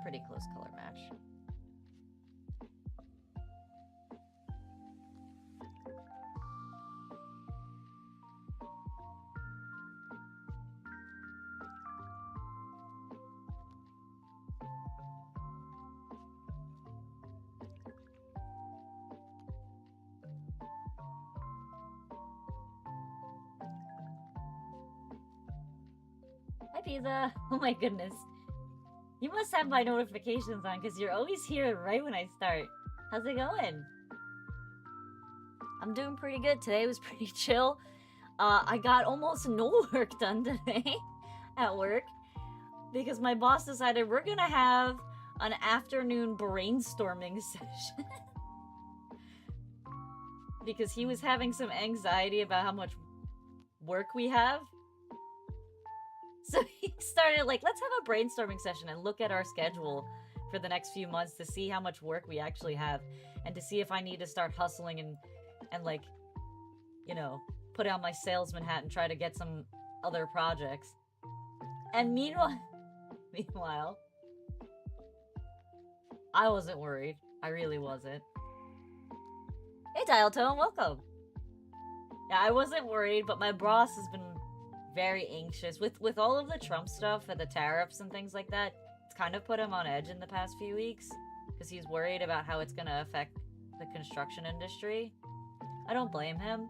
pretty close color match. Hi, Pizza. Oh my goodness. You must have my notifications on because you're always here right when I start. How's it going? I'm doing pretty good. Today was pretty chill. I got almost no work done today at work because my boss decided we're gonna have an afternoon brainstorming session because he was having some anxiety about how much work we have. So he started like, let's have a brainstorming session and look at our schedule for the next few months to see how much work we actually have and to see if I need to start hustling and like, you know, put on my salesman hat and try to get some other projects. And meanwhile, I wasn't worried. I really wasn't. Hey, Dial Tone, welcome. Yeah, I wasn't worried, but my boss has been very anxious with all of the Trump stuff and the tariffs and things like that. It's kind of put him on edge in the past few weeks because he's worried about how it's going to affect the construction industry. I don't blame him.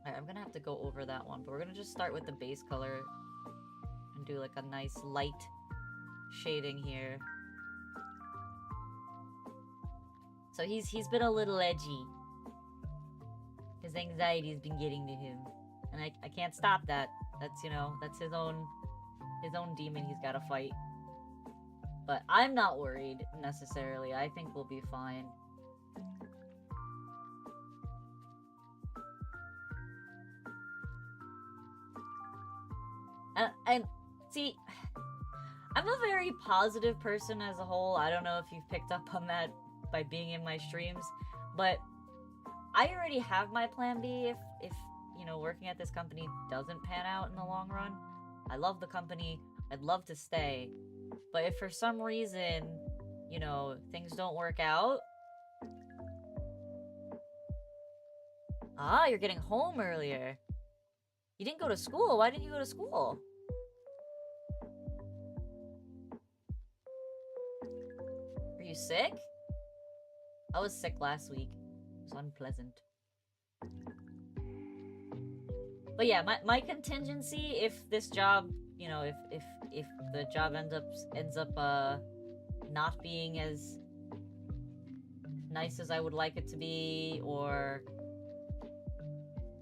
Alright, I'm gonna have to go over that one, but we're gonna just start with the base color and do like a nice light shading here. So he's been a little edgy. His anxiety's been getting to him. And I can't stop that. That's, you know, that's his own demon he's gotta fight. But I'm not worried, necessarily. I think we'll be fine. And see, I'm a very positive person as a whole. I don't know if you've picked up on that by being in my streams, but I already have my plan B if you know, working at this company doesn't pan out in the long run. I love the company. I'd love to stay. But if for some reason, you know, things don't work out... Ah, you're getting home earlier. You didn't go to school. Why didn't you go to school? Are you sick? I was sick last week. It was unpleasant. But yeah, my contingency, if this job, you know, if the job ends up not being as nice as I would like it to be, or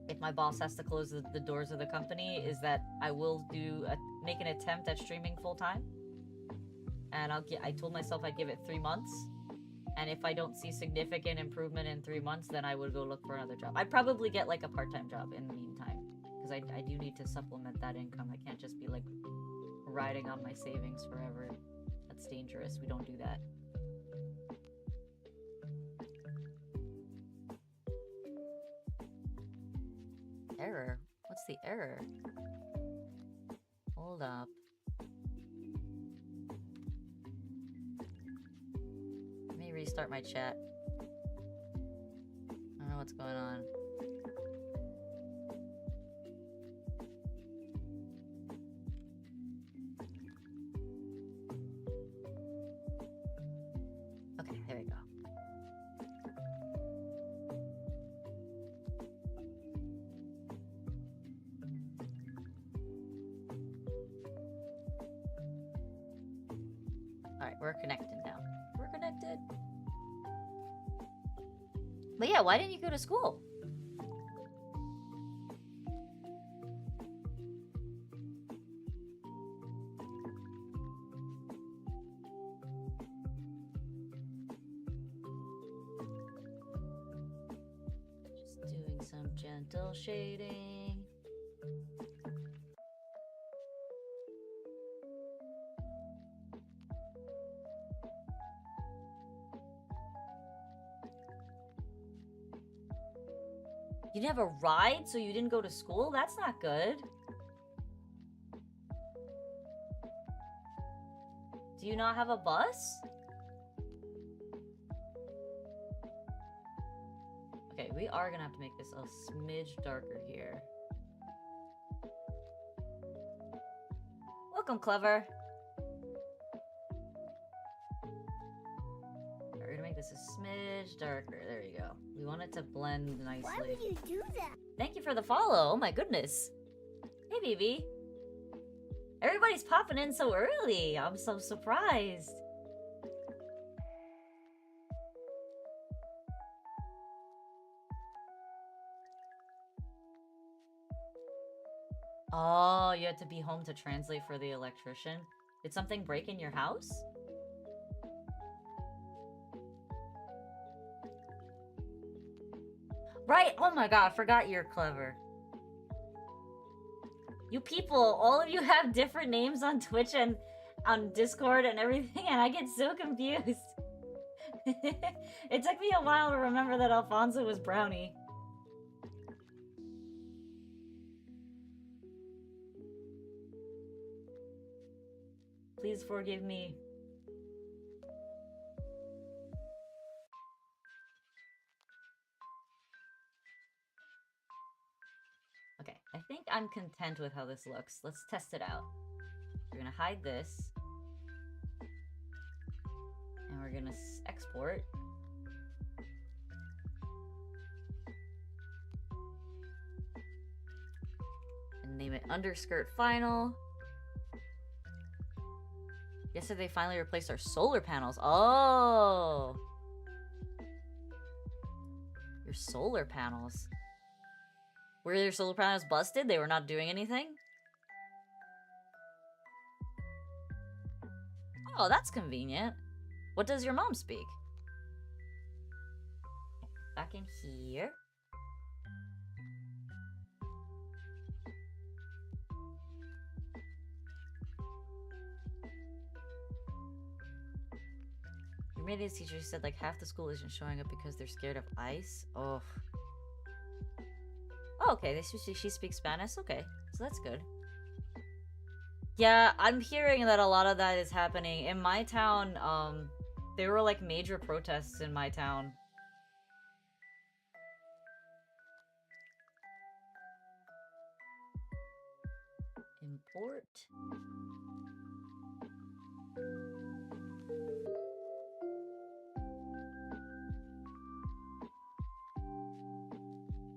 if my boss has to close the doors of the company, is that I will make an attempt at streaming full time. And I told myself I'd give it 3 months. And if I don't see significant improvement in 3 months, then I would go look for another job. I'd probably get like a part-time job in the meantime. Because I do need to supplement that income. I can't just be like riding on my savings forever. That's dangerous. We don't do that. Error? What's the error? Hold up. Let me restart my chat. I don't know what's going on. Okay, there we go. Alright, we're connected now. We're connected. But yeah, why didn't you go to school? Just doing some gentle shading. You didn't have a ride, so you didn't go to school? That's not good. Do you not have a bus? Okay, we are gonna have to make this a smidge darker here. Welcome, Clever. We're gonna make this a smidge darker. There you go. We want it to blend nicely. Why would you do that? Thank you for the follow. Oh my goodness. Hey, BB. Everybody's popping in so early. I'm so surprised. Oh, you had to be home to translate for the electrician. Did something break in your house? Right! Oh my god, I forgot you're Clever. You people, all of you have different names on Twitch and on Discord and everything, and I get so confused. It took me a while to remember that Alfonso was Brownie. Please forgive me. Okay, I think I'm content with how this looks. Let's test it out. We're gonna hide this. And we're gonna export. And name it underskirt final. Yesterday they finally replaced our solar panels. Oh! Your solar panels. Were your solar panels busted? They were not doing anything? Oh, that's convenient. What does your mom speak? Back in here. Your maintenance teacher said like half the school isn't showing up because they're scared of ice. Oh. Oh, okay. She speaks Spanish. Okay, so that's good. Yeah, I'm hearing that a lot of that is happening in my town. There were like major protests in my town. Import.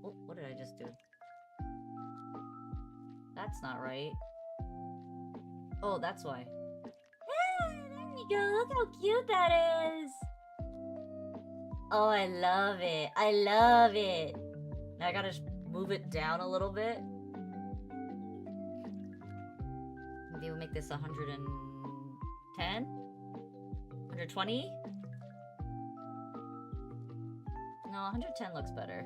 Oh, what did I just do? That's not right. Oh, that's why. Ah, there we go. Look how cute that is. Oh, I love it. I love it. Now I gotta move it down a little bit. Maybe we'll make this 110? 120? No, 110 looks better.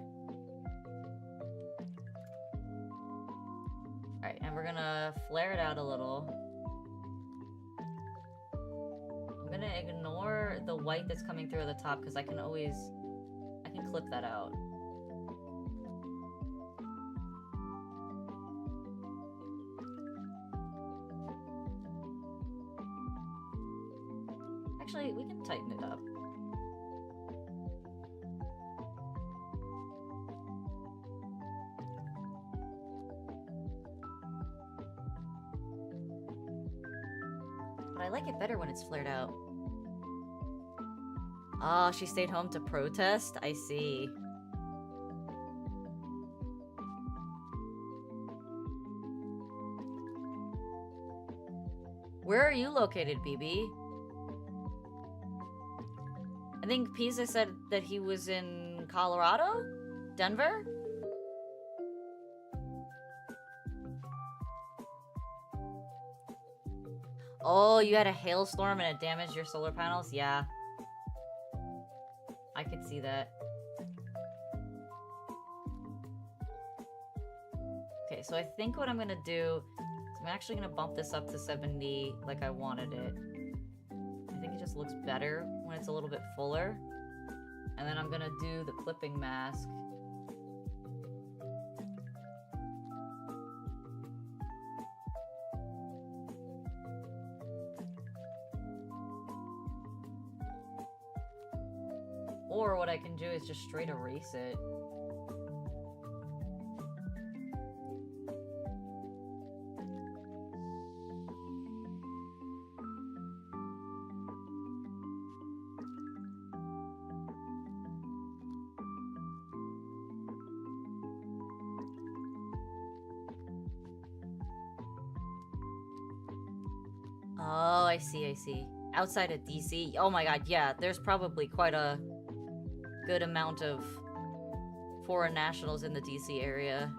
Alright, and we're gonna flare it out a little. I'm gonna ignore the white that's coming through at the top because I can clip that out. Actually, we can tighten it up. But I like it better when it's flared out. Oh, she stayed home to protest? I see. Where are you located, BB? I think Pisa said that he was in Colorado? Denver? Oh, you had a hailstorm and it damaged your solar panels? Yeah. I could see that. Okay, so I think what I'm gonna do is I'm actually gonna bump this up to 70 like I wanted it. I think it just looks better when it's a little bit fuller. And then I'm gonna do the clipping mask. Or what I can do is just straight erase it. Oh, I see. Outside of DC? Oh my god, yeah, there's probably quite a good amount of foreign nationals in the DC area.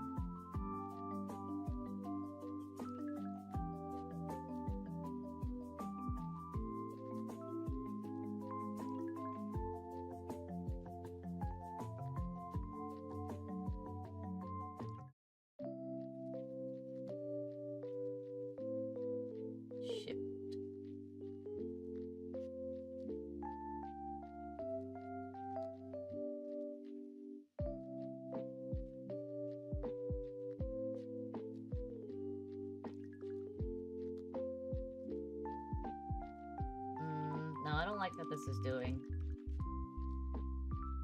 No, I don't like what this is doing.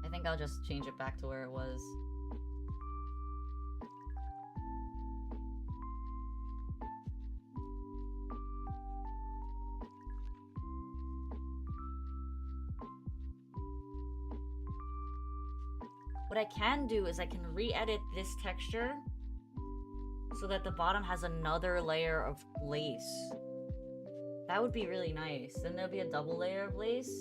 I think I'll just change it back to where it was. What I can do is I can re-edit this texture so that the bottom has another layer of lace. That would be really nice. Then there'll be a double layer of lace.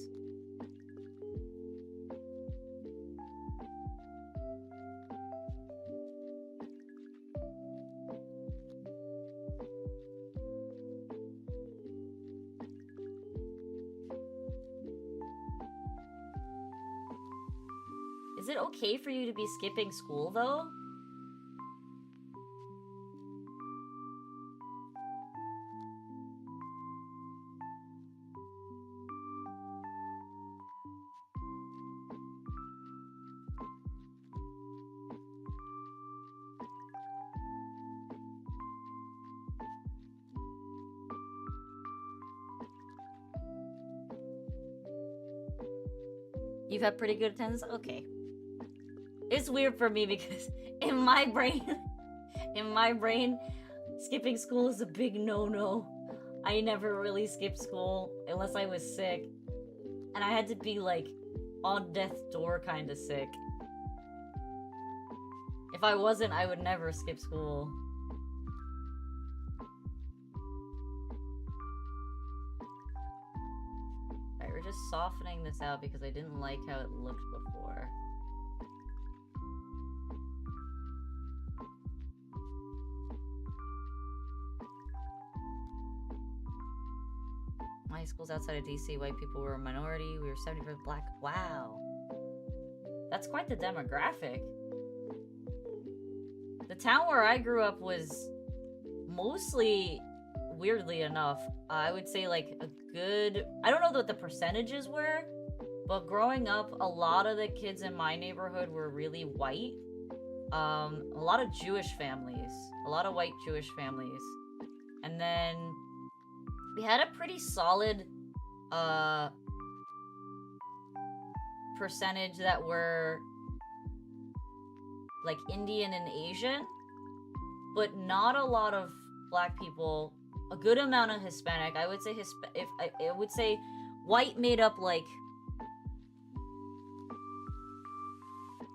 Is it okay for you to be skipping school, though? You've had pretty good attendance? Okay. It's weird for me because in my brain, skipping school is a big no-no. I never really skipped school unless I was sick. And I had to be like on death's door kind of sick. If I wasn't, I would never skip school. Alright, we're just softening this out because I didn't like how it looked before. My school's outside of DC. White people were a minority. We were 70% black. Wow. That's quite the demographic. The town where I grew up was mostly, weirdly enough, I would say like a good... I don't know what the percentages were, but growing up, a lot of the kids in my neighborhood were really white. A lot of Jewish families. A lot of white Jewish families. And then... we had a pretty solid percentage that were like Indian and Asian, but not a lot of black people. A good amount of Hispanic. I would say I would say white made up like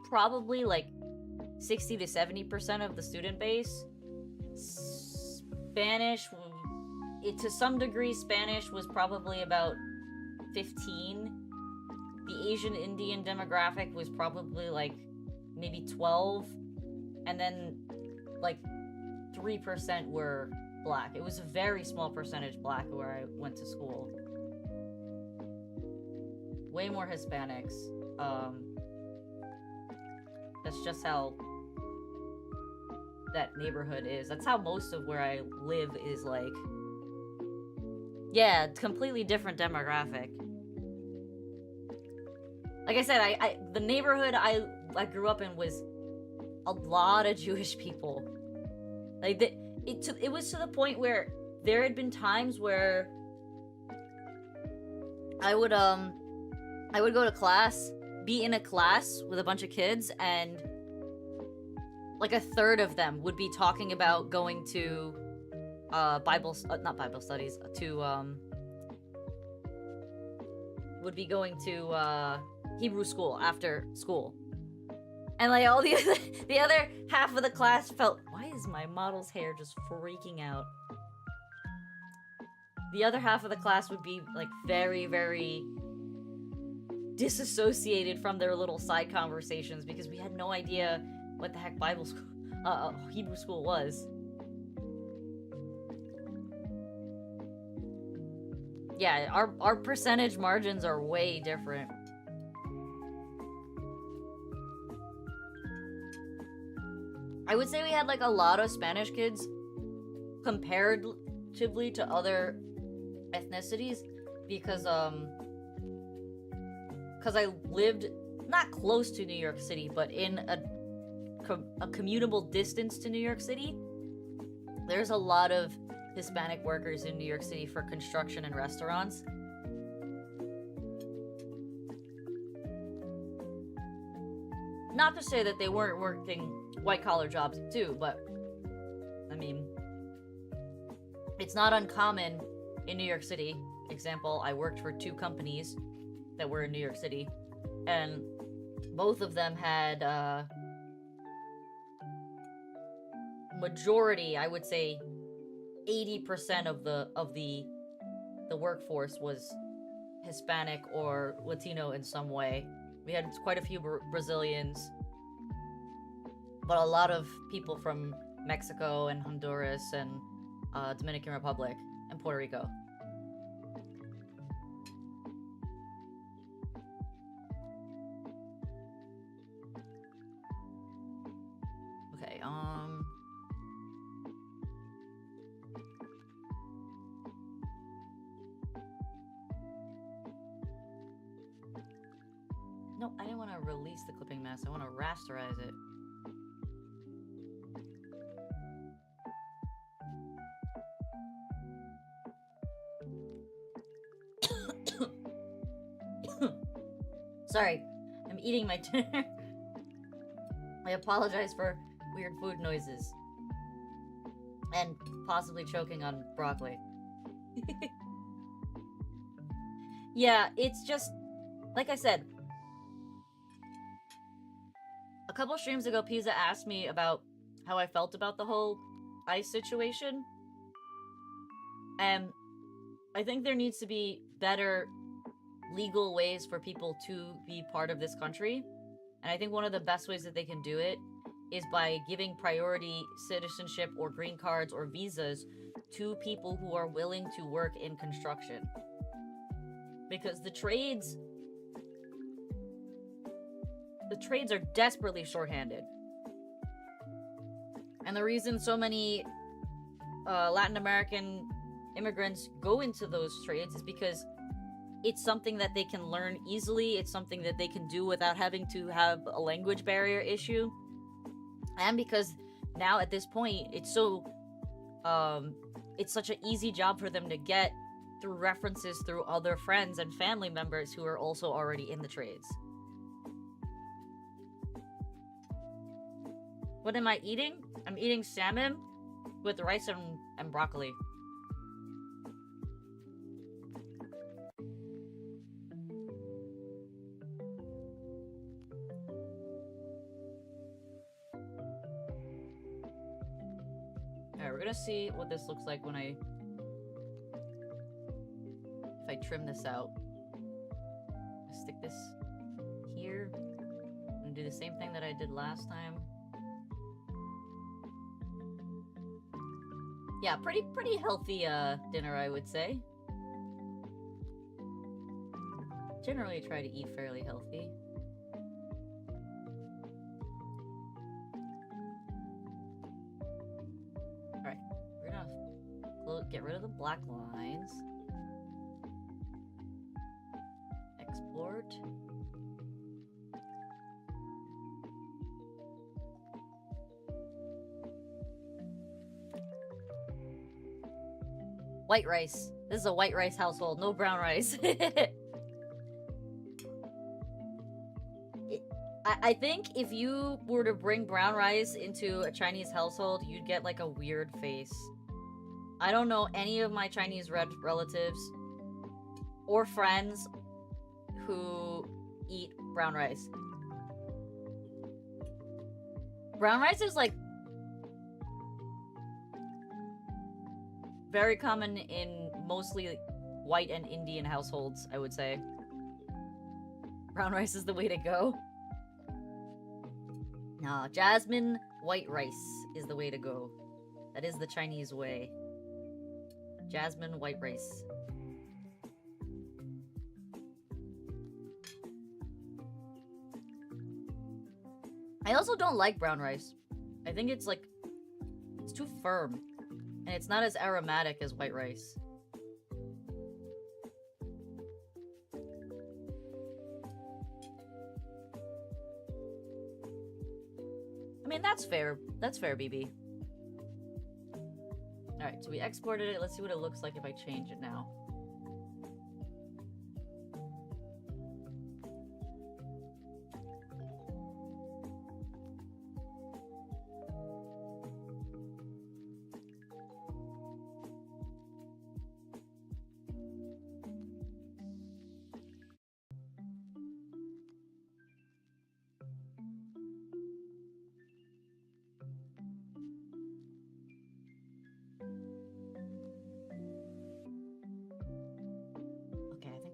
probably like 60 to 70% of the student base. Spanish, to some degree, Spanish was probably about 15. The Asian Indian demographic was probably like maybe 12. And then like 3% were black. It was a very small percentage black where I went to school. Way more Hispanics. That's just how that neighborhood is. That's how most of where I live is like. Yeah, completely different demographic. Like I said, the neighborhood I grew up in was a lot of Jewish people. Like it was to the point where there had been times where I would go to class be in a class with a bunch of kids, and like a third of them would be talking about going to not Bible studies, to would be going to Hebrew school after school. And like all the other half of the class felt, why is my model's hair just freaking out? The other half of the class would be like very, very disassociated from their little side conversations because we had no idea what the heck Bible school, Hebrew school was. Yeah, our percentage margins are way different. I would say we had like a lot of Spanish kids comparatively to other ethnicities because I lived not close to New York City, but in a commutable distance to New York City. There's a lot of Hispanic workers in New York City for construction and restaurants. Not to say that they weren't working white-collar jobs too, but I mean, it's not uncommon in New York City. Example, I worked for 2 companies that were in New York City, and both of them had majority, I would say 80% of the workforce was Hispanic or Latino in some way. We had quite a few Brazilians, but a lot of people from Mexico and Honduras and Dominican Republic and Puerto Rico. Okay, no, I didn't want to release the clipping mask. I want to rasterize it. Sorry, I'm eating my dinner. I apologize for weird food noises. And possibly choking on broccoli. Yeah, it's just, like I said, a couple streams ago, Pizza asked me about how I felt about the whole ICE situation. And I think there needs to be better legal ways for people to be part of this country. And I think one of the best ways that they can do it is by giving priority citizenship or green cards or visas to people who are willing to work in construction. Because the trades are desperately shorthanded. And the reason so many Latin American immigrants go into those trades is because it's something that they can learn easily. It's something that they can do without having to have a language barrier issue. And because now at this point, it's so, it's such an easy job for them to get through references through other friends and family members who are also already in the trades. What am I eating? I'm eating salmon with rice and broccoli. Alright, we're gonna see what this looks like when if I trim this out. Stick this here. I'm gonna do the same thing that I did last time. Yeah, pretty healthy dinner, I would say. Generally try to eat fairly healthy. Alright, we're gonna get rid of the black lines. Export. White rice. This is a white rice household, no brown rice. I think if you were to bring brown rice into a Chinese household, you'd get like a weird face. I don't know any of my Chinese relatives or friends who eat brown rice. Brown rice is like very common in mostly white and Indian households, I would say. Brown rice is the way to go. No, jasmine white rice is the way to go. That is the Chinese way. Jasmine white rice. I also don't like brown rice. I think it's like, it's too firm. And it's not as aromatic as white rice. I mean, that's fair. That's fair, BB. Alright, so we exported it. Let's see what it looks like if I change it now.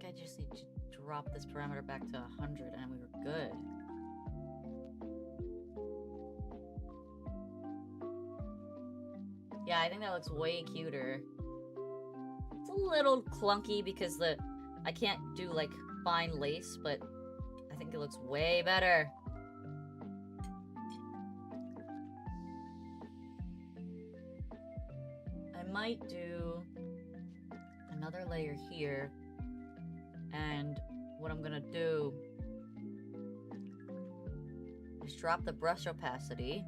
I just need to drop this parameter back to 100 and we were good. Yeah, I think that looks way cuter. It's a little clunky because I can't do like fine lace, but I think it looks way better. I might do another layer here. And what I'm gonna do is drop the brush opacity.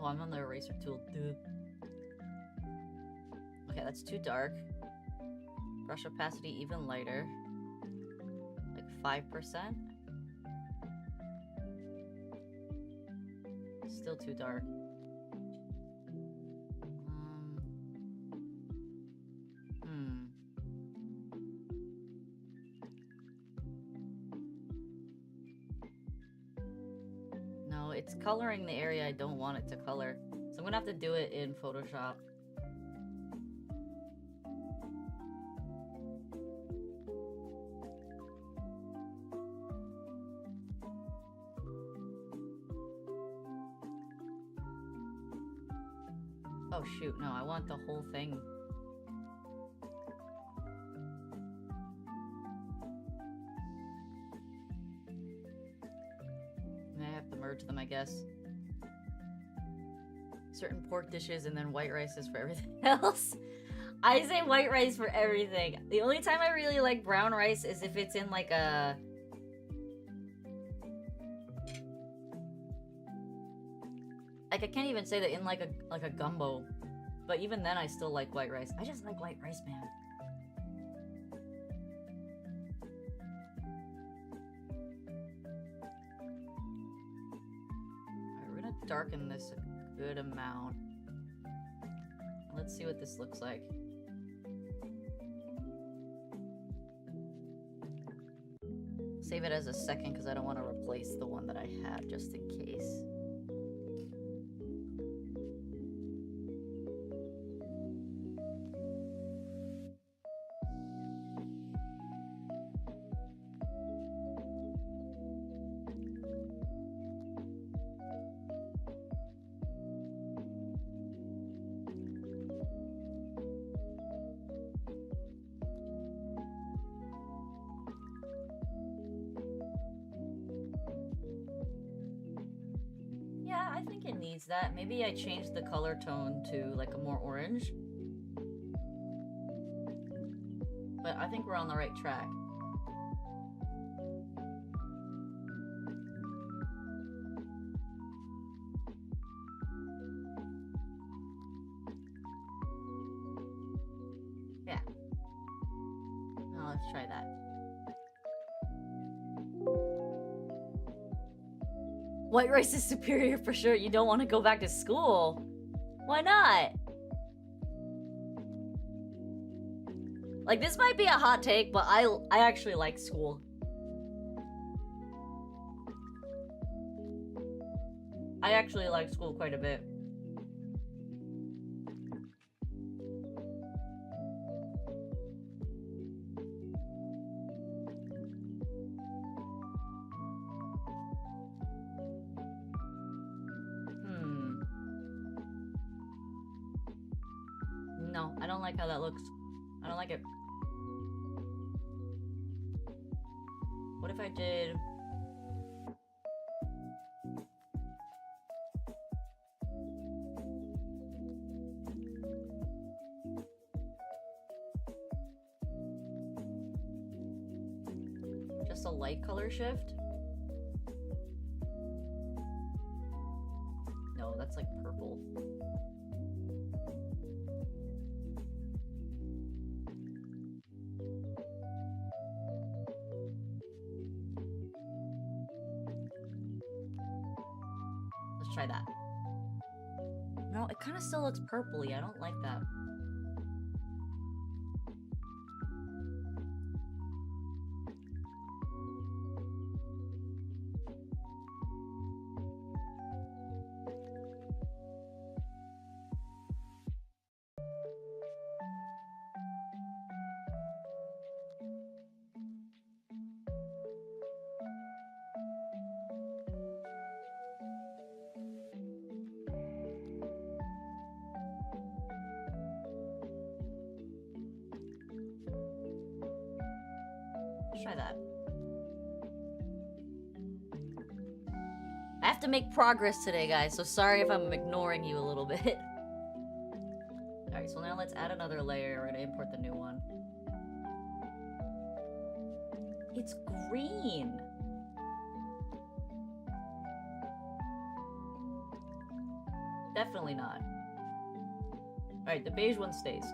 Oh, I'm on the eraser tool, dude. Okay, that's too dark. Brush opacity even lighter. Like 5%. Still too dark. No, it's coloring the area I don't want it to color. So I'm gonna have to do it in Photoshop. Oh shoot, no, I want the whole thing. I have to merge them, I guess. Certain pork dishes and then white rice is for everything else. I say white rice for everything. The only time I really like brown rice is if it's in like a... Like, I can't even say that in like a gumbo. But even then I still like white rice. I just like white rice, man. Alright, we're gonna darken this a good amount. Let's see what this looks like. Save it as a second because I don't want to replace the one that I have just in case. I think it needs that. Maybe I change the color tone to like a more orange. But I think we're on the right track. Let's try that. White rice is superior for sure. You don't want to go back to school. Why not? Like, this might be a hot take, but I actually like school. I actually like school quite a bit. No, I don't like how that looks. I don't like it. What if I did... just a light color shift? No, that's like purple. Let's try that. No, it kind of still looks purpley. I don't like that. Try that. I have to make progress today, guys, so sorry if I'm ignoring you a little bit. Alright, so now let's add another layer. We're gonna import the new one. It's green! Definitely not. Alright, the beige one stays.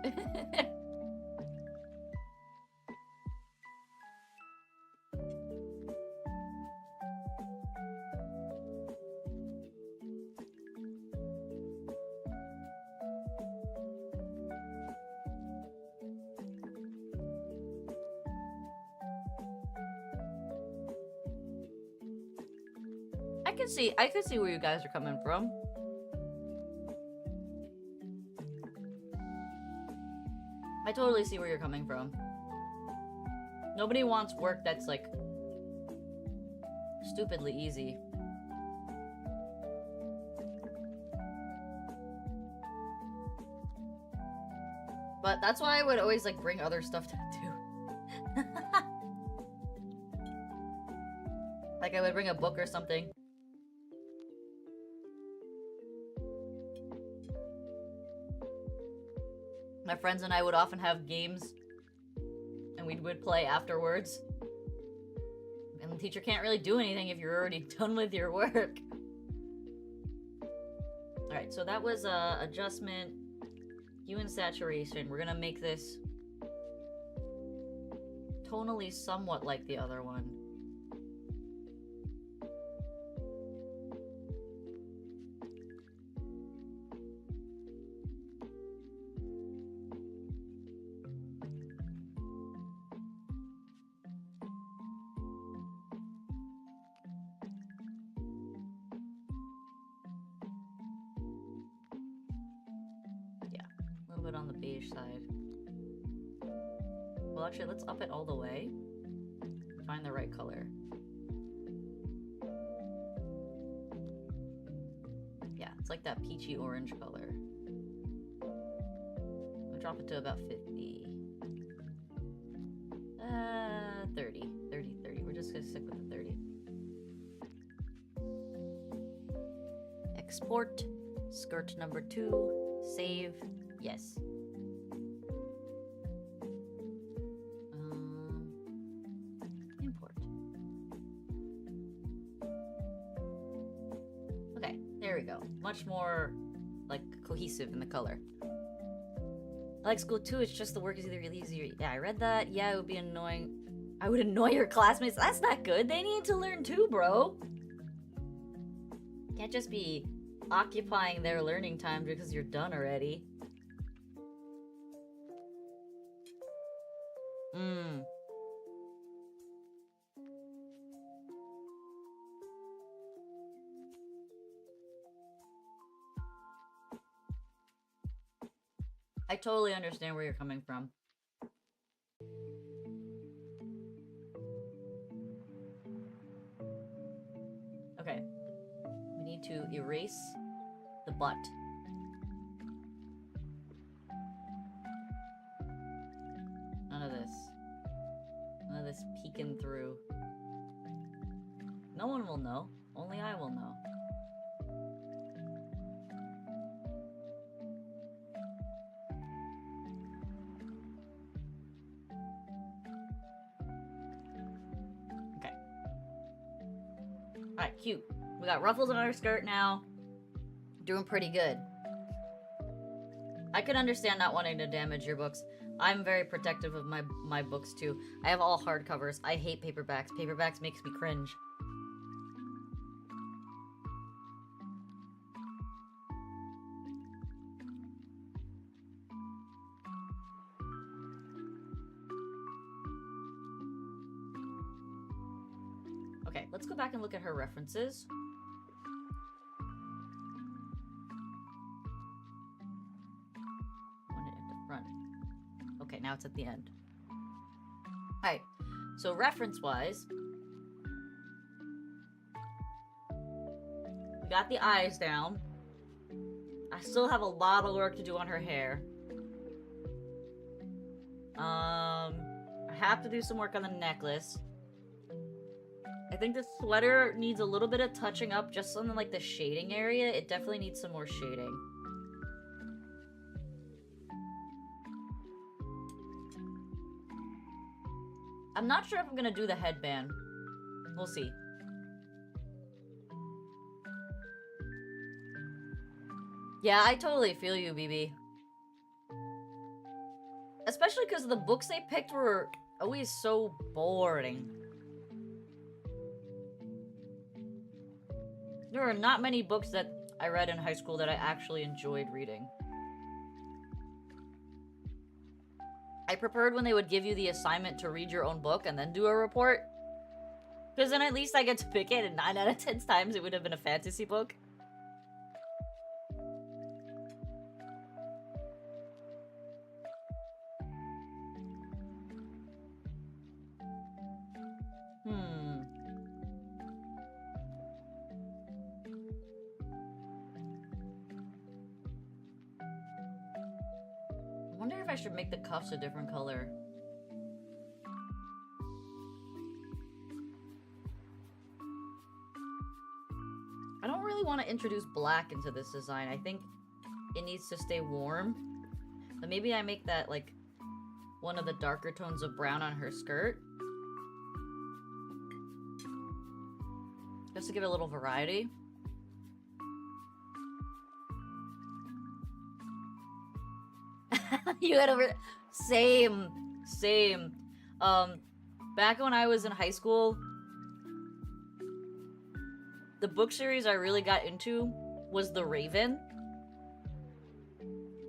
I can see where you guys are coming from. I totally see where you're coming from. Nobody wants work that's like stupidly easy. But that's why I would always like bring other stuff to do. Like I would bring a book or something. My friends and I would often have games, and we would play afterwards. And the teacher can't really do anything if you're already done with your work. Alright, so that was adjustment, hue and saturation. We're gonna make this tonally somewhat like the other one. On the beige side. Well, actually, let's up it all the way. Find the right color. Yeah, it's like that peachy orange color. We'll drop it to about 50. 30. 30, 30. We're just gonna stick with the 30. Export. Skirt number 2. Save. Yes. Import. Okay, there we go. Much more, like, cohesive in the color. I like school too, it's just the work is either really easy or... Yeah, I read that. Yeah, it would be annoying. I would annoy your classmates. That's not good. They need to learn too, bro. Can't just be occupying their learning time because you're done already. I totally understand where you're coming from. Okay. We need to erase the butt. None of this. None of this peeking through. No one will know. Only I will know. Okay. Alright, cute. We got ruffles on our skirt now. Doing pretty good. I can understand not wanting to damage your books. I'm very protective of my books too. I have all hardcovers. I hate paperbacks. Paperbacks makes me cringe. Okay, let's go back and look at her references. Want it at the front. Okay, now it's at the end. Alright, so reference-wise, we got the eyes down. I still have a lot of work to do on her hair. I have to do some work on the necklace. I think the sweater needs a little bit of touching up, just on like the shading area. It definitely needs some more shading. I'm not sure if I'm gonna do the headband. We'll see. Yeah, I totally feel you, BB. Especially because the books they picked were always so boring. There are not many books that I read in high school that I actually enjoyed reading. I preferred when they would give you the assignment to read your own book and then do a report. Because then at least I get to pick it, and 9 out of 10 times it would have been a fantasy book. I wonder if I should make the cuffs a different color. I don't really want to introduce black into this design. I think it needs to stay warm. But maybe I make that like one of the darker tones of brown on her skirt. Just to give it a little variety. You had over... Same. Back when I was in high school, the book series I really got into was The Raven.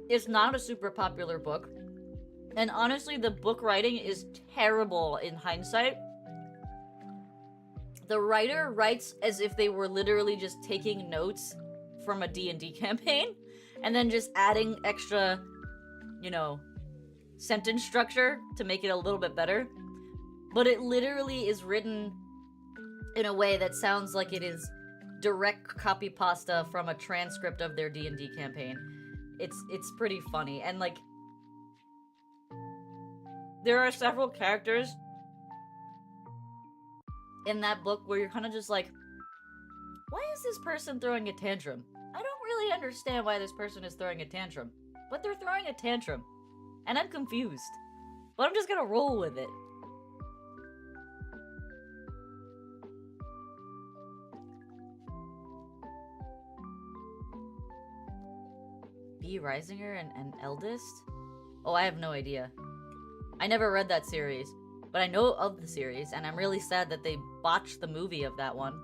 It's not a super popular book. And honestly, the book writing is terrible in hindsight. The writer writes as if they were literally just taking notes from a D&D campaign and then just adding extra, you know, sentence structure to make it a little bit better. But it literally is written in a way that sounds like it is direct copy pasta from a transcript of their D&D campaign. It's pretty funny. And like, there are several characters in that book where you're kind of just like, why is this person throwing a tantrum? I don't really understand why this person is throwing a tantrum, but they're throwing a tantrum, and I'm confused. But I'm just gonna roll with it. B. Risinger and Eldest? Oh, I have no idea. I never read that series, but I know of the series, and I'm really sad that they botched the movie of that one.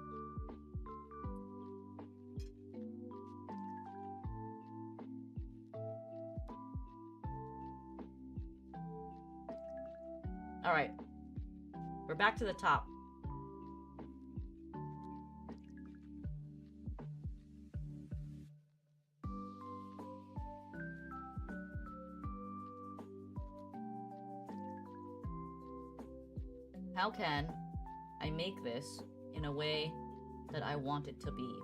Alright. We're back to the top. How can I make this in a way that I want it to be?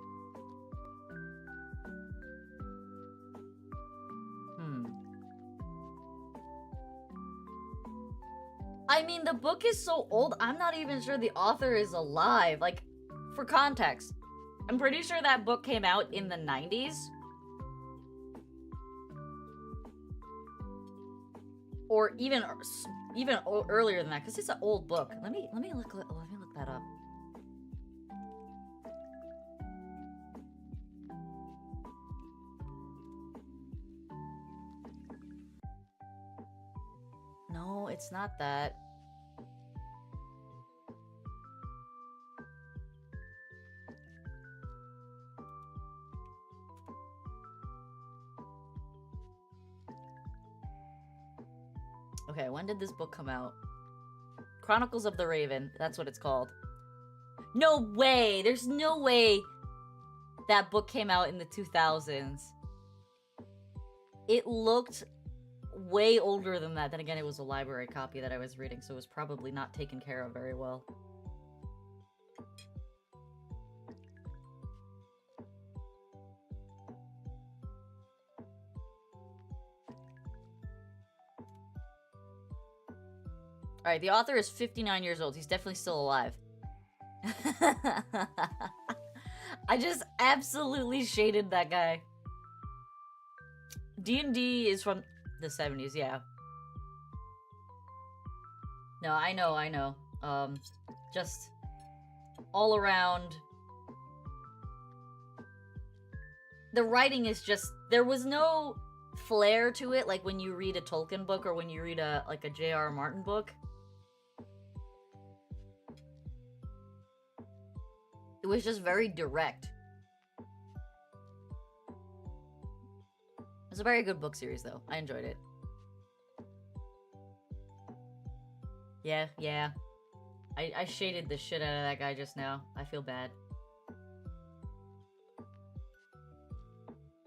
I mean, the book is so old, I'm not even sure the author is alive. Like, for context, I'm pretty sure that book came out in the 90s. Or even earlier than that, because it's an old book. Let me look that up. No, it's not that. Okay, when did this book come out? Chronicles of the Raven. That's what it's called. No way! There's no way that book came out in the 2000s. It looked way older than that. Then again, it was a library copy that I was reading, so it was probably not taken care of very well. Alright, the author is 59 years old. He's definitely still alive. I just absolutely shaded that guy. D&D is from the 70s, yeah. No, I know. Just all around. The writing is just, there was no flair to it, like when you read a Tolkien book or when you read a J.R. Martin book. It was just very direct. It's a very good book series, though. I enjoyed it. Yeah. I shaded the shit out of that guy just now. I feel bad.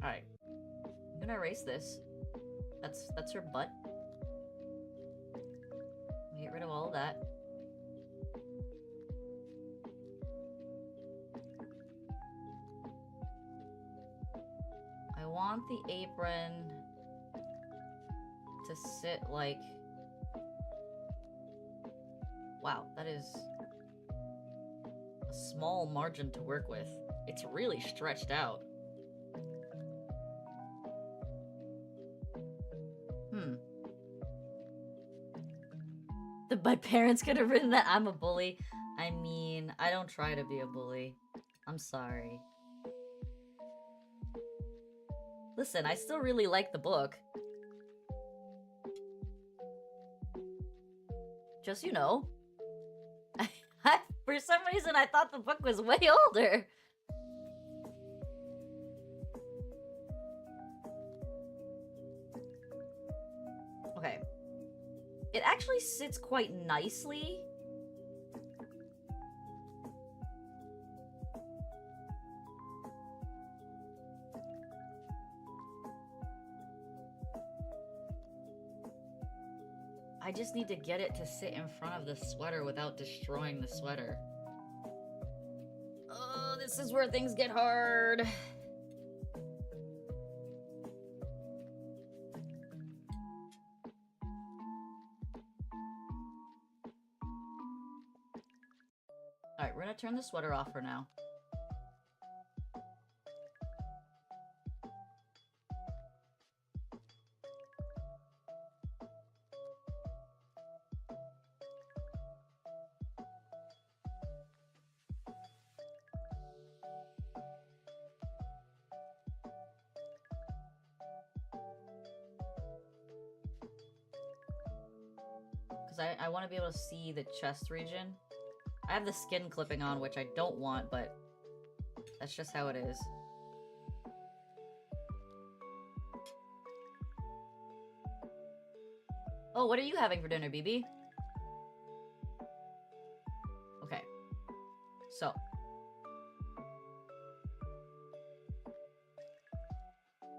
Alright. I'm gonna erase this. That's her butt. Get rid of all of that. I want the apron to sit like... Wow, that is a small margin to work with. It's really stretched out. My parents could have written that. I'm a bully. I mean, I don't try to be a bully. I'm sorry. Listen, I still really like the book. Just, you know. For some reason, I thought the book was way older. Okay. It actually sits quite nicely. I just need to get it to sit in front of the sweater without destroying the sweater. Oh, this is where things get hard. Alright, we're gonna turn the sweater off for now. Because I want to be able to see the chest region. I have the skin clipping on, which I don't want, but that's just how it is. Oh, what are you having for dinner, BB? Okay. So.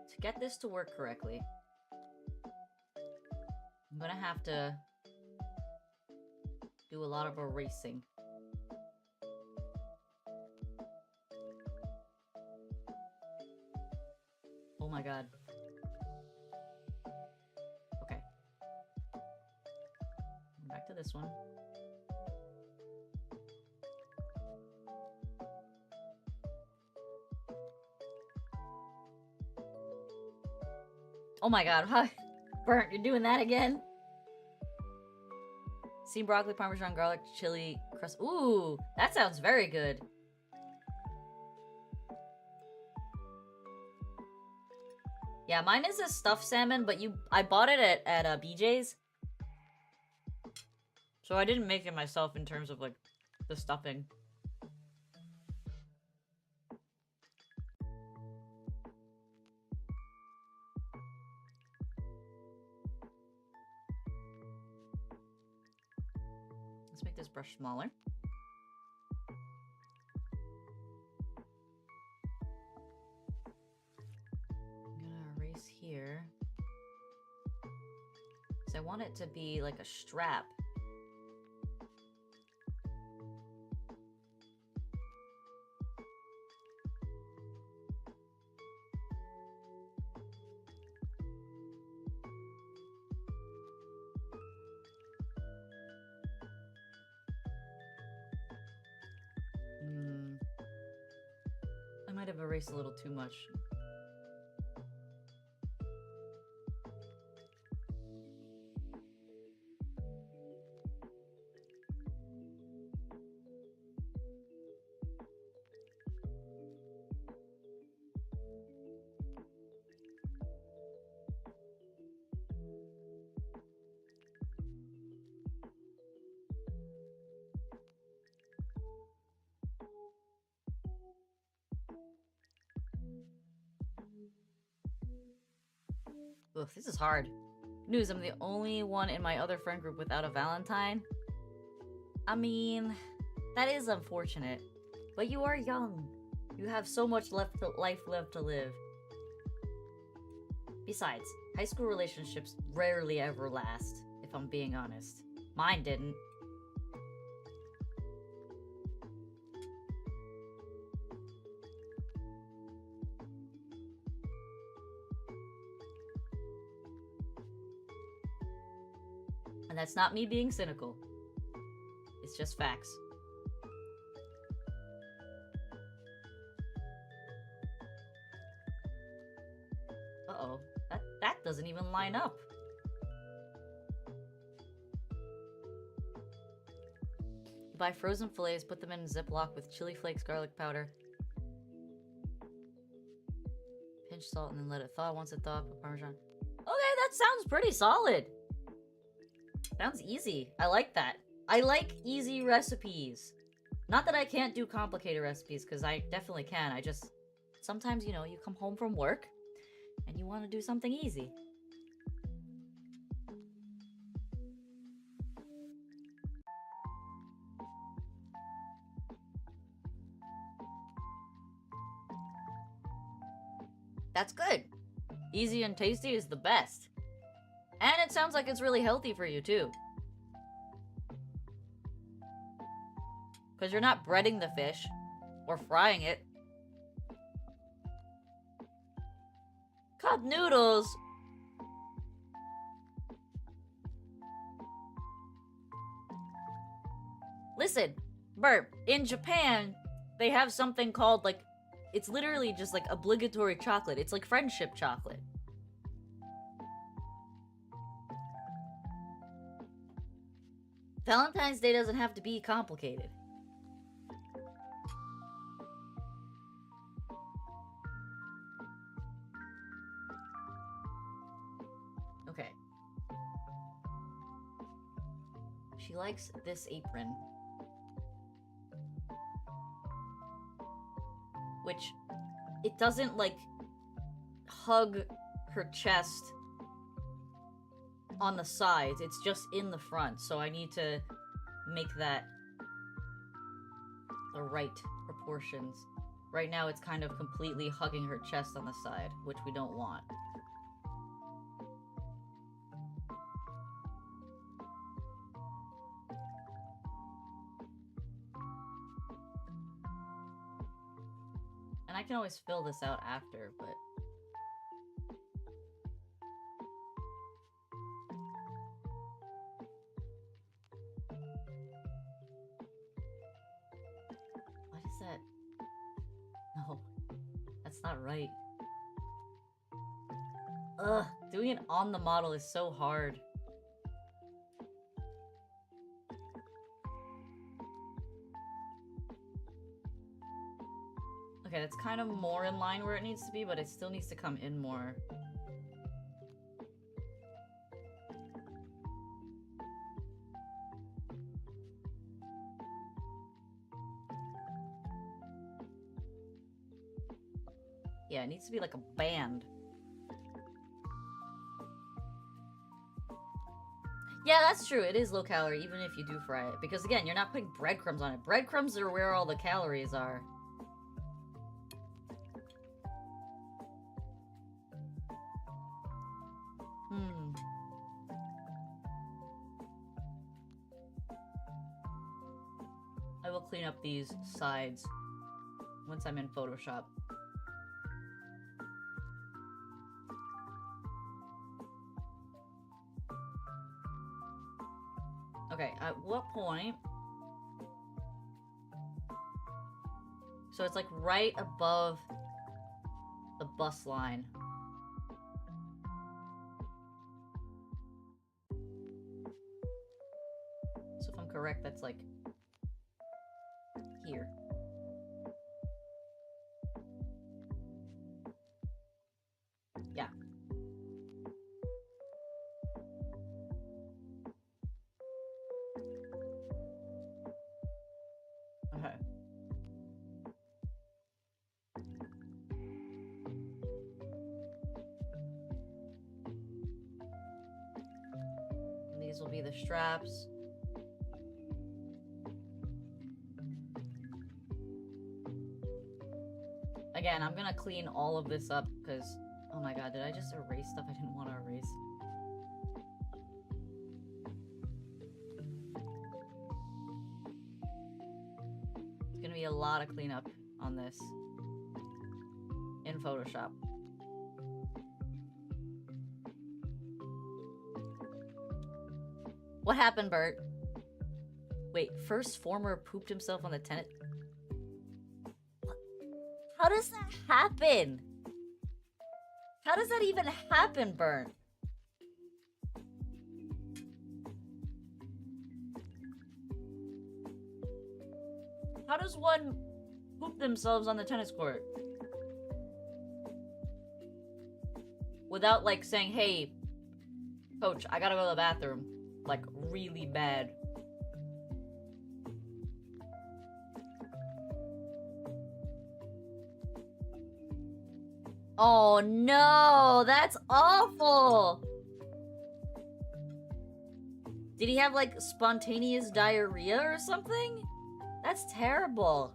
To get this to work correctly, I'm gonna have to do a lot of erasing. Oh my god. Okay. Back to this one. Oh my god, hi. Burnt, you're doing that again? Steamed broccoli, parmesan, garlic, chili, crust. Ooh, that sounds very good. Yeah, mine is a stuffed salmon, but I bought it at BJ's. So I didn't make it myself in terms of, like, the stuffing. Let's make this brush smaller. I'm gonna erase here. So I want it to be like a strap. I might have erased a little too much. Ugh, this is hard. News, I'm the only one in my other friend group without a Valentine. I mean, that is unfortunate. But you are young. You have so much life left to live. Besides, high school relationships rarely ever last, if I'm being honest. Mine didn't. And that's not me being cynical. It's just facts. Uh-oh. That doesn't even line up. You buy frozen fillets, put them in a Ziploc with chili flakes, garlic powder. Pinch salt and then let it thaw. Once it thaw, put Parmesan. Okay, that sounds pretty solid. Sounds easy. I like that. I like easy recipes. Not that I can't do complicated recipes, because I definitely can. I just... Sometimes, you know, you come home from work, and you want to do something easy. That's good. Easy and tasty is the best. And it sounds like it's really healthy for you, too. Because you're not breading the fish. Or frying it. Cup noodles? Listen, Burp, in Japan, they have something called, like, it's literally just, like, obligatory chocolate. It's like friendship chocolate. Valentine's Day doesn't have to be complicated. Okay. She likes this apron. Which, it doesn't, like, hug her chest on the sides. It's just in the front, so I need to make that the right proportions. Right now, it's kind of completely hugging her chest on the side, which we don't want. And I can always fill this out after, but... What is that? No. That's not right. Ugh, doing it on the model is so hard. Okay, that's kind of more in line where it needs to be, but it still needs to come in more. Yeah, it needs to be like a band. Yeah, that's true. It is low calorie, even if you do fry it. Because again, you're not putting breadcrumbs on it. Breadcrumbs are where all the calories are. I will clean up these sides once I'm in Photoshop. Okay, at what point? So it's like right above the bust line. So if I'm correct, that's like here. Yeah. Okay. And these will be the straps. Again, I'm gonna clean all of this up because, oh my god, did I just erase stuff I didn't want to erase? It's gonna be a lot of cleanup on this in Photoshop. What happened, Bert? Wait, first former pooped himself on the tennis. How does that happen? How does that even happen, Burnt? How does one poop themselves on the tennis court? Without, like, saying, hey, coach, I gotta go to the bathroom. Like, really bad. Oh no, that's awful! Did he have, like, spontaneous diarrhea or something? That's terrible.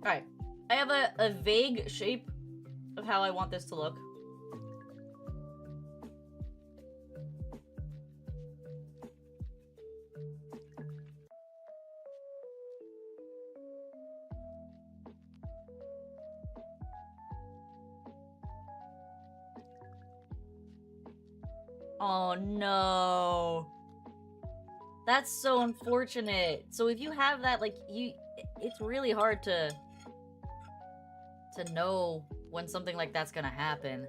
Alright, I have a vague shape of how I want this to look. Oh no. That's so unfortunate. So if you have that, like, it's really hard to know when something like that's gonna happen.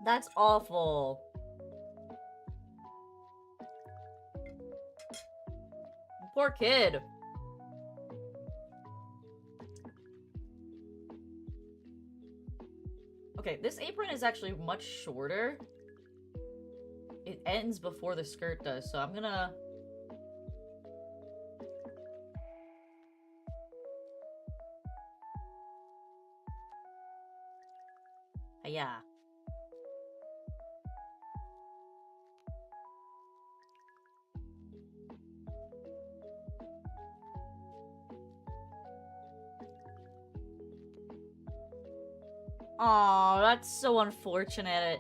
That's awful. Poor kid. Okay, this apron is actually much shorter. It ends before the skirt does, so I'm gonna... Yeah. Aw, that's so unfortunate.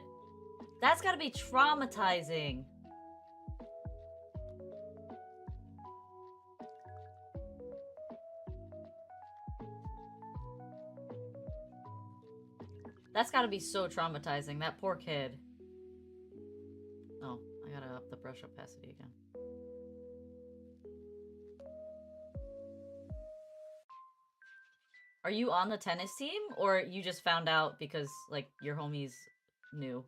That's gotta be traumatizing. That's gotta be so traumatizing. That poor kid. Oh, I gotta up the brush opacity again. Are you on the tennis team, or you just found out because, like, your homies knew?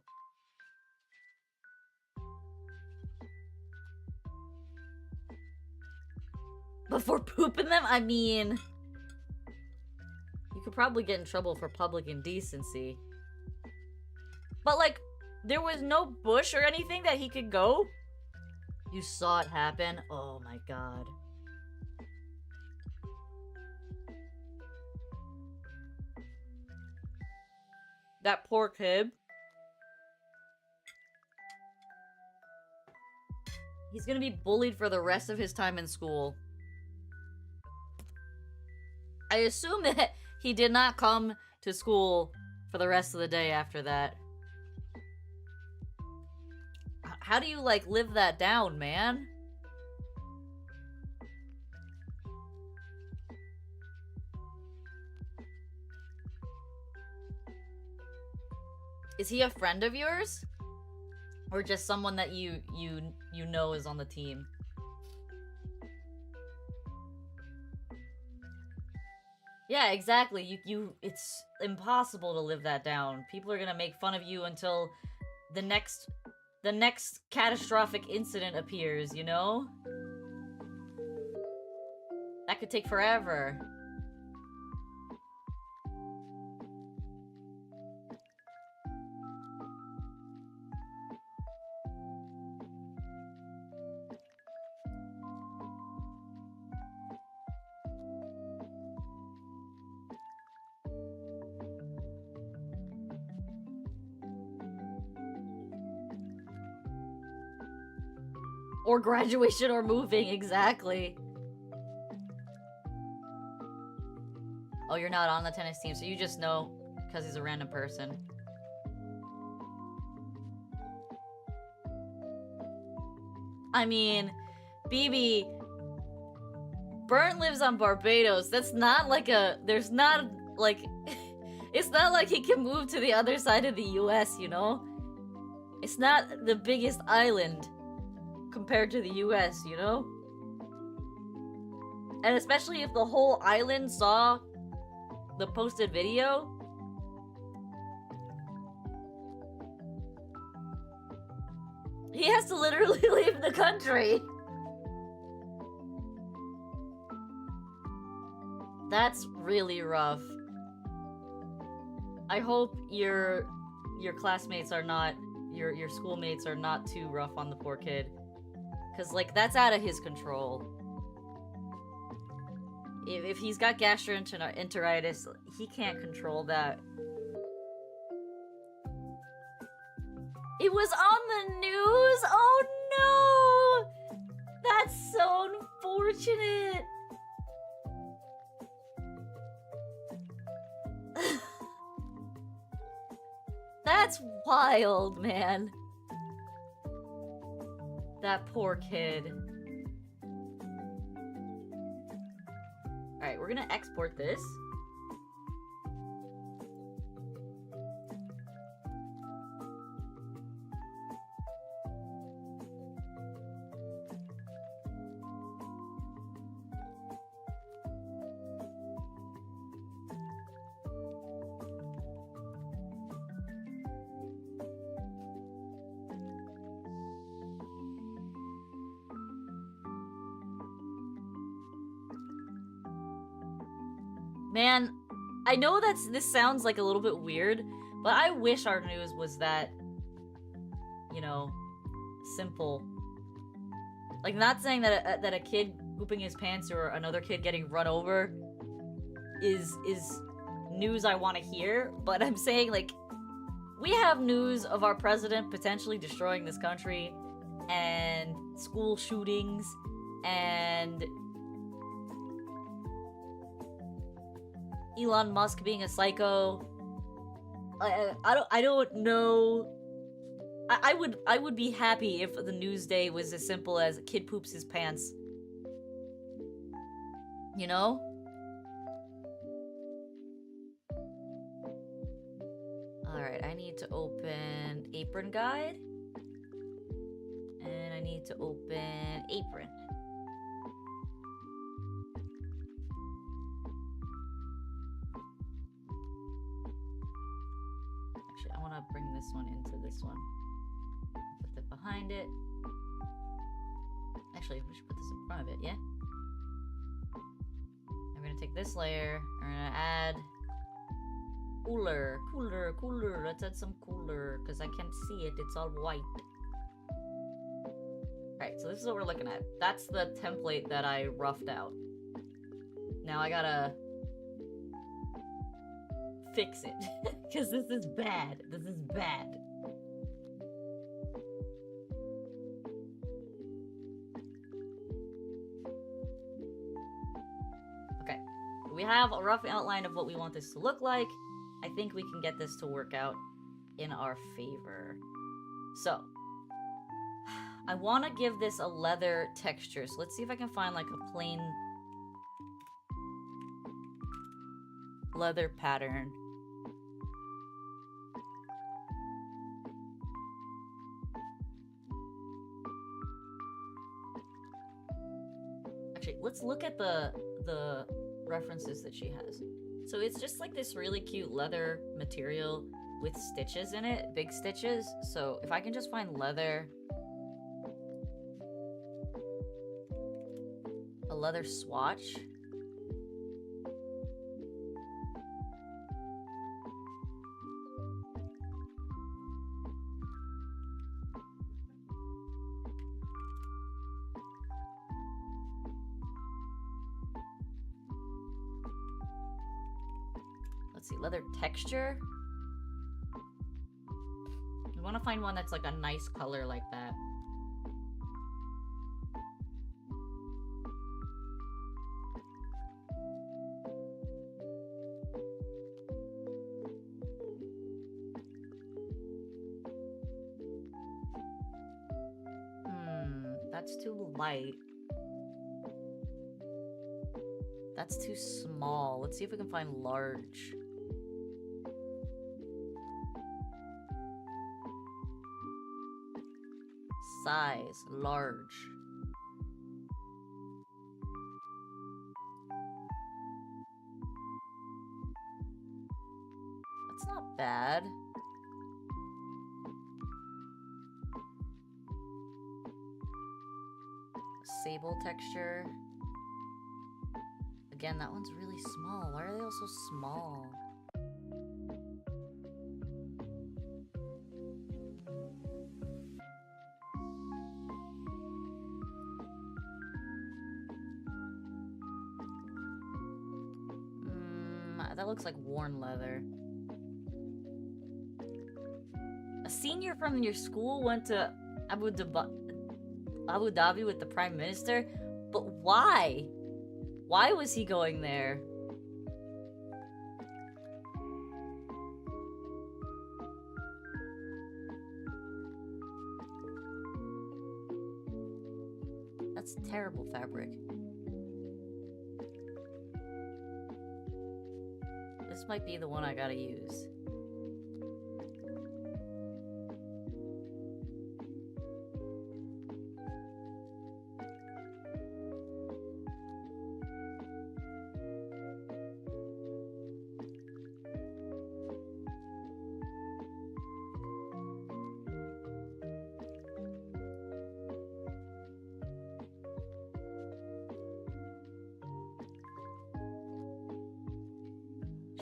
Before pooping them? I mean... You could probably get in trouble for public indecency. But, like, there was no bush or anything that he could go? You saw it happen? Oh my god. That poor kid. He's gonna be bullied for the rest of his time in school. I assume that he did not come to school for the rest of the day after that. How do you, like, live that down, man? Is he a friend of yours? Or just someone that you know is on the team? Yeah, exactly. It's impossible to live that down. People are gonna make fun of you until the next catastrophic incident appears, you know? That could take forever. Or graduation or moving, exactly. Oh, you're not on the tennis team, so you just know because he's a random person. I mean, BB, Burnt lives on Barbados. That's not like a... There's not, like... It's not like he can move to the other side of the US, you know? It's not the biggest island compared to the US, you know? And especially if the whole island saw the posted video. He has to literally leave the country. That's really rough. I hope your classmates are not, your schoolmates are not too rough on the poor kid. Cause, like, that's out of his control. If he's got gastroenteritis, he can't control that. It was on the news? Oh no! That's so unfortunate! That's wild, man. That poor kid. Alright, we're gonna export this. Man, I know this sounds like a little bit weird, but I wish our news was that, you know, simple. Like, not saying that that a kid pooping his pants or another kid getting run over is news I want to hear, but I'm saying, like, we have news of our president potentially destroying this country, and school shootings, and Elon Musk being a psycho. I don't know. I would be happy if the news day was as simple as a kid poops his pants. You know? Alright, I need to open Apron Guide. And I need to open Apron. Actually, I want to bring this one into this one. Put it behind it. Actually, we should put this in front of it, yeah? I'm gonna take this layer, we're gonna add cooler. Let's add some cooler, because I can't see it, it's all white. Alright, so this is what we're looking at. That's the template that I roughed out. Now I gotta fix it, because this is bad. This is bad. Okay, we have a rough outline of what we want this to look like. I think we can get this to work out in our favor. So, I want to give this a leather texture, so let's see if I can find like a plain leather pattern. Actually, let's look at the references that she has. So it's just like this really cute leather material with stitches in it, big stitches. So if I can just find leather, a leather swatch. Let's see, leather texture. We want to find one that's like a nice color like that. That's too light. That's too small. Let's see if we can find large. Size, large. That's not bad. Sable texture. Again, that one's really small. Why are they all so small? That looks like worn leather. A senior from your school went to Abu Dhabi with the Prime Minister? But why? Why was he going there? That's terrible fabric. This might be the one I gotta use.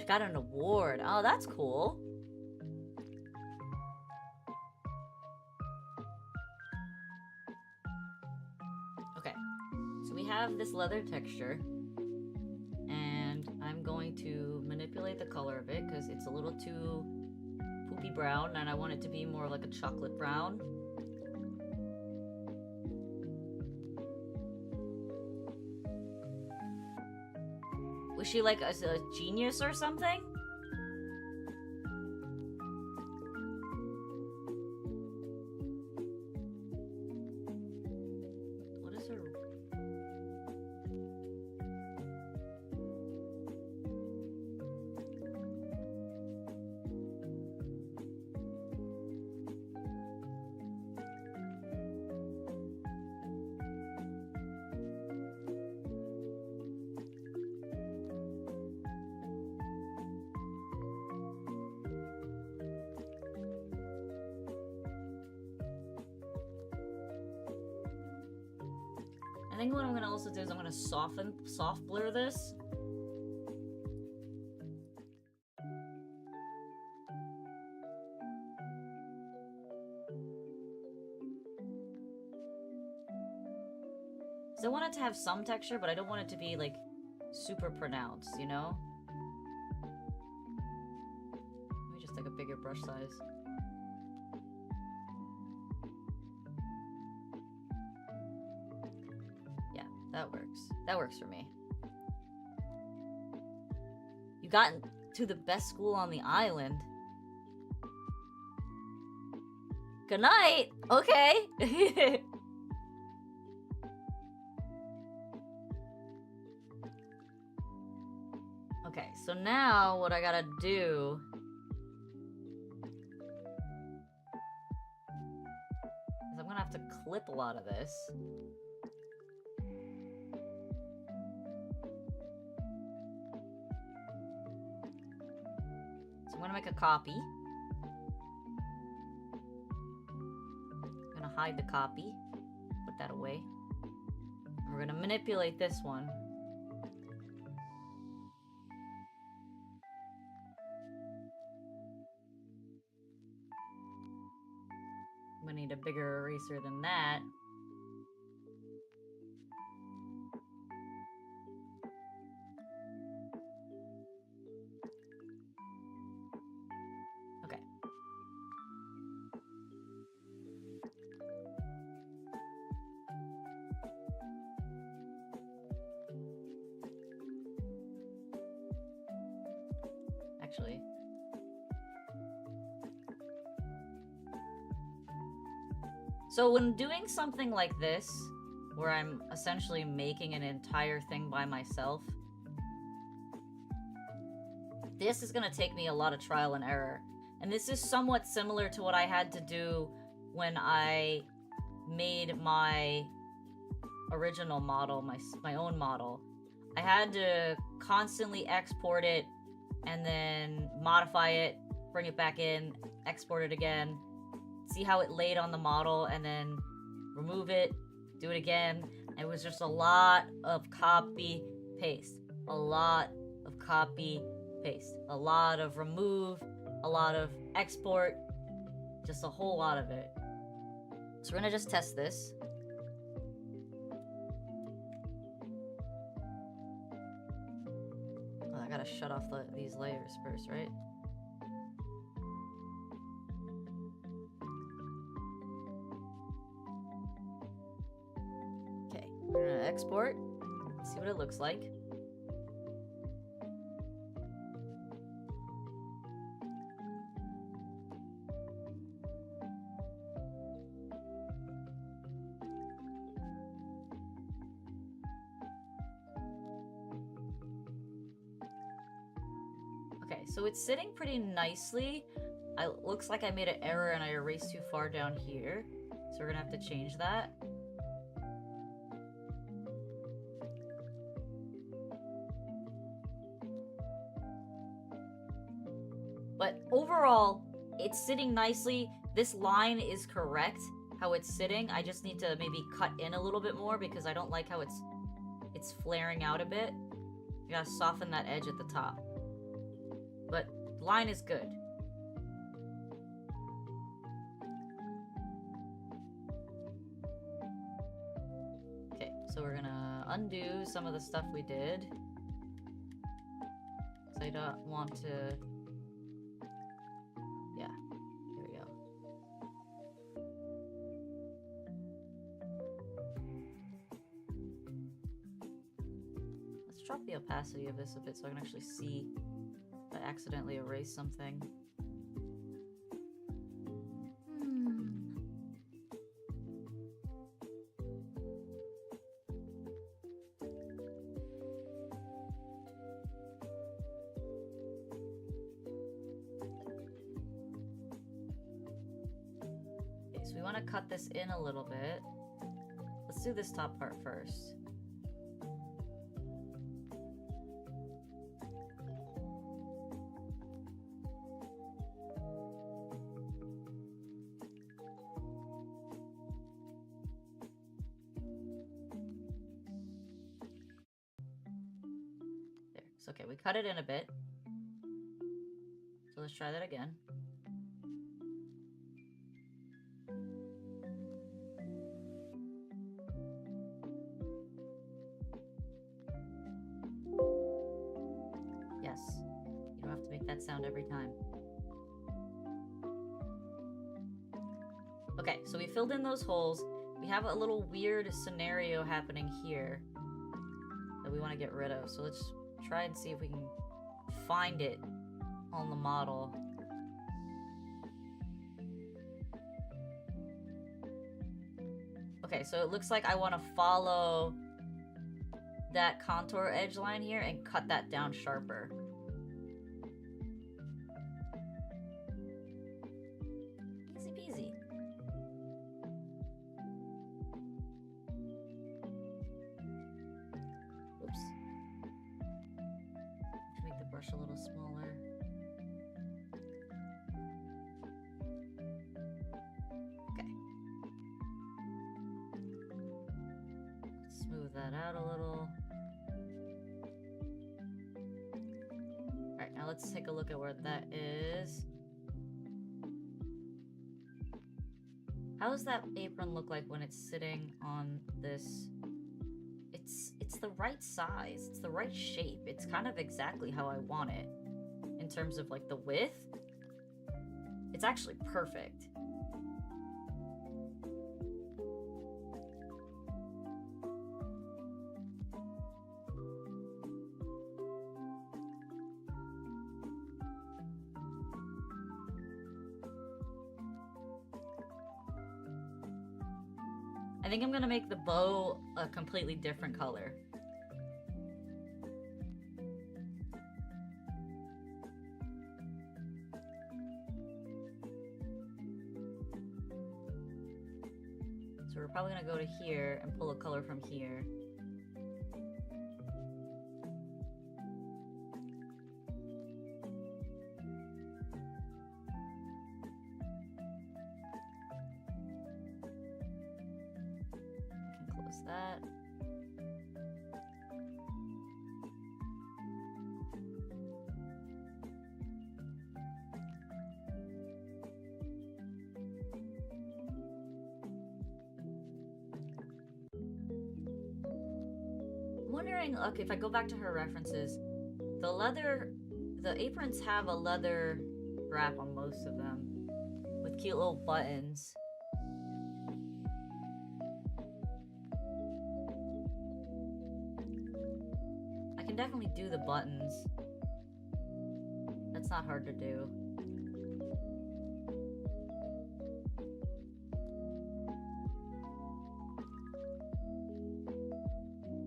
She got an award. Oh, that's cool. Okay, so we have this leather texture, and I'm going to manipulate the color of it because it's a little too poopy brown, and I want it to be more like a chocolate brown. Was she like a genius or something? What is her... I think what I'm gonna also do is I'm gonna soft blur this. So I want it to have some texture, but I don't want it to be like super pronounced, you know? Let me just take a bigger brush size. That works. That works for me. You got to the best school on the island. Good night! Okay! Okay, so now what I gotta do... is I'm gonna have to clip a lot of this. I'm gonna make a copy. I'm gonna hide the copy. Put that away. We're gonna manipulate this one. I'm gonna need a bigger eraser than that. Actually. So when doing something like this, where I'm essentially making an entire thing by myself, this is gonna take me a lot of trial and error. And this is somewhat similar to what I had to do when I made my original model, my own model. I had to constantly export it and then modify it, bring it back in, export it again, see how it laid on the model, and then remove it, do it again. It was just a lot of copy, paste. A lot of copy, paste. A lot of remove, a lot of export, just a whole lot of it. So we're gonna just test this. I gotta shut off these layers first, right? Okay, we're gonna export, see what it looks like. So it's sitting pretty nicely. Looks like I made an error and I erased too far down here. So we're gonna have to change that. But overall, it's sitting nicely. This line is correct, how it's sitting. I just need to maybe cut in a little bit more because I don't like how it's flaring out a bit. You gotta soften that edge at the top. but line is good. Okay, so we're gonna undo some of the stuff we did. Because I don't want to... Yeah, here we go. Let's drop the opacity of this a bit so I can actually see if I accidentally erase something. Okay, so we want to cut this in a little bit. Let's do this top part first. So, okay, we cut it in a bit. So let's try that again. Yes, you don't have to make that sound every time. Okay, so we filled in those holes. We have a little weird scenario happening here that we want to get rid of. So let's try and see if we can find it on the model. Okay, so it looks like I want to follow that contour edge line here and cut that down sharper. Easy peasy. Oops. Let's make the brush a little smaller. Okay. Smooth that out a little. Alright, now let's take a look at where that is. How does that apron look like when it's sitting on this? It's the right size. It's the right shape. It's kind of exactly how I want it. In terms of like the width. It's actually perfect. I think I'm gonna make the bow a completely different color. So we're probably gonna go to here and pull a color from here. That. I'm wondering, okay, if I go back to her references, the aprons have a leather wrap on most of them with cute little buttons. Definitely do the buttons. That's not hard to do.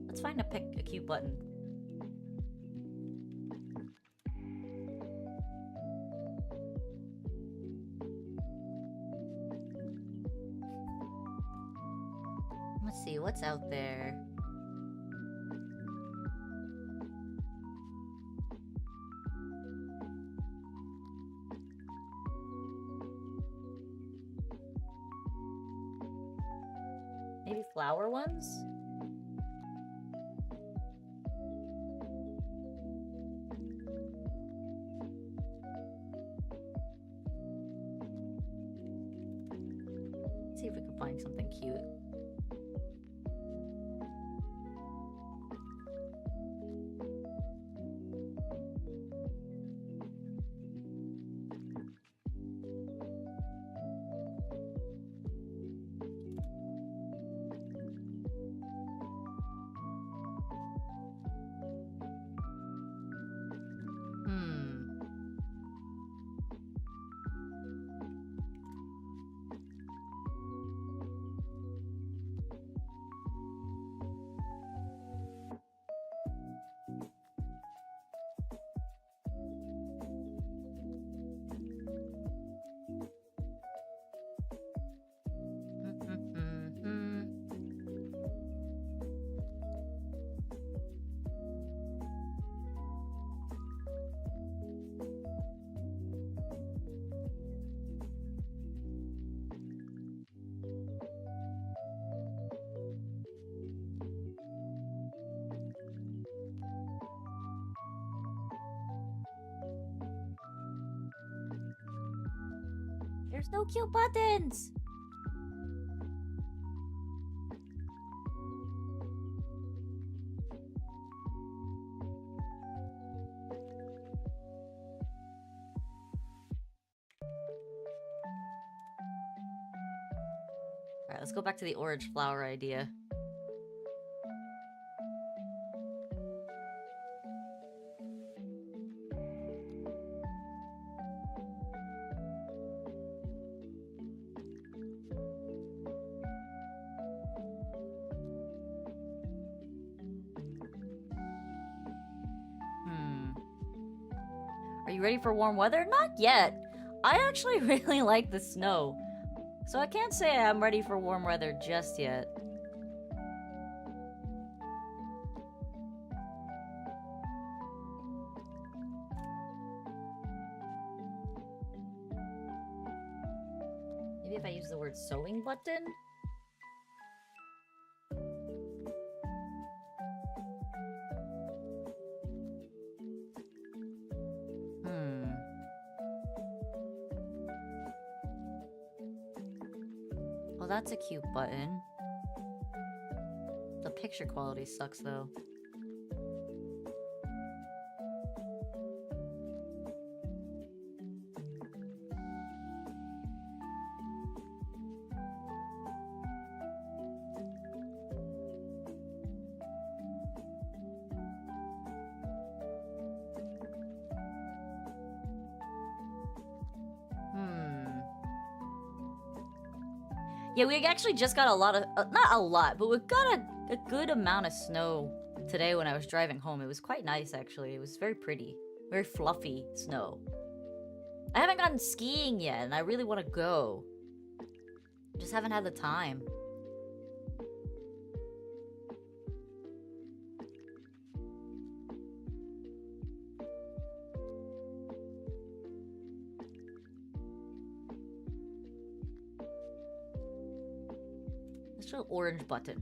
Let's find a cute button. Let's see what's out there. Maybe flower ones? There's no cute buttons! Alright, let's go back to the orange flower idea. Are you ready for warm weather? Not yet. I actually really like the snow. So I can't say I'm ready for warm weather just yet. Maybe if I use the word sewing button? Well, that's a cute button. The picture quality sucks, though. Yeah, we actually just got a lot of... not a lot, but we got a good amount of snow today when I was driving home. It was quite nice, actually. It was very pretty. Very fluffy snow. I haven't gotten skiing yet, and I really want to go. Just haven't had the time. Let's show orange button.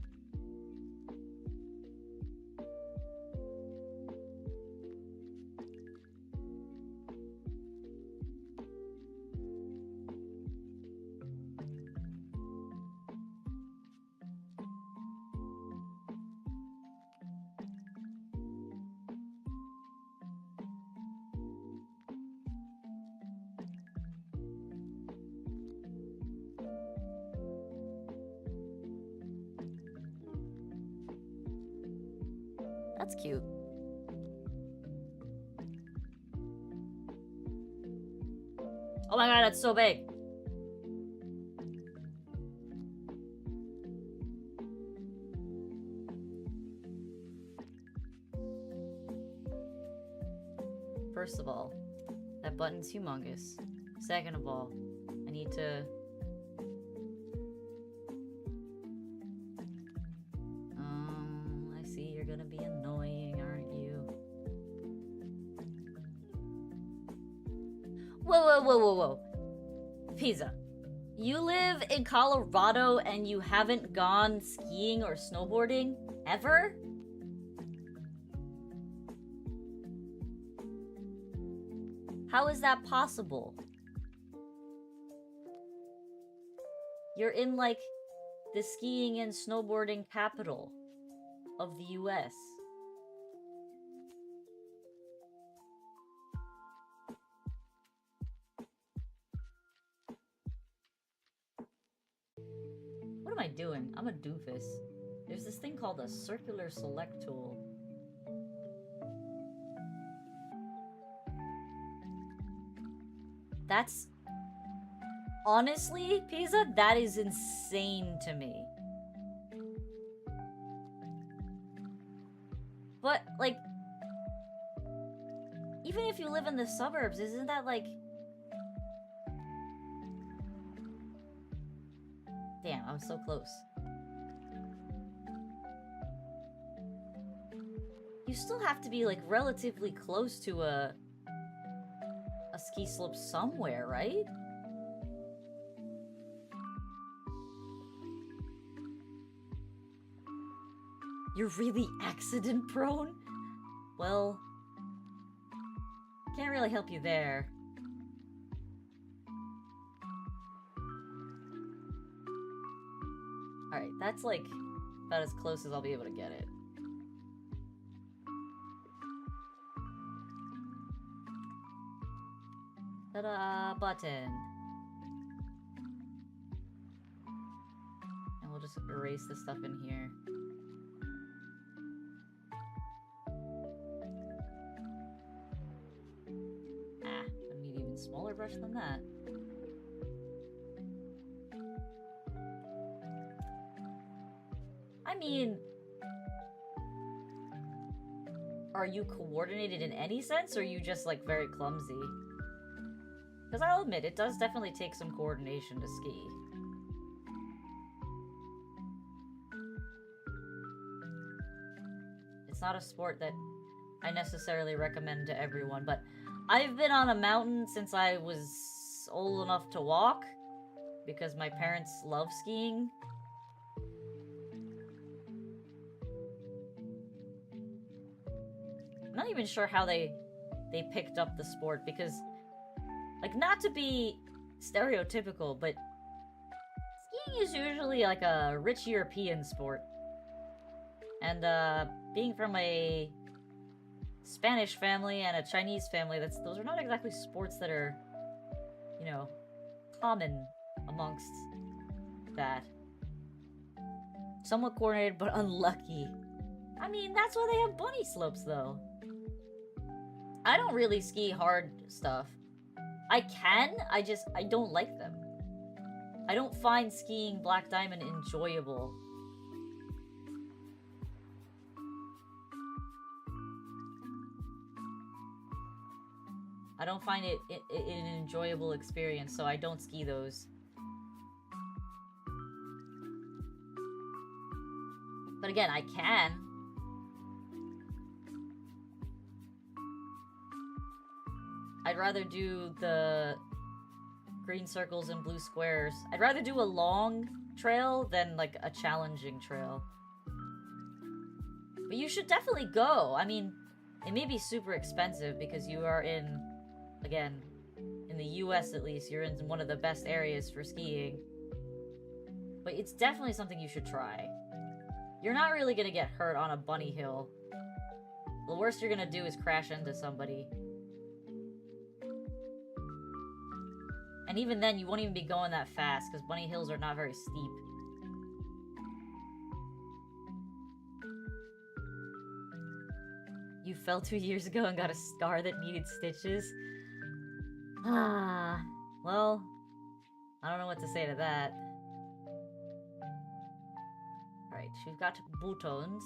That's cute. Oh my god, that's so big. First of all, that button's humongous. Second of all, I need to... I see you're gonna be annoying, aren't you? Whoa. Pizza. You live in Colorado and you haven't gone skiing or snowboarding? Ever? How is that possible? You're in, like, the skiing and snowboarding capital of the US. What am I doing? I'm a doofus. There's this thing called a circular select tool. That's... honestly, Pizza, that is insane to me. But, like... even if you live in the suburbs, isn't that, like... damn, I'm so close. You still have to be, like, relatively close to a ski slope somewhere, right? You're really accident prone? Well, can't really help you there. That's like about as close as I'll be able to get it. Ta-da! Button. And we'll just erase the stuff in here. Ah, I need an even smaller brush than that. I mean, are you coordinated in any sense, or are you just, like, very clumsy? Because I'll admit, it does definitely take some coordination to ski. It's not a sport that I necessarily recommend to everyone, but I've been on a mountain since I was old enough to walk, because my parents love skiing. I'm not even sure how they picked up the sport, because, like, not to be stereotypical, but skiing is usually like a rich European sport. And being from a Spanish family and a Chinese family, those are not exactly sports that are, you know, common amongst that. Somewhat coordinated, but unlucky. I mean, that's why they have bunny slopes, though. I don't really ski hard stuff. I can, I don't like them. I don't find skiing Black Diamond enjoyable. I don't find it an enjoyable experience, so I don't ski those. But again, I can. I'd rather do the green circles and blue squares. I'd rather do a long trail than, like, a challenging trail. But you should definitely go. I mean, it may be super expensive because you are in, again, in the US at least, you're in one of the best areas for skiing. But it's definitely something you should try. You're not really gonna get hurt on a bunny hill. The worst you're gonna do is crash into somebody. And even then, you won't even be going that fast, because bunny hills are not very steep. You fell 2 years ago and got a scar that needed stitches? Ah, well, I don't know what to say to that. Alright, we've got buttons.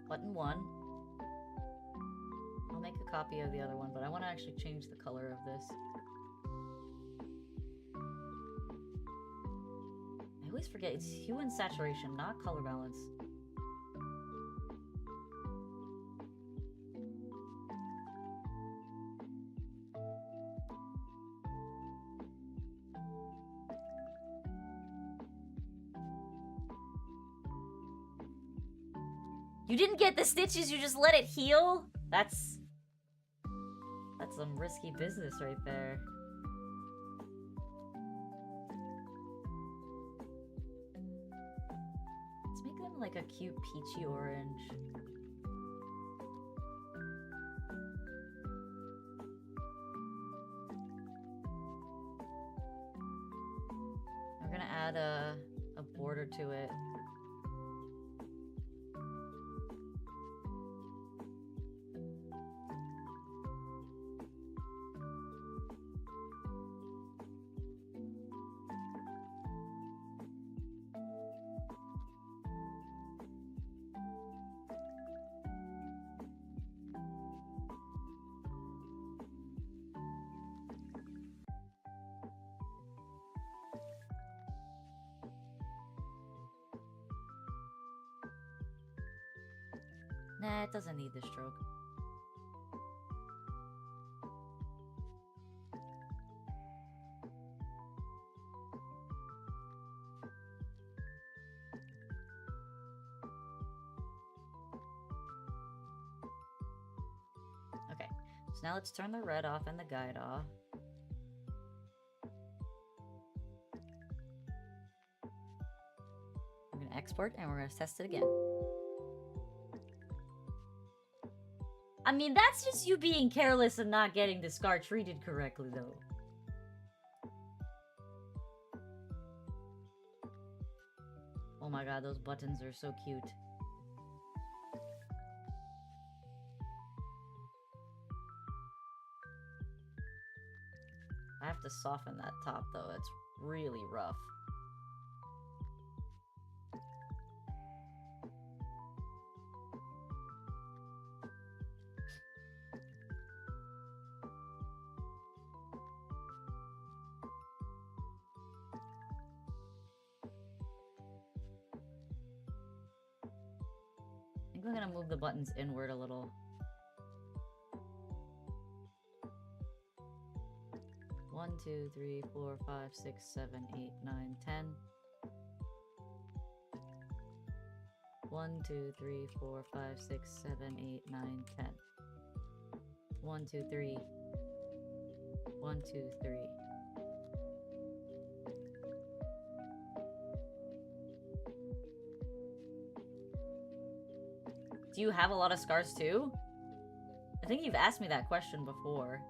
Button 1. I'll make a copy of the other one, but I want to actually change the color of this. I always forget, it's hue and saturation, not color balance. You didn't get the stitches, you just let it heal? That's some risky business right there. Let's make them like a cute peachy orange. We're gonna add a border to it. Nah, it doesn't need the stroke. now let's turn the red off and the guide off. We're gonna export and we're gonna test it again. I mean, that's just you being careless and not getting the scar treated correctly, though. Oh my god, those buttons are so cute. I have to soften that top, though. It's really rough. I think I'm gonna move the buttons inward a little. 1, 2, 3, 4, 5, 6, 7, 8, 9, 10. 1, 2, 3, 4, 5, 6, 7, 8, 9, 10. 1, 2, 3. 1, 2, 3. Do you have a lot of scars too? I think you've asked me that question before.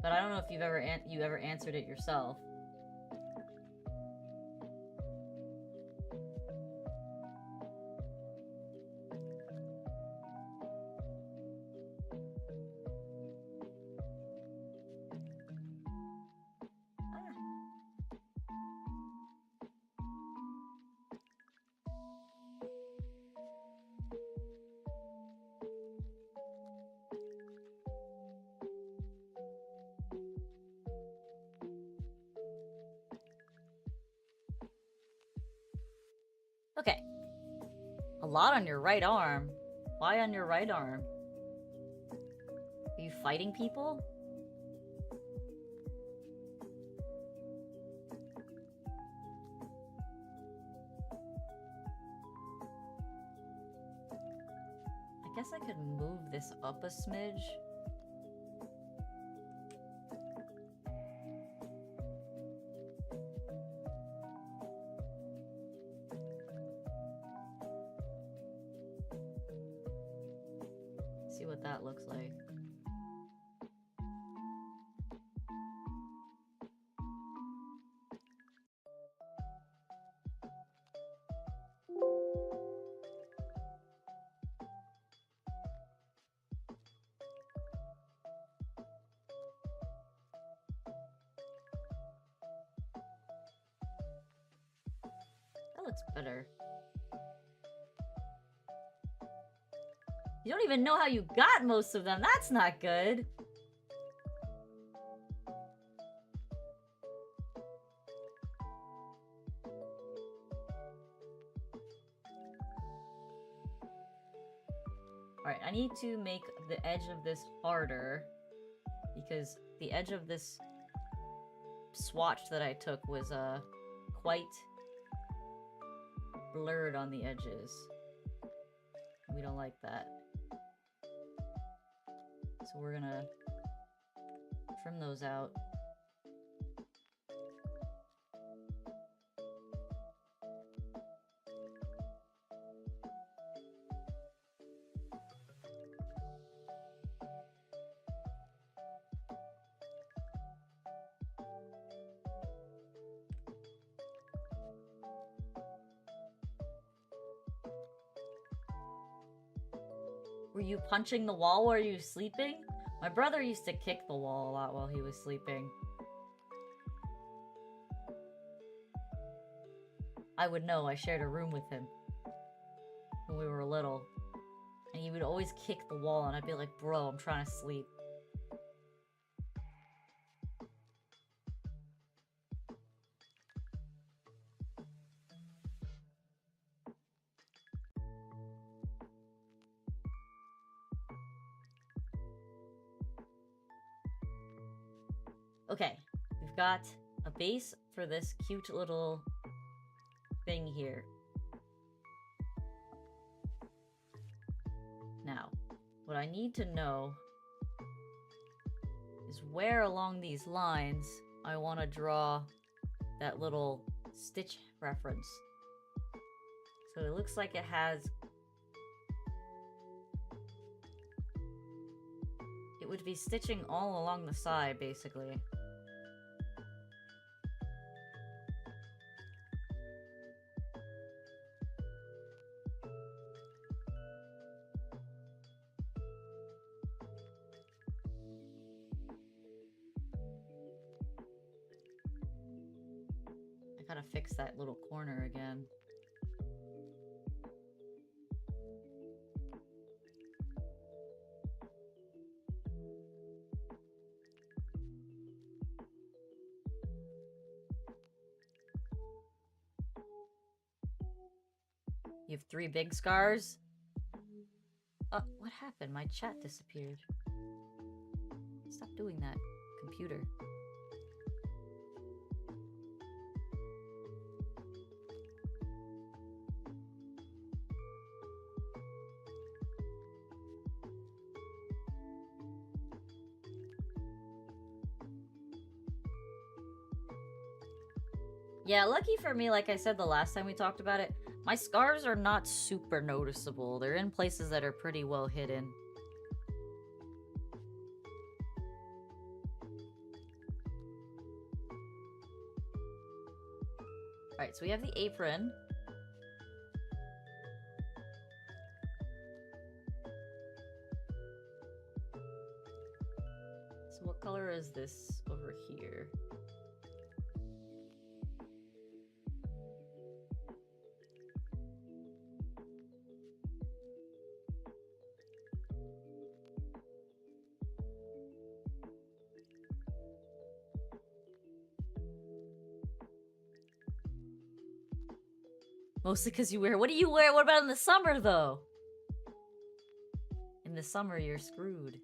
But I don't know if you've ever answered it yourself. Okay. A lot on your right arm. Why on your right arm? Are you fighting people? I guess I could move this up a smidge. See what that looks like. That looks better. You don't even know how you got most of them. That's not good. Alright, I need to make the edge of this harder because the edge of this swatch that I took was quite blurred on the edges. We don't like that. So we're gonna trim those out. Were you punching the wall while you were sleeping? My brother used to kick the wall a lot while he was sleeping. I would know, I shared a room with him when we were little. And he would always kick the wall and I'd be like, bro, I'm trying to sleep. Okay, we've got a base for this cute little thing here. Now, what I need to know is where along these lines I want to draw that little stitch reference. So it looks like it has... It would be stitching all along the side, basically. I gotta fix that little corner again. You have 3 big scars? What happened? My chat disappeared. Stop doing that, computer. Yeah, lucky for me, like I said the last time we talked about it, my scars are not super noticeable. They're in places that are pretty well hidden. Alright, so we have the apron. So what color is this over here? Mostly because you wear... What do you wear? What about in the summer, though? In the summer, you're screwed.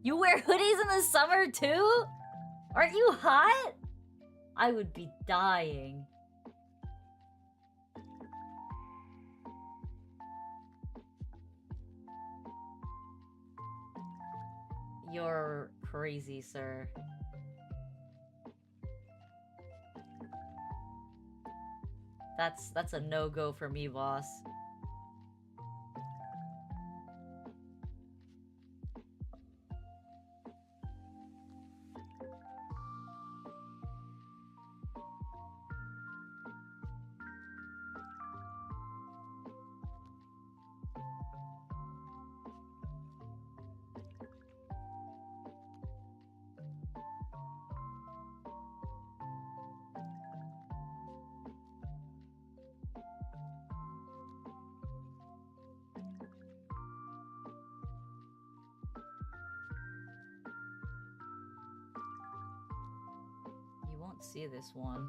You wear hoodies in the summer, too? Aren't you hot? I would be dying. You're crazy, sir. That's a no-go for me, boss. See this one.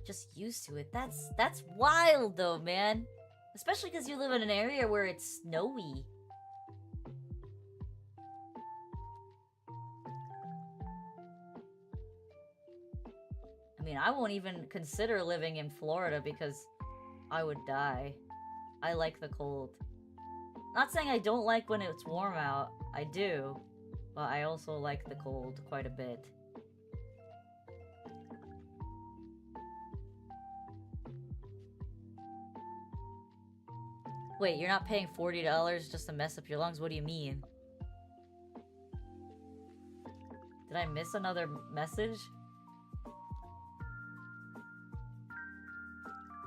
Just used to it. That's wild though, man. Especially because you live in an area where it's snowy. I mean, I won't even consider living in Florida because I would die. I like the cold. Not saying I don't like when it's warm out. I do. But I also like the cold quite a bit. Wait, you're not paying $40 just to mess up your lungs? What do you mean? Did I miss another message?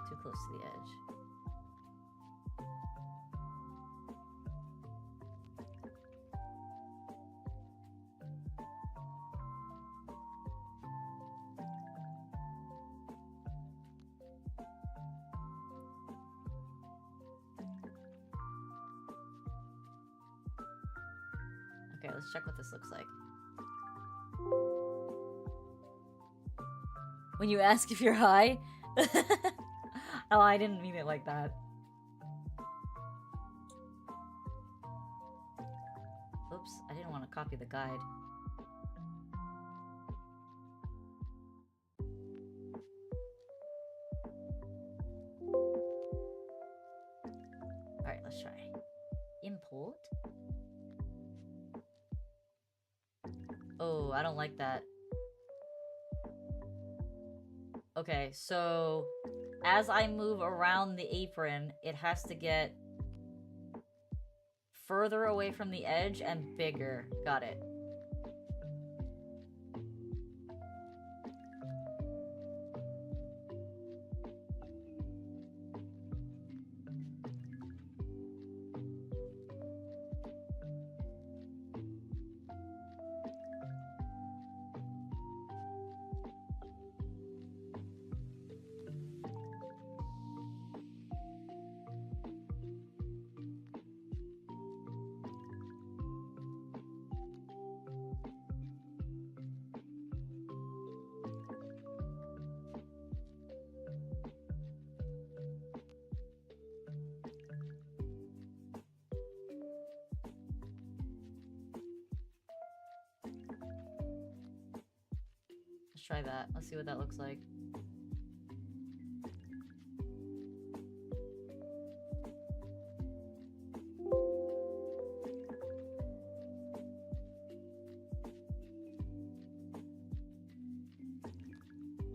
Too close to the edge. Alright, let's check what this looks like. When you ask if you're high? Oh, I didn't mean it like that. Oops, I didn't want to copy the guide. Alright, let's try. Import. Oh, I don't like that. Okay, so as I move around the apron, it has to get further away from the edge and bigger. Got it. Let's try that. Let's see what that looks like.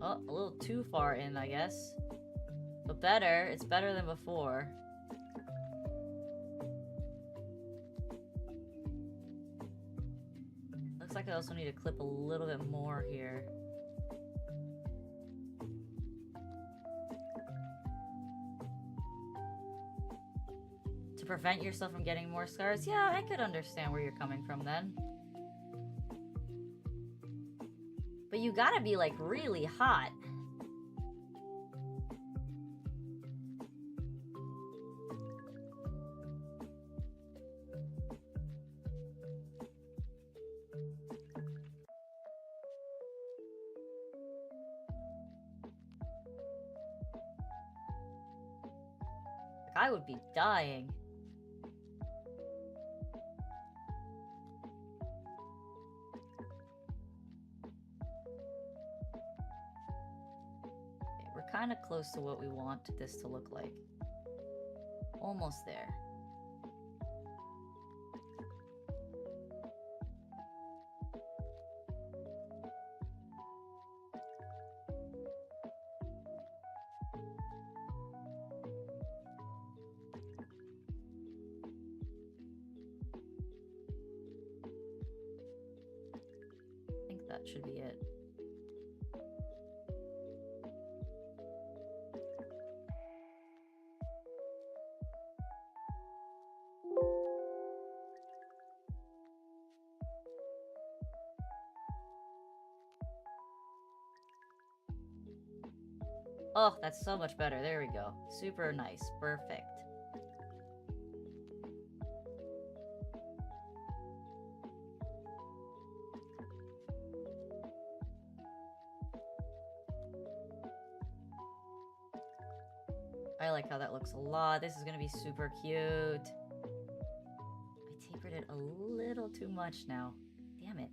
Oh, a little too far in, I guess. But better. It's better than before. Looks like I also need to clip a little bit more here. To prevent yourself from getting more scars? Yeah, I could understand where you're coming from then. But you gotta be, like, really hot. Like, I would be dying. Kind of close to what we want this to look like. Almost there. I think that should be it. Oh, that's so much better. There we go. Super nice. Perfect. I like how that looks a lot. This is gonna be super cute. I tapered it a little too much now. Damn it.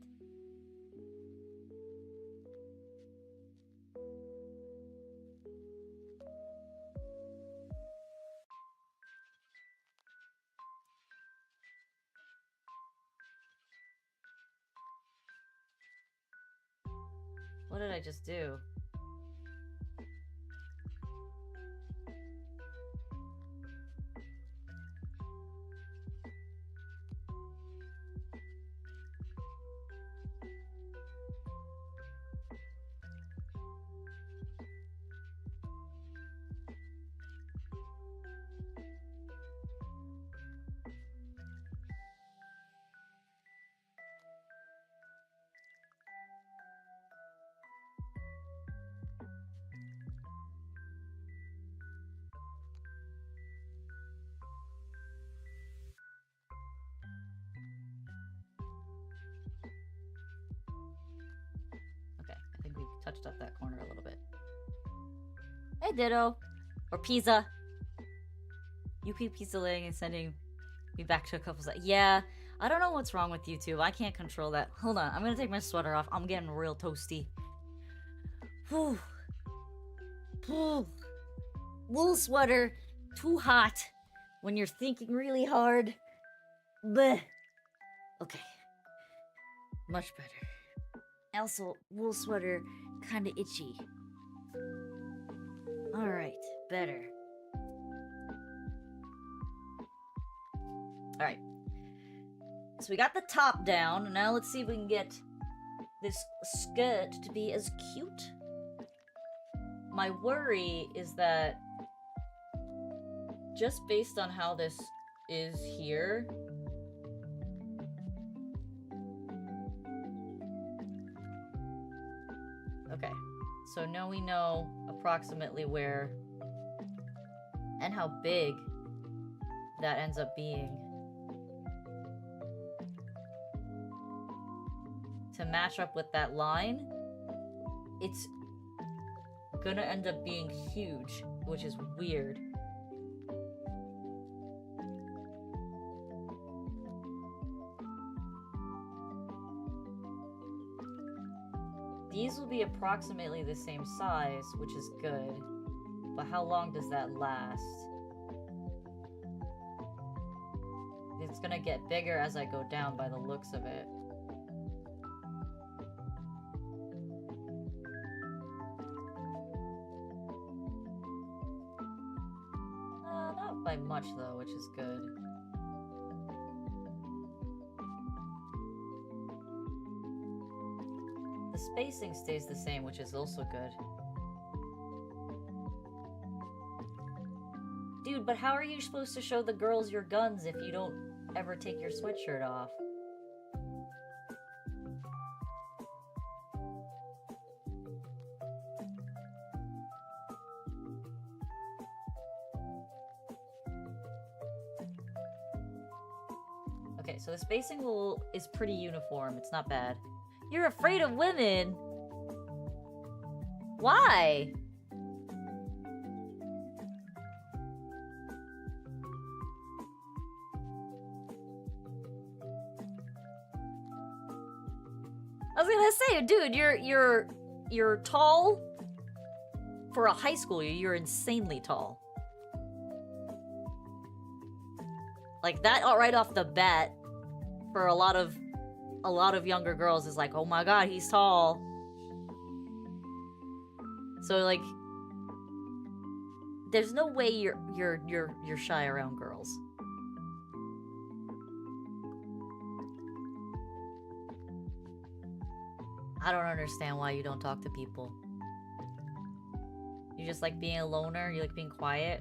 What did I just do? Hey, Ditto. Or Pizza. You keep pizza-laying and sending me back to a couple seconds. Yeah, I don't know what's wrong with YouTube. I can't control that. Hold on, I'm gonna take my sweater off. I'm getting real toasty. Whew. Whew. Wool sweater. Too hot. When you're thinking really hard. Bleh. Okay. Much better. Also, wool sweater kinda itchy. Alright, better. Alright. So we got the top down. Now let's see if we can get this skirt to be as cute. My worry is that just based on how this is here, okay, so now we know approximately where and how big that ends up being. To match up with that line, it's gonna end up being huge, which is weird. These will be approximately the same size, which is good. But how long does that last? It's gonna get bigger as I go down by the looks of it. Not by much though, which is good. The spacing stays the same, which is also good. Dude, but how are you supposed to show the girls your guns if you don't ever take your sweatshirt off? Okay, so the spacing is pretty uniform. It's not bad. You're afraid of women? Why? I was gonna say, dude, you're tall. For a high schooler, you're insanely tall. Like that right off the bat, for a lot of younger girls is like, oh my god, he's tall. So like, there's no way you're shy around girls. I don't understand why you don't talk to people. You just like being a loner? You like being quiet?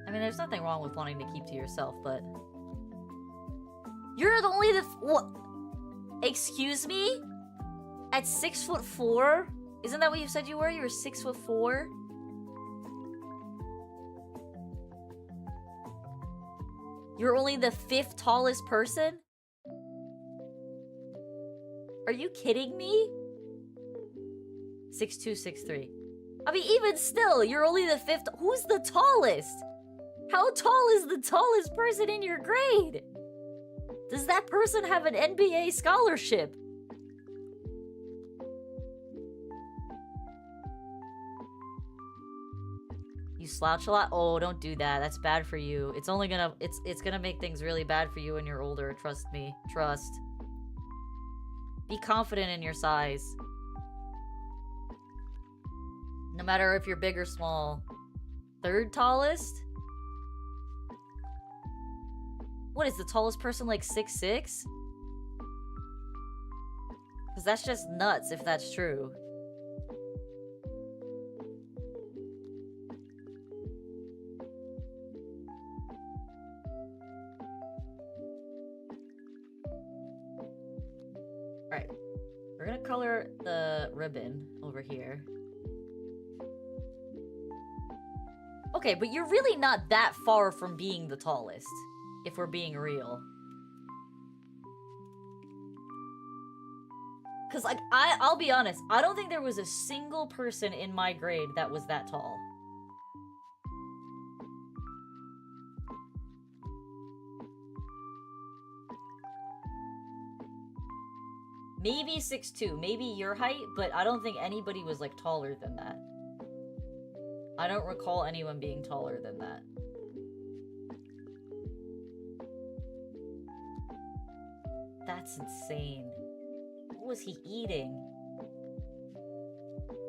I mean, there's nothing wrong with wanting to keep to yourself, but... You're the only what? Excuse me? At 6'4"? Isn't that what you said you were? You were 6'4"? You're only the 5th tallest person? Are you kidding me? 6'2", 6'3". I mean, even still, you're only the 5th. Who's the tallest? How tall is the tallest person in your grade? Does that person have an NBA scholarship? You slouch a lot? Oh, don't do that. That's bad for you. It's only gonna... It's gonna make things really bad for you when you're older. Trust me. Trust. Be confident in your size. No matter if you're big or small. 3rd tallest? What is the tallest person, like 6'6"? Because that's just nuts if that's true. Alright. We're gonna color the ribbon over here. Okay, but you're really not that far from being the tallest. If we're being real. Cause like I'll be honest, I don't think there was a single person in my grade that was that tall. Maybe 6'2", maybe your height, but I don't think anybody was like taller than that. I don't recall anyone being taller than that. That's insane. What was he eating?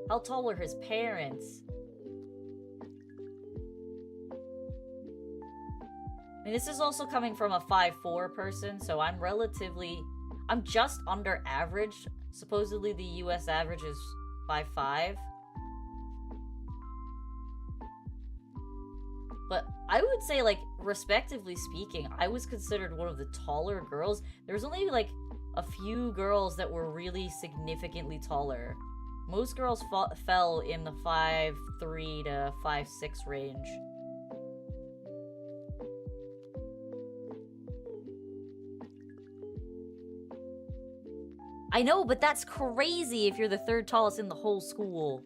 How tall were his parents? I mean, this is also coming from a 5'4" person, so I'm just under average. Supposedly the US average is 5'5". But I would say, like, respectively speaking, I was considered one of the taller girls. There was only, like, a few girls that were really significantly taller. Most girls fell in the 5'3" to 5'6" range. I know, but that's crazy if you're the third tallest in the whole school.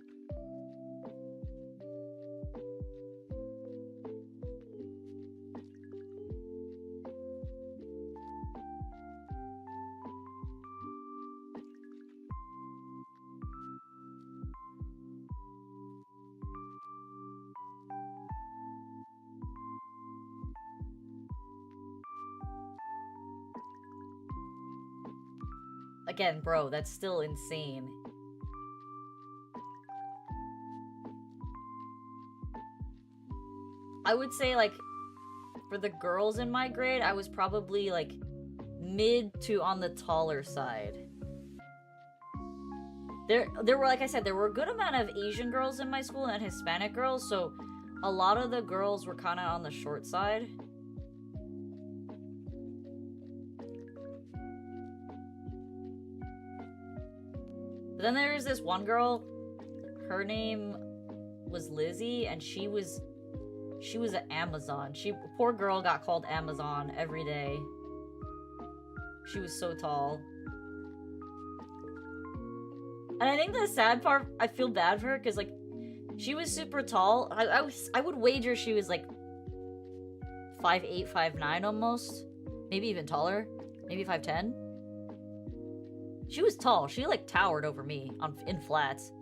Again, bro, that's still insane. I would say, like, for the girls in my grade, I was probably, like, mid to on the taller side. There were, like I said, there were a good amount of Asian girls in my school and Hispanic girls, so a lot of the girls were kind of on the short side. But then there was this one girl, her name was Lizzie, and she was an Amazon. Poor girl got called Amazon every day. She was so tall. And I think the sad part, I feel bad for her, because, like, she was super tall. I would wager she was, like, 5'8", 5'9" almost. Maybe even taller. Maybe 5'10". She was tall. She, like, towered over me in flats.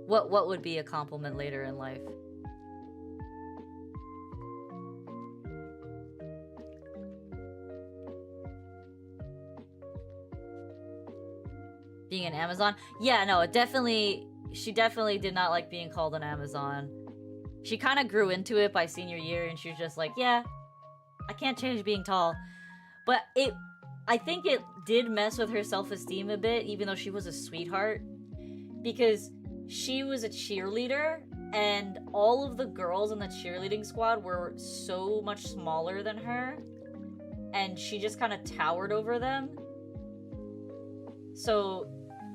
What would be a compliment later in life? Being an Amazon? Yeah, no, she definitely did not like being called an Amazon. She kind of grew into it by senior year, and she was just like, yeah, I can't change being tall. But I think it did mess with her self-esteem a bit, even though she was a sweetheart. Because she was a cheerleader, and all of the girls in the cheerleading squad were so much smaller than her. And she just kind of towered over them. So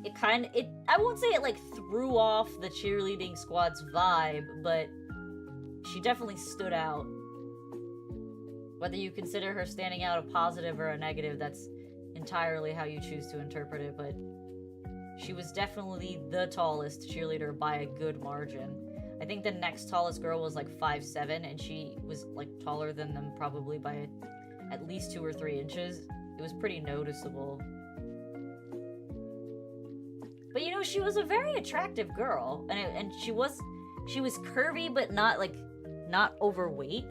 I won't say it, like, threw off the cheerleading squad's vibe, but she definitely stood out. Whether you consider her standing out a positive or a negative, that's entirely how you choose to interpret it, but she was definitely the tallest cheerleader by a good margin. I think the next tallest girl was, like, 5'7", and she was, like, taller than them probably by at least 2 or 3 inches. It was pretty noticeable. But, you know, she was a very attractive girl, and she was curvy, but not overweight.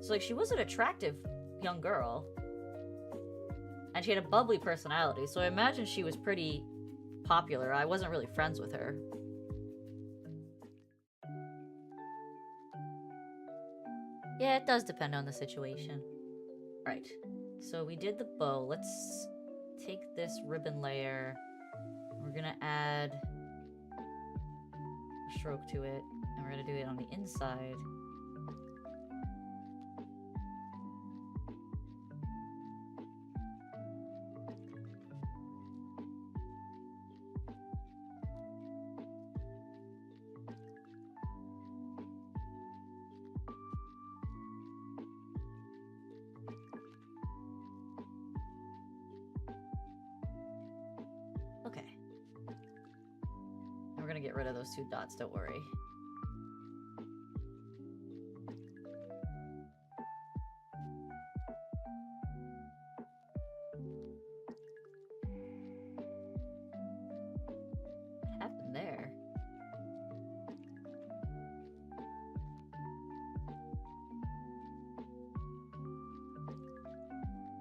So, like, she was an attractive young girl. And she had a bubbly personality, so I imagine she was pretty popular. I wasn't really friends with her. Yeah, it does depend on the situation. Right. So we did the bow. Let's take this ribbon layer. We're gonna add a stroke to it, and we're gonna do it on the inside. gonna get rid of those 2 dots, don't worry. What happened there?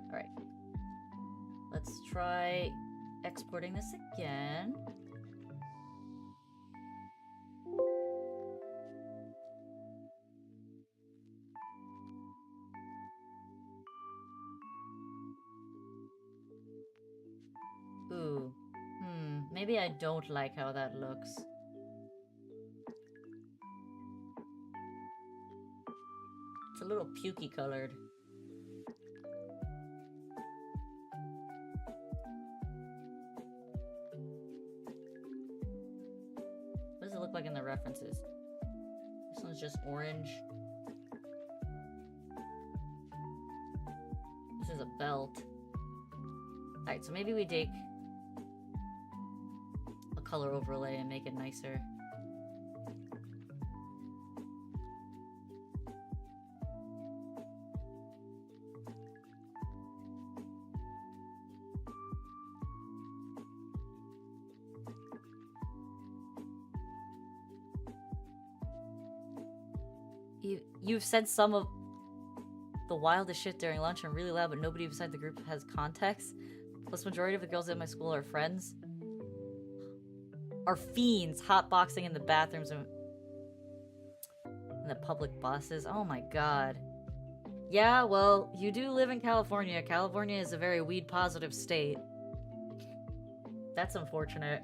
Alright. Let's try exporting this again. Ooh. Maybe I don't like how that looks. It's a little pukey colored. What does it look like in the references? This one's just orange. This is a belt. Alright, so maybe we take a color overlay and make it nicer. You've said some of the wildest shit during lunch and really loud, but nobody beside the group has context. Plus, majority of the girls at my school are friends. Are fiends hotboxing in the bathrooms and in the public buses. Oh my god. Yeah, well, you do live in California. California is a very weed-positive state. That's unfortunate.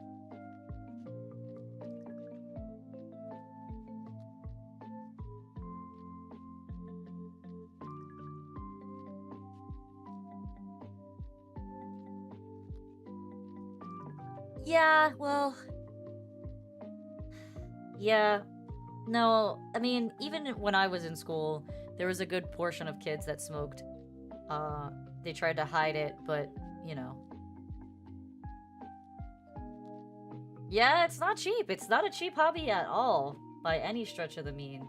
Yeah, well... Yeah. No, I mean, even when I was in school, there was a good portion of kids that smoked. They tried to hide it, but, you know. Yeah, it's not cheap. It's not a cheap hobby at all, by any stretch of the mean.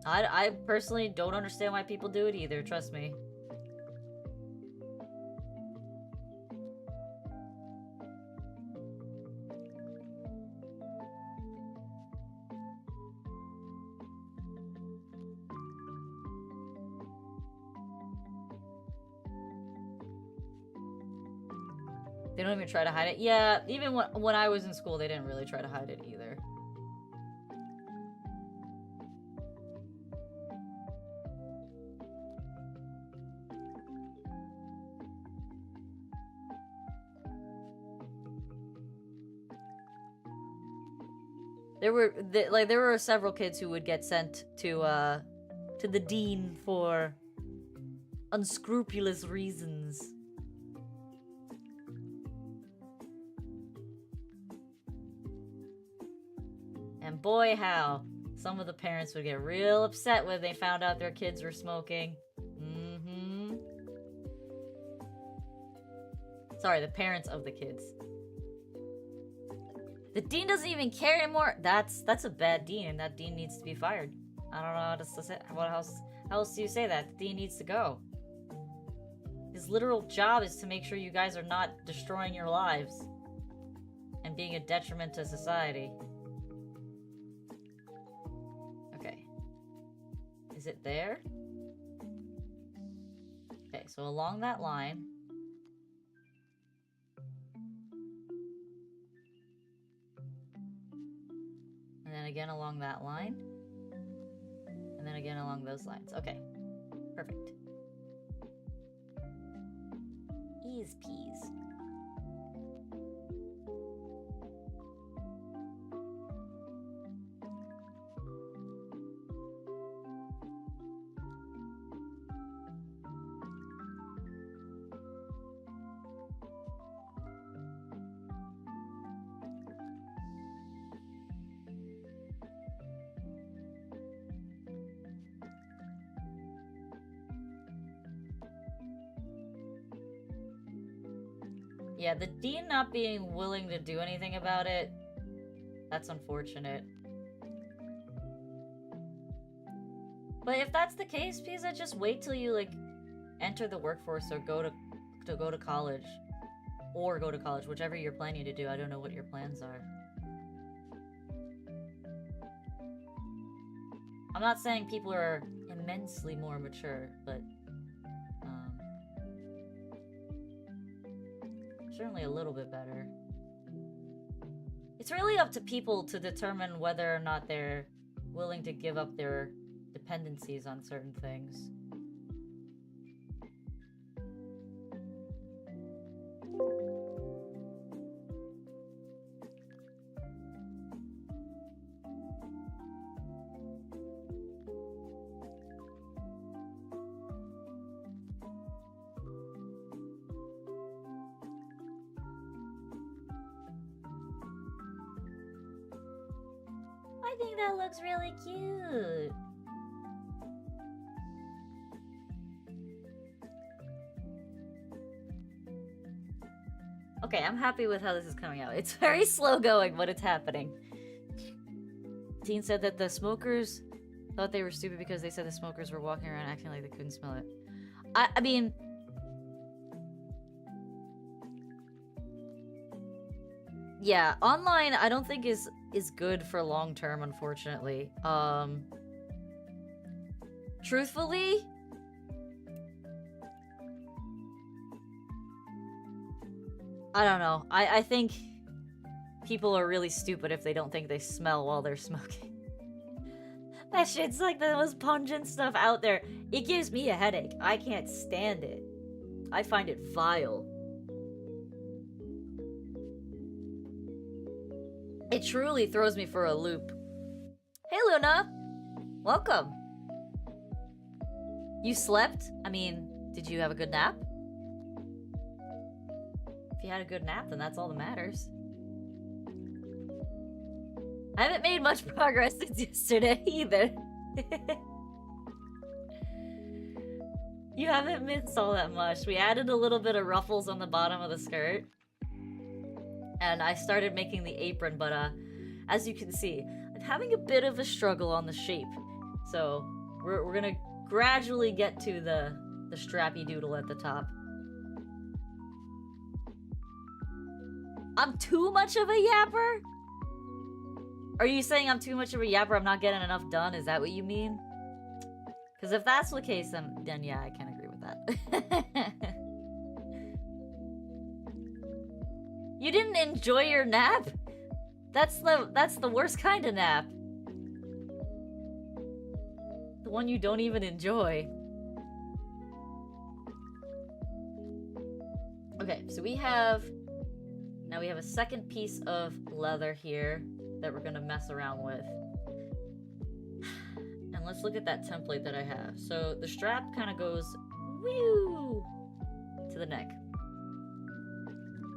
I personally don't understand why people do it either, trust me. They don't even try to hide it. Yeah, even when I was in school, they didn't really try to hide it either. There were several kids who would get sent to the dean for unscrupulous reasons. And boy, how some of the parents would get real upset when they found out their kids were smoking. Mm-hmm. Sorry, the parents of the kids. The dean doesn't even care anymore. That's a bad dean, and that dean needs to be fired. I don't know how to say. How else do you say that? The dean needs to go. His literal job is to make sure you guys are not destroying your lives and being a detriment to society. Okay. Is it there? Okay, so along that line. And then again along that line. And then again along those lines. Okay. Perfect. Ease peas. Yeah, the dean not being willing to do anything about it, that's unfortunate. But if that's the case, Pisa, just wait till you, like, enter the workforce or go to college. Or go to college, whichever you're planning to do. I don't know what your plans are. I'm not saying people are immensely more mature, but certainly a little bit better. It's really up to people to determine whether or not they're willing to give up their dependencies on certain things. I think that looks really cute. Okay, I'm happy with how this is coming out. It's very slow going, but it's happening. Dean said that the smokers thought they were stupid because they said the smokers were walking around acting like they couldn't smell it. I mean... Yeah, online I don't think is good for long term, unfortunately. Truthfully, I don't know. I think people are really stupid if they don't think they smell while they're smoking. That shit's like the most pungent stuff out there. It gives me a headache. I can't stand it. I find it vile. It truly throws me for a loop. Hey, Luna! Welcome! You slept? I mean, did you have a good nap? If you had a good nap, then that's all that matters. I haven't made much progress since yesterday, either. You haven't missed all that much. We added a little bit of ruffles on the bottom of the skirt. And I started making the apron, but as you can see, I'm having a bit of a struggle on the shape. So we're gonna gradually get to the strappy doodle at the top. I'm too much of a yapper? Are you saying I'm too much of a yapper, I'm not getting enough done? Is that what you mean? Because if that's the case, then yeah, I can agree with that. You didn't enjoy your nap? That's the worst kind of nap. The one you don't even enjoy. Okay, so now we have a second piece of leather here that we're gonna mess around with. And let's look at that template that I have. So the strap kind of goes woo to the neck.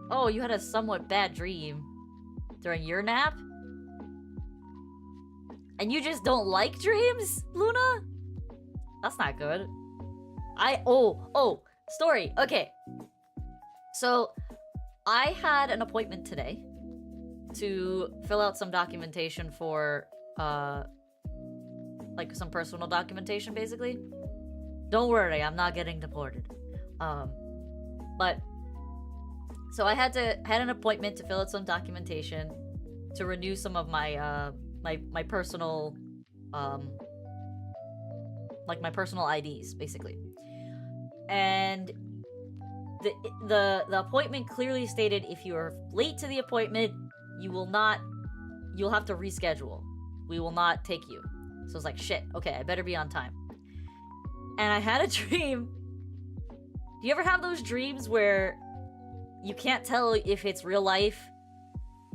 Oh, you had a somewhat bad dream during your nap? And you just don't like dreams, Luna? That's not good. Story. Okay. So, I had an appointment today to fill out some documentation for, like some personal documentation, basically. Don't worry, I'm not getting deported. So I had an appointment to fill out some documentation to renew some of my my personal like my personal IDs, basically. And the appointment clearly stated if you are late to the appointment, you'll have to reschedule. We will not take you. So I was like, shit, okay, I better be on time. And I had a dream. Do you ever have those dreams where you can't tell if it's real life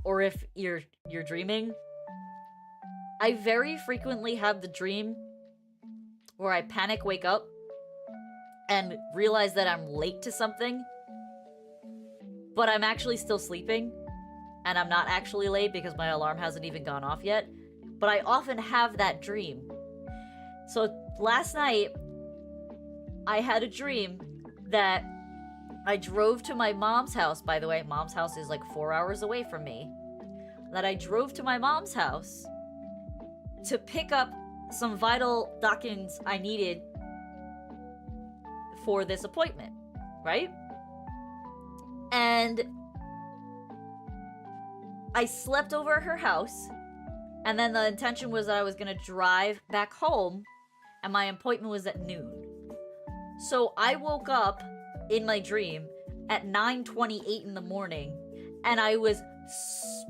or if you're dreaming? I very frequently have the dream where I panic wake up and realize that I'm late to something, but I'm actually still sleeping and I'm not actually late because my alarm hasn't even gone off yet. But I often have that dream. So last night I had a dream that I drove to my mom's house, by the way. Mom's house is like 4 hours away from me. That I drove to my mom's house to pick up some vital documents I needed for this appointment, right? And I slept over at her house, and then the intention was that I was gonna drive back home, and my appointment was at noon. So I woke up in my dream at 9:28 in the morning, and I was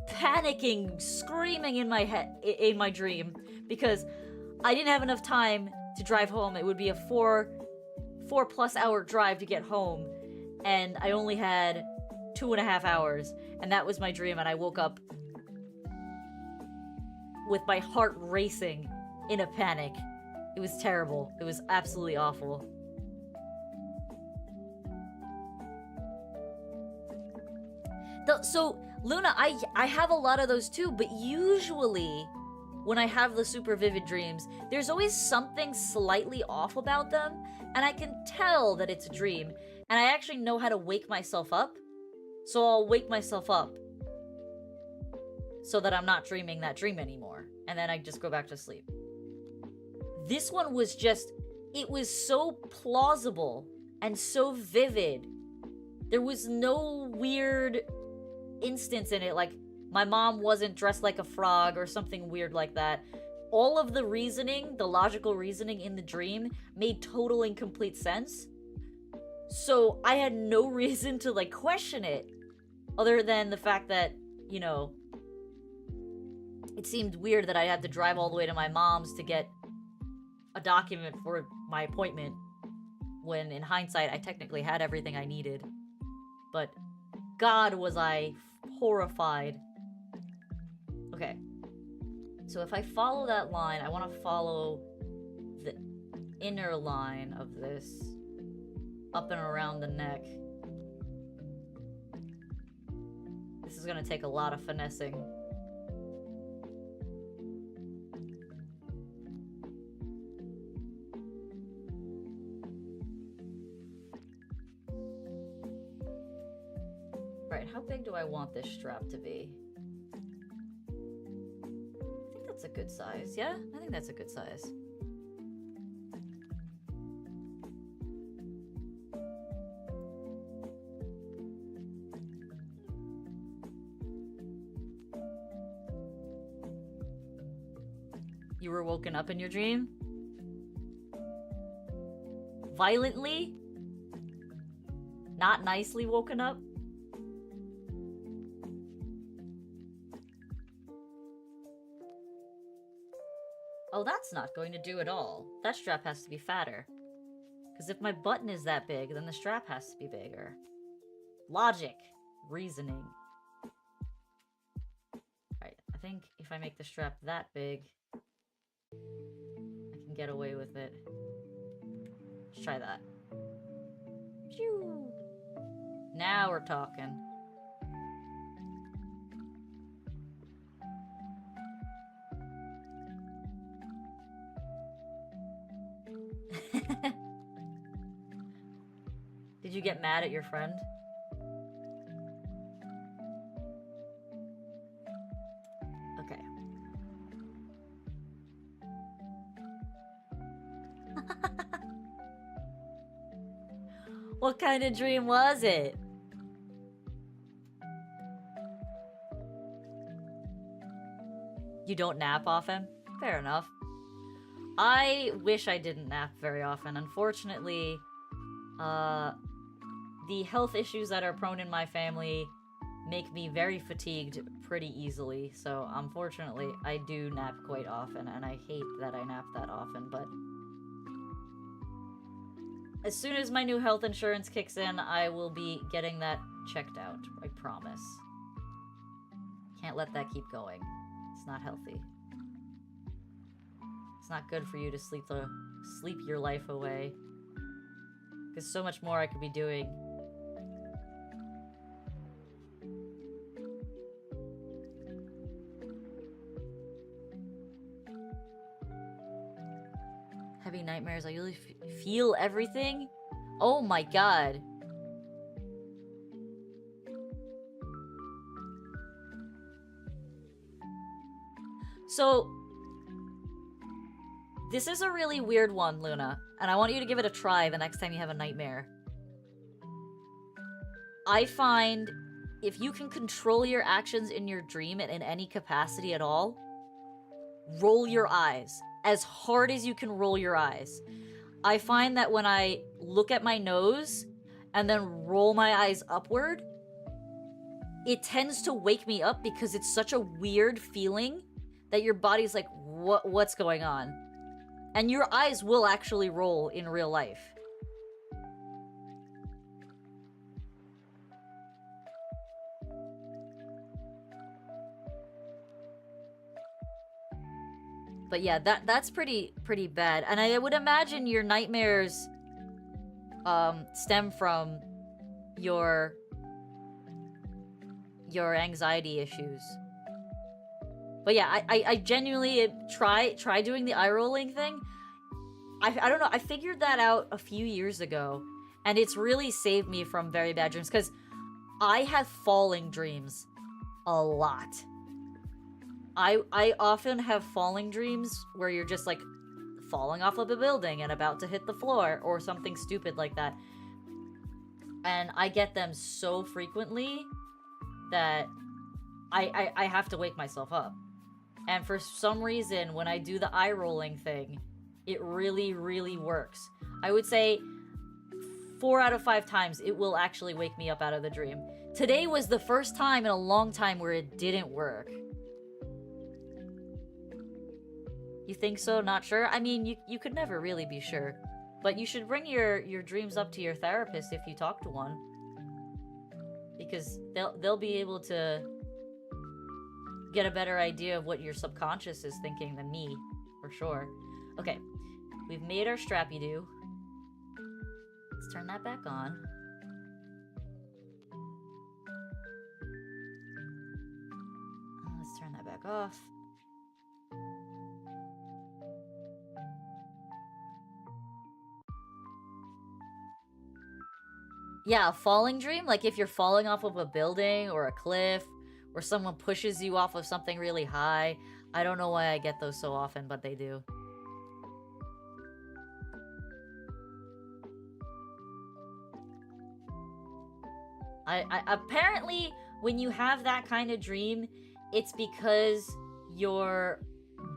panicking, screaming in my head, in my dream, because I didn't have enough time to drive home. It would be a 4+ hour drive to get home, and I only had 2.5 hours, and that was my dream. And I woke up with my heart racing in a panic. It was terrible. It was absolutely awful. So, Luna, I have a lot of those too, but usually when I have the super vivid dreams, there's always something slightly off about them, and I can tell that it's a dream, and I actually know how to wake myself up, so I'll wake myself up so that I'm not dreaming that dream anymore, and then I just go back to sleep. This one was just, it was so plausible and so vivid. There was no weird instance in it, like my mom wasn't dressed like a frog or something weird like that. All of the reasoning, the logical reasoning in the dream made total and complete sense. So I had no reason to like question it, other than the fact that, you know, it seemed weird that I had to drive all the way to my mom's to get a document for my appointment, when in hindsight I technically had everything I needed. But God, was I horrified. Okay, so if I follow that line, I want to follow the inner line of this up and around the neck. This is gonna take a lot of finessing. Right, how big do I want this strap to be? I think that's a good size. Yeah, I think that's a good size. You were woken up in your dream? Violently? Not nicely woken up? Oh, that's not going to do at all. That strap has to be fatter. Because if my button is that big, then the strap has to be bigger. Logic. Reasoning. Right, I think if I make the strap that big, I can get away with it. Let's try that. Phew. Now we're talking. Did you get mad at your friend? Okay. What kind of dream was it? You don't nap often? Fair enough. I wish I didn't nap very often. Unfortunately, the health issues that are prone in my family make me very fatigued pretty easily. So unfortunately, I do nap quite often, and I hate that I nap that often, but as soon as my new health insurance kicks in, I will be getting that checked out. I promise. Can't let that keep going. It's not healthy. It's not good for you to sleep your life away. There's so much more I could be doing. Heavy nightmares. I usually feel everything. Oh my god. So, this is a really weird one, Luna, and I want you to give it a try the next time you have a nightmare. I find if you can control your actions in your dream in any capacity at all, roll your eyes as hard as you can roll your eyes. I find that when I look at my nose and then roll my eyes upward, it tends to wake me up because it's such a weird feeling that your body's like, what's going on? And your eyes will actually roll in real life. But yeah, that's pretty bad. And I would imagine your nightmares stem from your anxiety issues. But yeah, I genuinely try doing the eye rolling thing. I don't know, I figured that out a few years ago, and it's really saved me from very bad dreams, because I have falling dreams a lot. I often have falling dreams where you're just like falling off of a building and about to hit the floor or something stupid like that. And I get them so frequently that I have to wake myself up. And for some reason, when I do the eye rolling thing, it really, really works. I would say 4 out of 5 times it will actually wake me up out of the dream. Today was the first time in a long time where it didn't work. You think so? Not sure? I mean, you could never really be sure. But you should bring your dreams up to your therapist if you talk to one. Because they'll be able to get a better idea of what your subconscious is thinking than me, for sure. Okay, we've made our strappy-doo. Let's turn that back on. Let's turn that back off. Yeah, a falling dream, like if you're falling off of a building or a cliff, or someone pushes you off of something really high. I don't know why I get those so often, but they do. I apparently, when you have that kind of dream, it's because your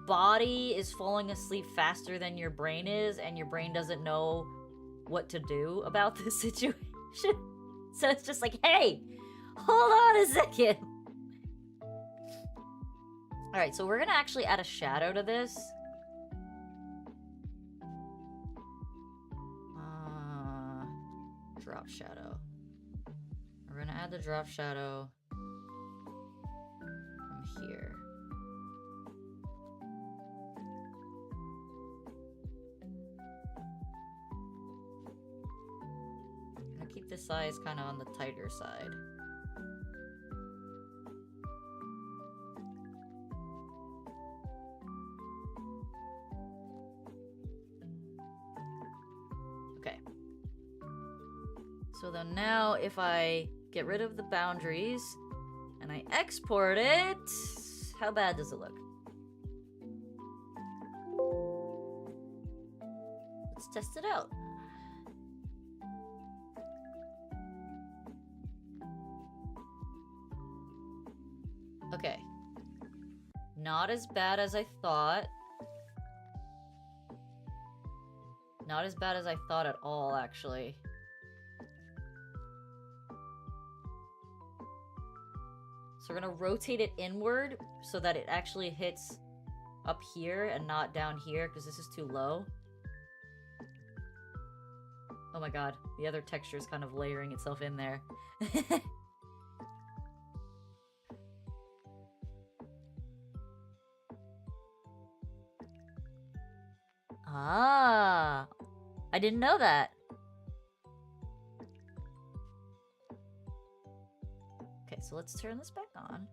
body is falling asleep faster than your brain is, and your brain doesn't know what to do about the situation. So it's just like, hey, hold on a second. Alright, so we're gonna actually add a shadow to this. Drop shadow. We're gonna add the drop shadow from here. I'm gonna keep the size kind of on the tighter side. So then now if I get rid of the boundaries and I export it, how bad does it look? Let's test it out. Okay. Not as bad as I thought. Not as bad as I thought at all, actually. So we're gonna rotate it inward so that it actually hits up here and not down here, because this is too low. Oh my god, the other texture is kind of layering itself in there. Ah, I didn't know that. Okay, so let's turn this back on.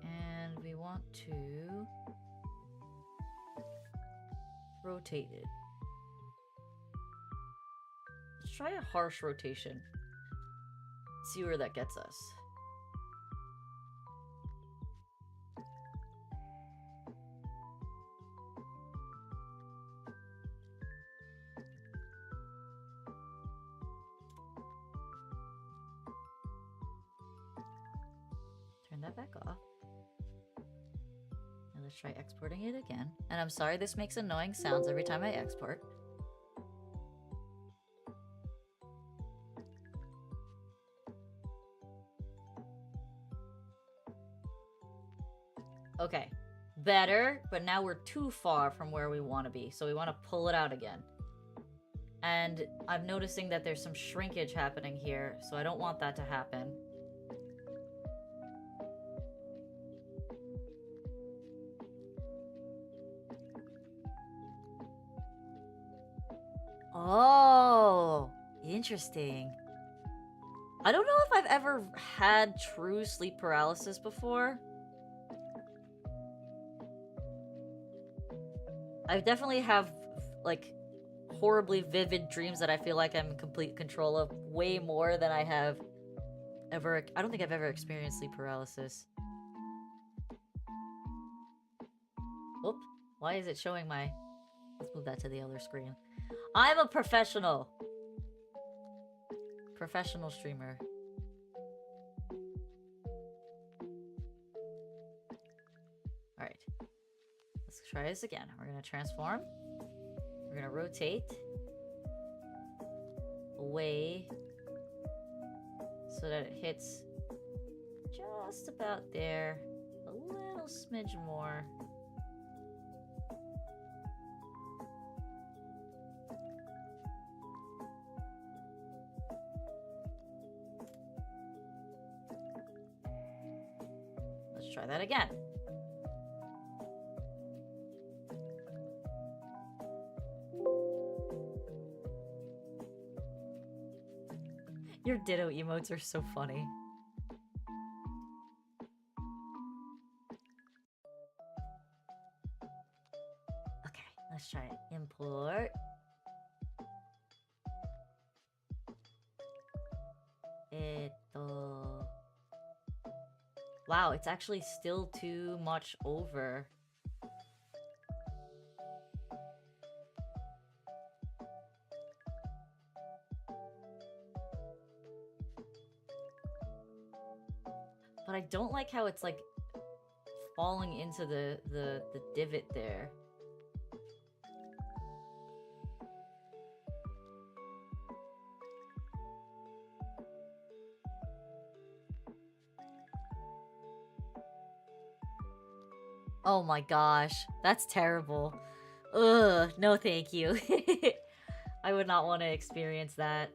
And we want to rotate it. Let's try a harsh rotation. See where that gets us. Turn that back off. And let's try exporting it again. And I'm sorry this makes annoying sounds every time I export. Okay, better, but now we're too far from where we want to be, so we want to pull it out again. And I'm noticing that there's some shrinkage happening here, so I don't want that to happen. Oh, interesting. I don't know if I've ever had true sleep paralysis before. I definitely have, like, horribly vivid dreams that I feel like I'm in complete control of way more than I have ever. I don't think I've ever experienced sleep paralysis. Oop. Why is it showing my... Let's move that to the other screen. I'm a professional. Professional streamer. Alright. Let's try this again. We're gonna transform. We're gonna rotate away so that it hits just about there. A little smidge more. Let's try that again. Your ditto emotes are so funny. Okay, let's try it. Import. Wow, it's actually still too much over. But I don't like how it's like falling into the divot there. Oh my gosh, that's terrible. Ugh, no thank you. I would not want to experience that.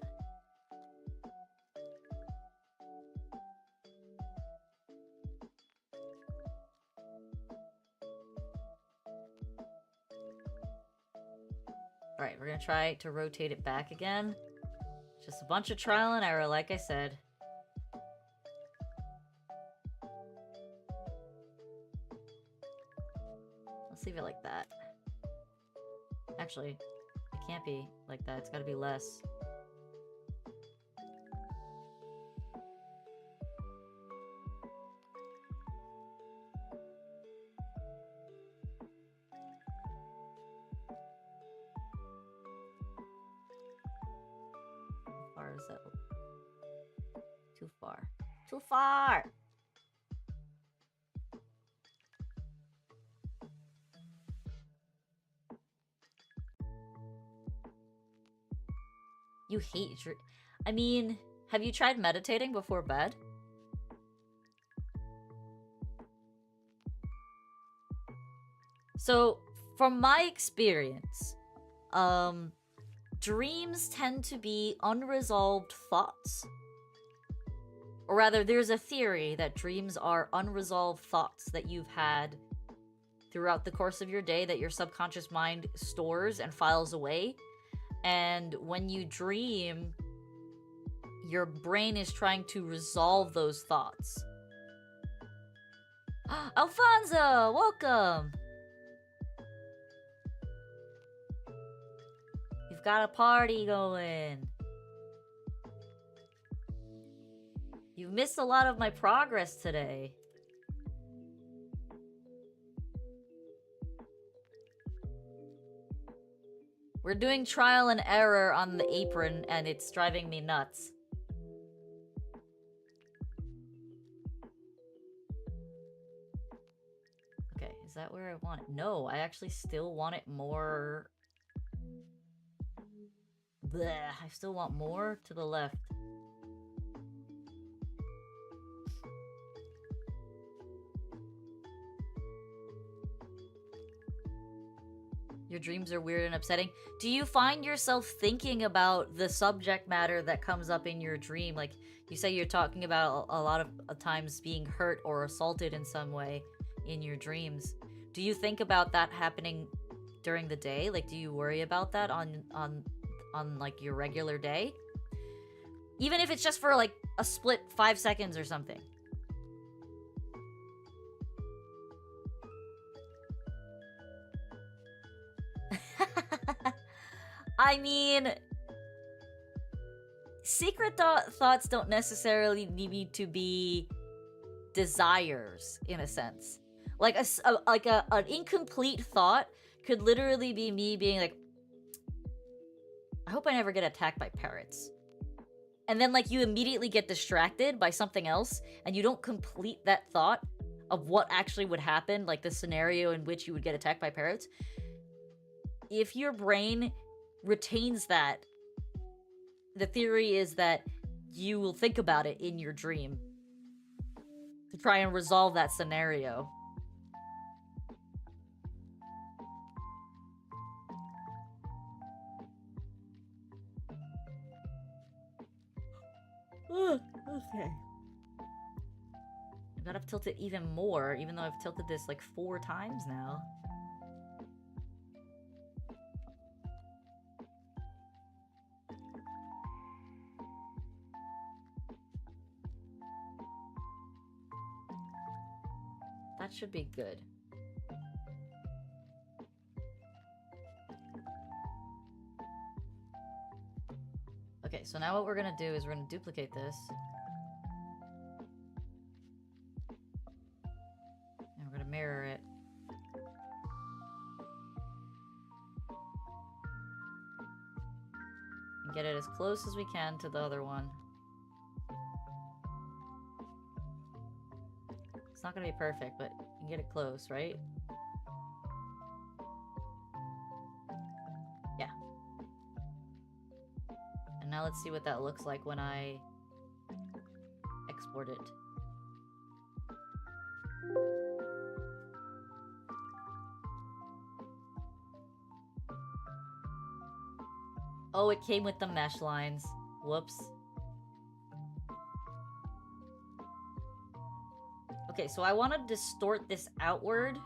Alright, we're gonna try to rotate it back again. Just a bunch of trial and error, like I said. Let's leave it like that. Actually, it can't be like that. It's gotta be less. How far is that? Too far. Too far! You hate I mean, have you tried meditating before bed? So, from my experience, dreams tend to be unresolved thoughts. Or rather, there's a theory that dreams are unresolved thoughts that you've had throughout the course of your day that your subconscious mind stores and files away. And when you dream, your brain is trying to resolve those thoughts. Alfonso, welcome! You've got a party going. You've missed a lot of my progress today. We're doing trial and error on the apron, and it's driving me nuts. Okay, is that where I want it? No, I actually still want it more... Bleh, I still want more to the left. Your dreams are weird and upsetting. Do you find yourself thinking about the subject matter that comes up in your dream? Like, you say you're talking about a lot of times being hurt or assaulted in some way in your dreams. Do you think about that happening during the day? Like, do you worry about that on like your regular day? Even if it's just for like a split 5 seconds or something. I mean, secret thoughts don't necessarily need to be desires, in a sense. Like an incomplete thought could literally be me being like, I hope I never get attacked by parrots. And then like you immediately get distracted by something else, and you don't complete that thought of what actually would happen, like the scenario in which you would get attacked by parrots. If your brain retains that, the theory is that you will think about it in your dream to try and resolve that scenario. Okay. I gotta tilt it even more, even though I've tilted this like 4 times now. That should be good. Okay, so now what we're gonna do is we're gonna duplicate this. And we're gonna mirror it. And get it as close as we can to the other one. It's not gonna be perfect, but you can get it close, right? Yeah. And now let's see what that looks like when I export it. Oh, it came with the mesh lines. Whoops. Okay, so I want to distort this outward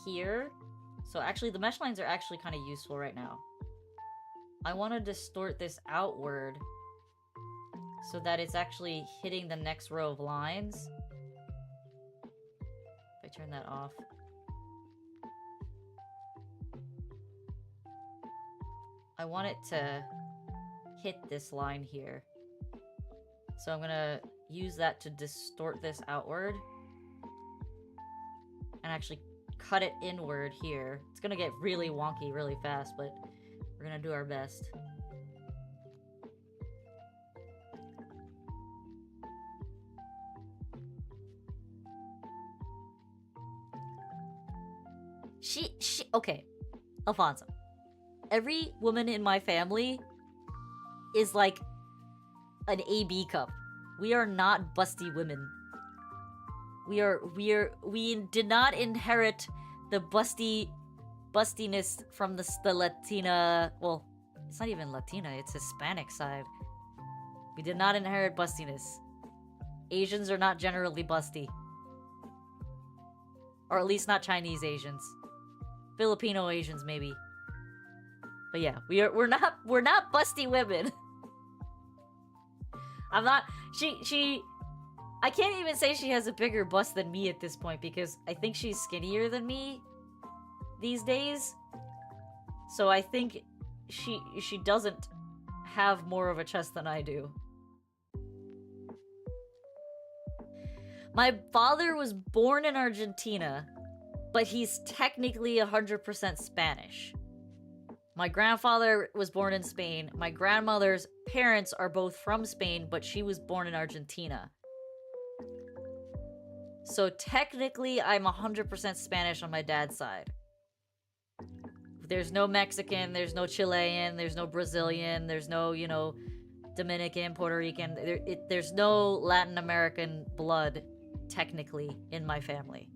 here. So actually, the mesh lines are actually kind of useful right now. I want to distort this outward so that it's actually hitting the next row of lines. If I turn that off. I want it to hit this line here. So I'm gonna use that to distort this outward and actually cut it inward here. It's gonna get really wonky really fast, but we're gonna do our best. Okay, Alfonso. Every woman in my family is like an AB cup. We are not busty women. We did not inherit the bustiness from the Latina. Well, it's not even Latina. It's Hispanic side. We did not inherit bustiness. Asians are not generally busty, or at least not Chinese Asians. Filipino Asians maybe. But yeah, we're not busty women. I'm not. I can't even say she has a bigger bust than me at this point because I think she's skinnier than me these days. So I think she doesn't have more of a chest than I do. My father was born in Argentina, but he's technically 100% Spanish. My grandfather was born in Spain. My grandmother's parents are both from Spain, but she was born in Argentina. So technically, I'm 100% Spanish on my dad's side. There's no Mexican, there's no Chilean, there's no Brazilian, there's no, you know, Dominican, Puerto Rican. There's no Latin American blood, technically, in my family.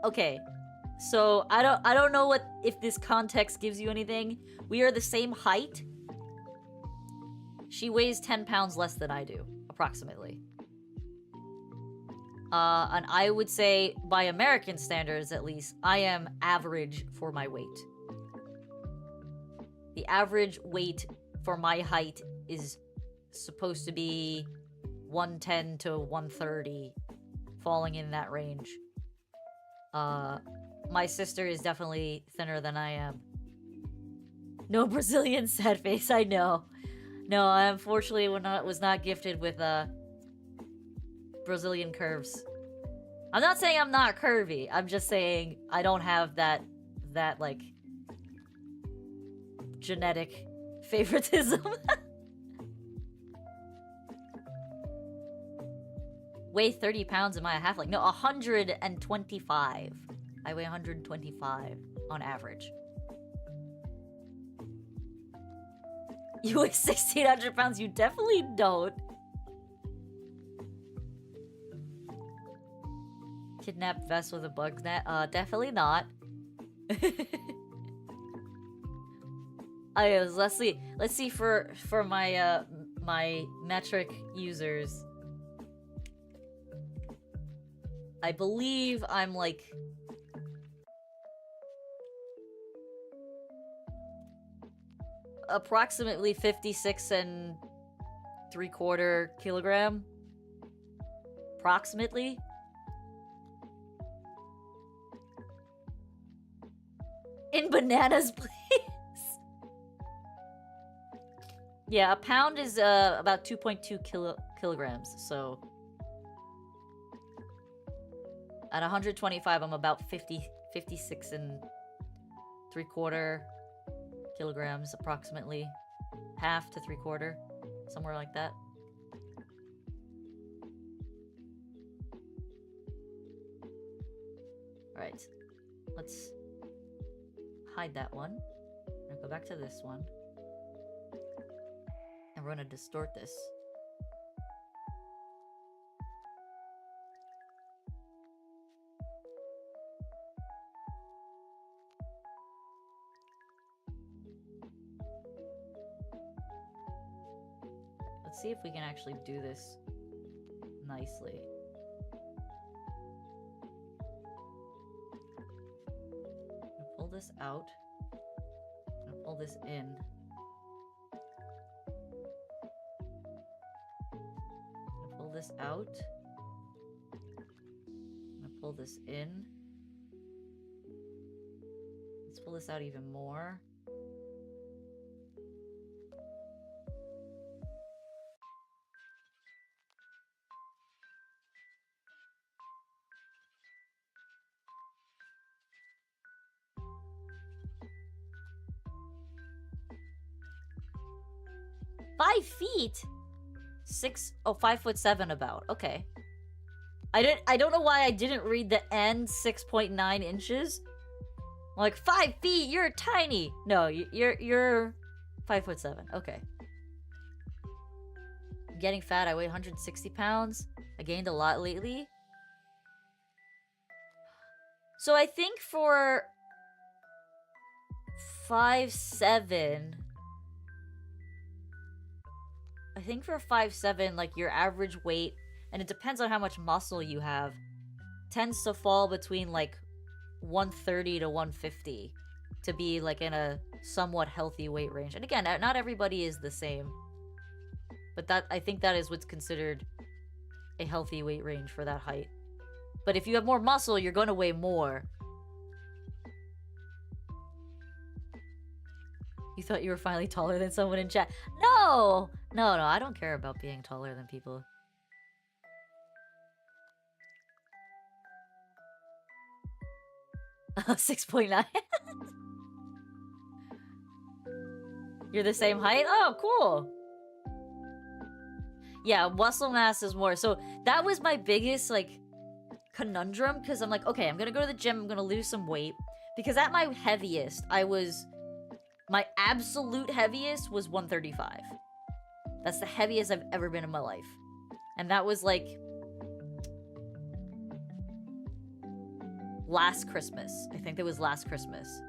Okay. So, I don't know if this context gives you anything. We are the same height. She weighs 10 pounds less than I do, approximately. And I would say, by American standards at least, I am average for my weight. The average weight for my height is supposed to be 110 to 130, falling in that range. My sister is definitely thinner than I am. No Brazilian sad face, I know. No, I unfortunately was not gifted with Brazilian curves. I'm not saying I'm not curvy. I'm just saying I don't have that like genetic favoritism. Weigh 30 pounds, am I a halfling? No, 125. I weigh 125 on average. You weigh 1,600 pounds? You definitely don't. Kidnapped vest with a bug net? Definitely not. Let's see for my my metric users. I believe I'm like approximately 56.75 kilogram. Approximately. In bananas, please. Yeah, a pound is about 2.2 kilograms, so at 125 I'm about 56.75 kilograms approximately. Half to 3/4, somewhere like that. Alright, let's hide that one. I'm gonna go back to this one. And we're gonna distort this. Let's see if we can actually do this nicely. Pull this out. I'm gonna pull this in. I'm gonna pull this out. I'm gonna pull this in. Let's pull this out even more. Five feet? 5'7" about. Okay. I don't know why I didn't read the end 6.9 inches. I'm like, 5 feet, you're tiny. No, you're 5'7". Okay. I'm getting fat. I weigh 160 pounds. I gained a lot lately. So I think for 5'7", I think for 5'7", like your average weight, and it depends on how much muscle you have, tends to fall between like 130 to 150 to be like in a somewhat healthy weight range. And again, not everybody is the same, but I think that is what's considered a healthy weight range for that height. But if you have more muscle, you're going to weigh more. You thought you were finally taller than someone in chat. No! No, I don't care about being taller than people. Oh, 6.9. You're the same height? Oh, cool. Yeah, muscle mass is more. So that was my biggest, like, conundrum, because I'm like, okay, I'm gonna go to the gym, I'm gonna lose some weight. Because at my heaviest, my absolute heaviest was 135. That's the heaviest I've ever been in my life. And that was, like, last Christmas. I think it was last Christmas.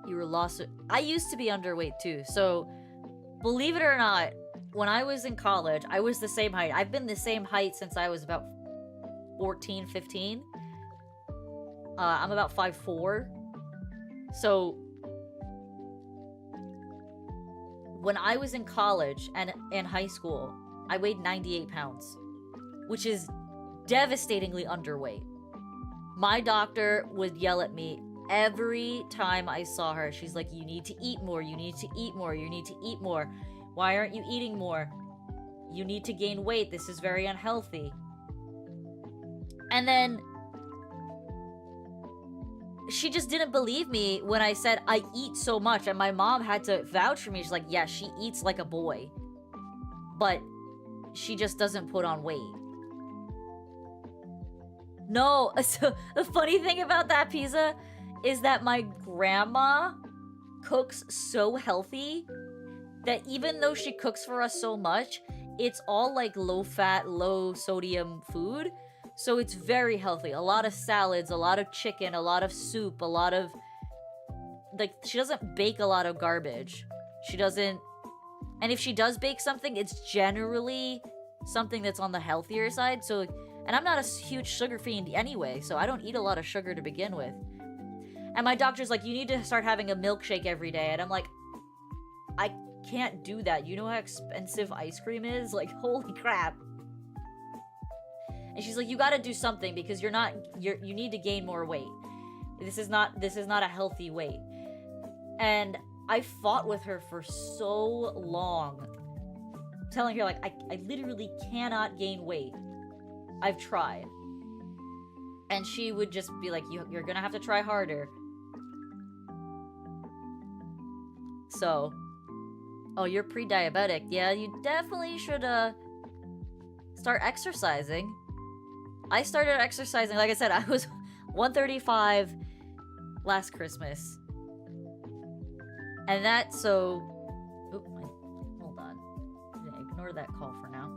You were lost. I used to be underweight too. So, believe it or not, when I was in college, I was the same height. I've been the same height since I was about 14, 15. I'm about 5'4". So, when I was in college and in high school, I weighed 98 pounds, which is devastatingly underweight. My doctor would yell at me every time I saw her. She's like, you need to eat more, you need to eat more, you need to eat more. Why aren't you eating more? You need to gain weight. This is very unhealthy. And then she just didn't believe me when I said I eat so much, and my mom had to vouch for me. She's like, yeah, she eats like a boy, but she just doesn't put on weight. No, so the funny thing about that pizza is that my grandma cooks so healthy that even though she cooks for us so much, it's all like low fat, low sodium food. So it's very healthy. A lot of salads, a lot of chicken, a lot of soup, a lot of... Like, she doesn't bake a lot of garbage. She doesn't... And if she does bake something, it's generally something that's on the healthier side. So, and I'm not a huge sugar fiend anyway, so I don't eat a lot of sugar to begin with. And my doctor's like, you need to start having a milkshake every day. And I'm like, I can't do that. You know how expensive ice cream is? Like, holy crap. And she's like, you gotta do something because you need to gain more weight. This is not a healthy weight. And I fought with her for so long, telling her, like, I literally cannot gain weight. I've tried. And she would just be like, you're gonna have to try harder. So, oh, you're pre-diabetic. Yeah, you definitely should start exercising. I started exercising, like I said, I was 135 last Christmas. And that, so... Oop, hold on. Ignore that call for now.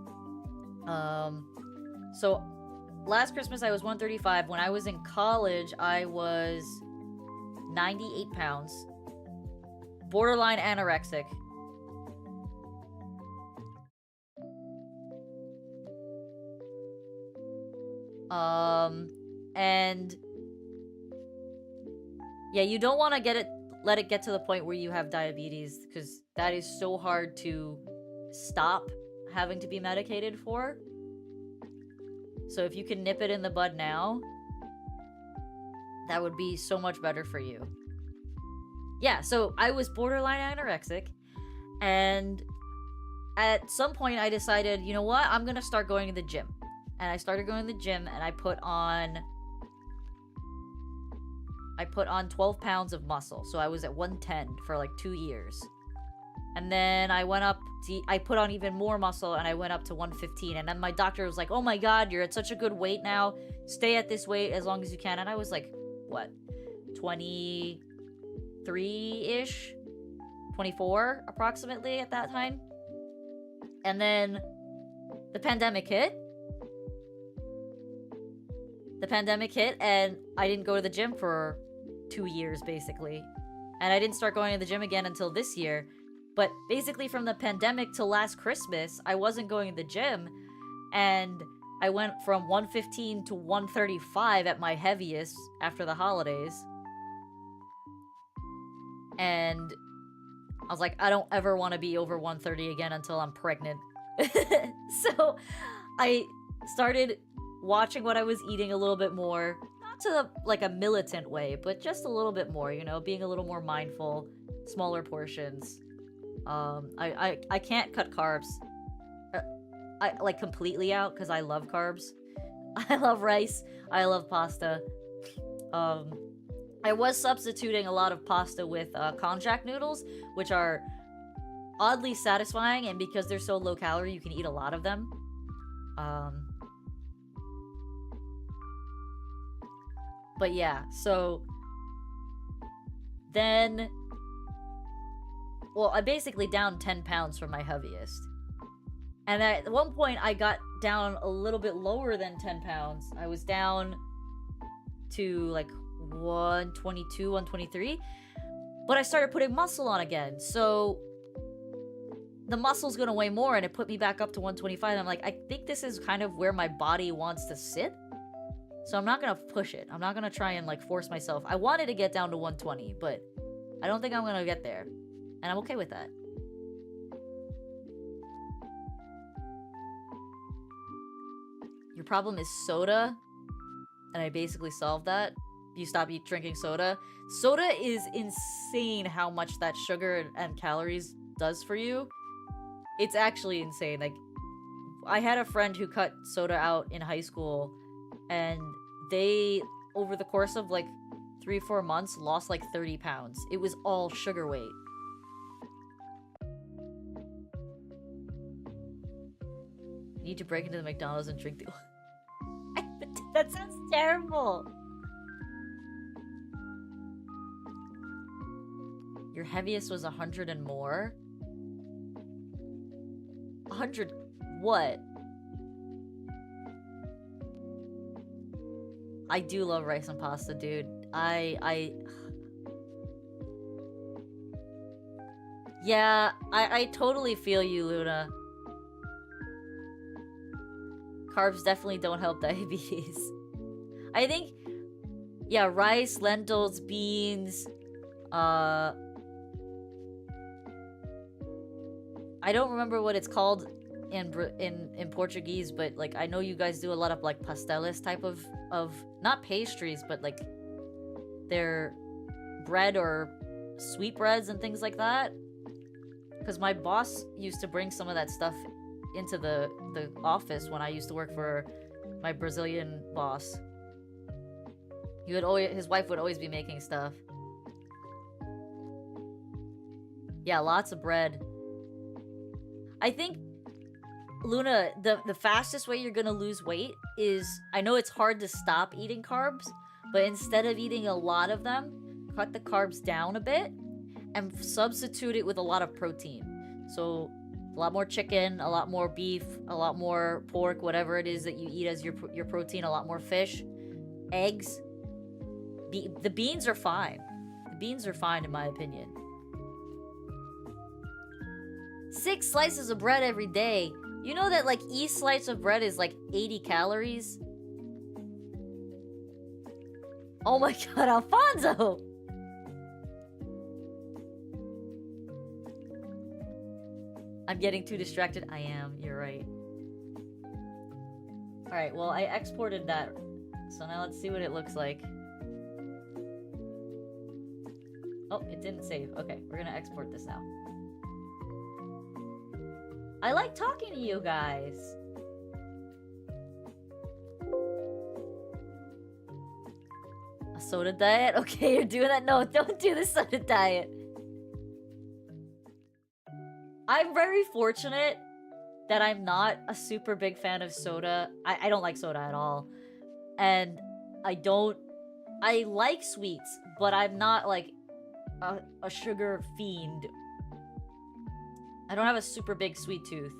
So, last Christmas I was 135. When I was in college, I was 98 pounds. Borderline anorexic. And yeah, you don't want to let it get to the point where you have diabetes, because that is so hard to stop having to be medicated for. So if you can nip it in the bud now, that would be so much better for you. Yeah, so I was borderline anorexic, and at some point I decided, you know what, I'm gonna start going to the gym. And I started going to the gym, and I put on 12 pounds of muscle. So I was at 110 for like 2 years. And then I went up I put on even more muscle, and I went up to 115. And then my doctor was like, oh my god, you're at such a good weight now. Stay at this weight as long as you can. And I was like, what, 23-ish? 24 approximately at that time. And then the pandemic hit. And I didn't go to the gym for 2 years, basically. And I didn't start going to the gym again until this year. But basically from the pandemic till last Christmas, I wasn't going to the gym. And I went from 115 to 135 at my heaviest after the holidays. And I was like, I don't ever want to be over 130 again until I'm pregnant. So I started watching what I was eating a little bit more. to like a militant way, but just a little bit more, you know, being a little more mindful, smaller portions. I can't cut carbs. I like completely out because I love carbs. I love rice. I love pasta. I was substituting a lot of pasta with konjac noodles, which are oddly satisfying, and because they're so low calorie, you can eat a lot of them. But yeah, so then, well, I basically downed 10 pounds from my heaviest. And at one point, I got down a little bit lower than 10 pounds. I was down to like 122, 123. But I started putting muscle on again. So the muscle's gonna weigh more, and it put me back up to 125. And I'm like, I think this is kind of where my body wants to sit. So I'm not gonna push it. I'm not gonna try and like force myself. I wanted to get down to 120, but I don't think I'm gonna get there. And I'm okay with that. Your problem is soda, and I basically solved that. You stop drinking soda. Soda is insane how much that sugar and calories does for you. It's actually insane. Like, I had a friend who cut soda out in high school, and they, over the course of like 3-4 months, lost like 30 pounds. It was all sugar weight. Need to break into the McDonald's and drink the... That sounds terrible. Your heaviest was 100 and more? 100 what? I do love rice and pasta, dude. Yeah, I totally feel you, Luna. Carbs definitely don't help diabetes. I think, yeah, rice, lentils, beans, I don't remember what it's called in Portuguese, but like I know you guys do a lot of like pasteles type of not pastries, but like they're bread or sweetbreads and things like that. Because my boss used to bring some of that stuff into the office when I used to work for my Brazilian boss. His wife would always be making stuff. Yeah, lots of bread. I think, Luna, the fastest way you're gonna lose weight is, I know it's hard to stop eating carbs, but instead of eating a lot of them, cut the carbs down a bit and substitute it with a lot of protein. So a lot more chicken, a lot more beef, a lot more pork, whatever it is that you eat as your protein, a lot more fish, eggs. The beans are fine. The beans are fine in my opinion. 6 slices of bread every day. You know that like each slice of bread is like 80 calories? Oh my god, Alfonso! I'm getting too distracted. I am, you're right. Alright, well, I exported that. So now let's see what it looks like. Oh, it didn't save. Okay, we're gonna export this now. I like talking to you guys. A soda diet? Okay, you're doing that? No, don't do the soda diet. I'm very fortunate that I'm not a super big fan of soda. I don't like soda at all. And I like sweets, but I'm not like a sugar fiend. I don't have a super big sweet tooth.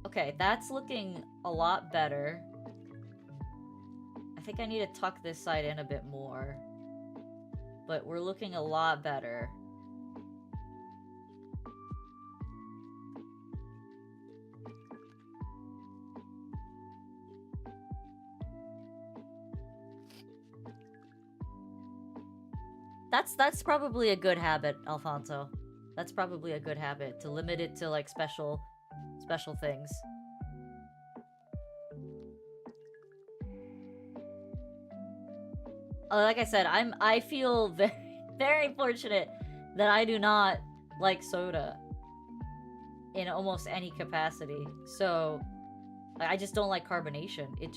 Okay, that's looking a lot better. I think I need to tuck this side in a bit more. But we're looking a lot better. That's probably a good habit, Alfonso. That's probably a good habit, to limit it to like special things. like I said, I feel very very fortunate that I do not like soda in almost any capacity. So I just don't like carbonation. It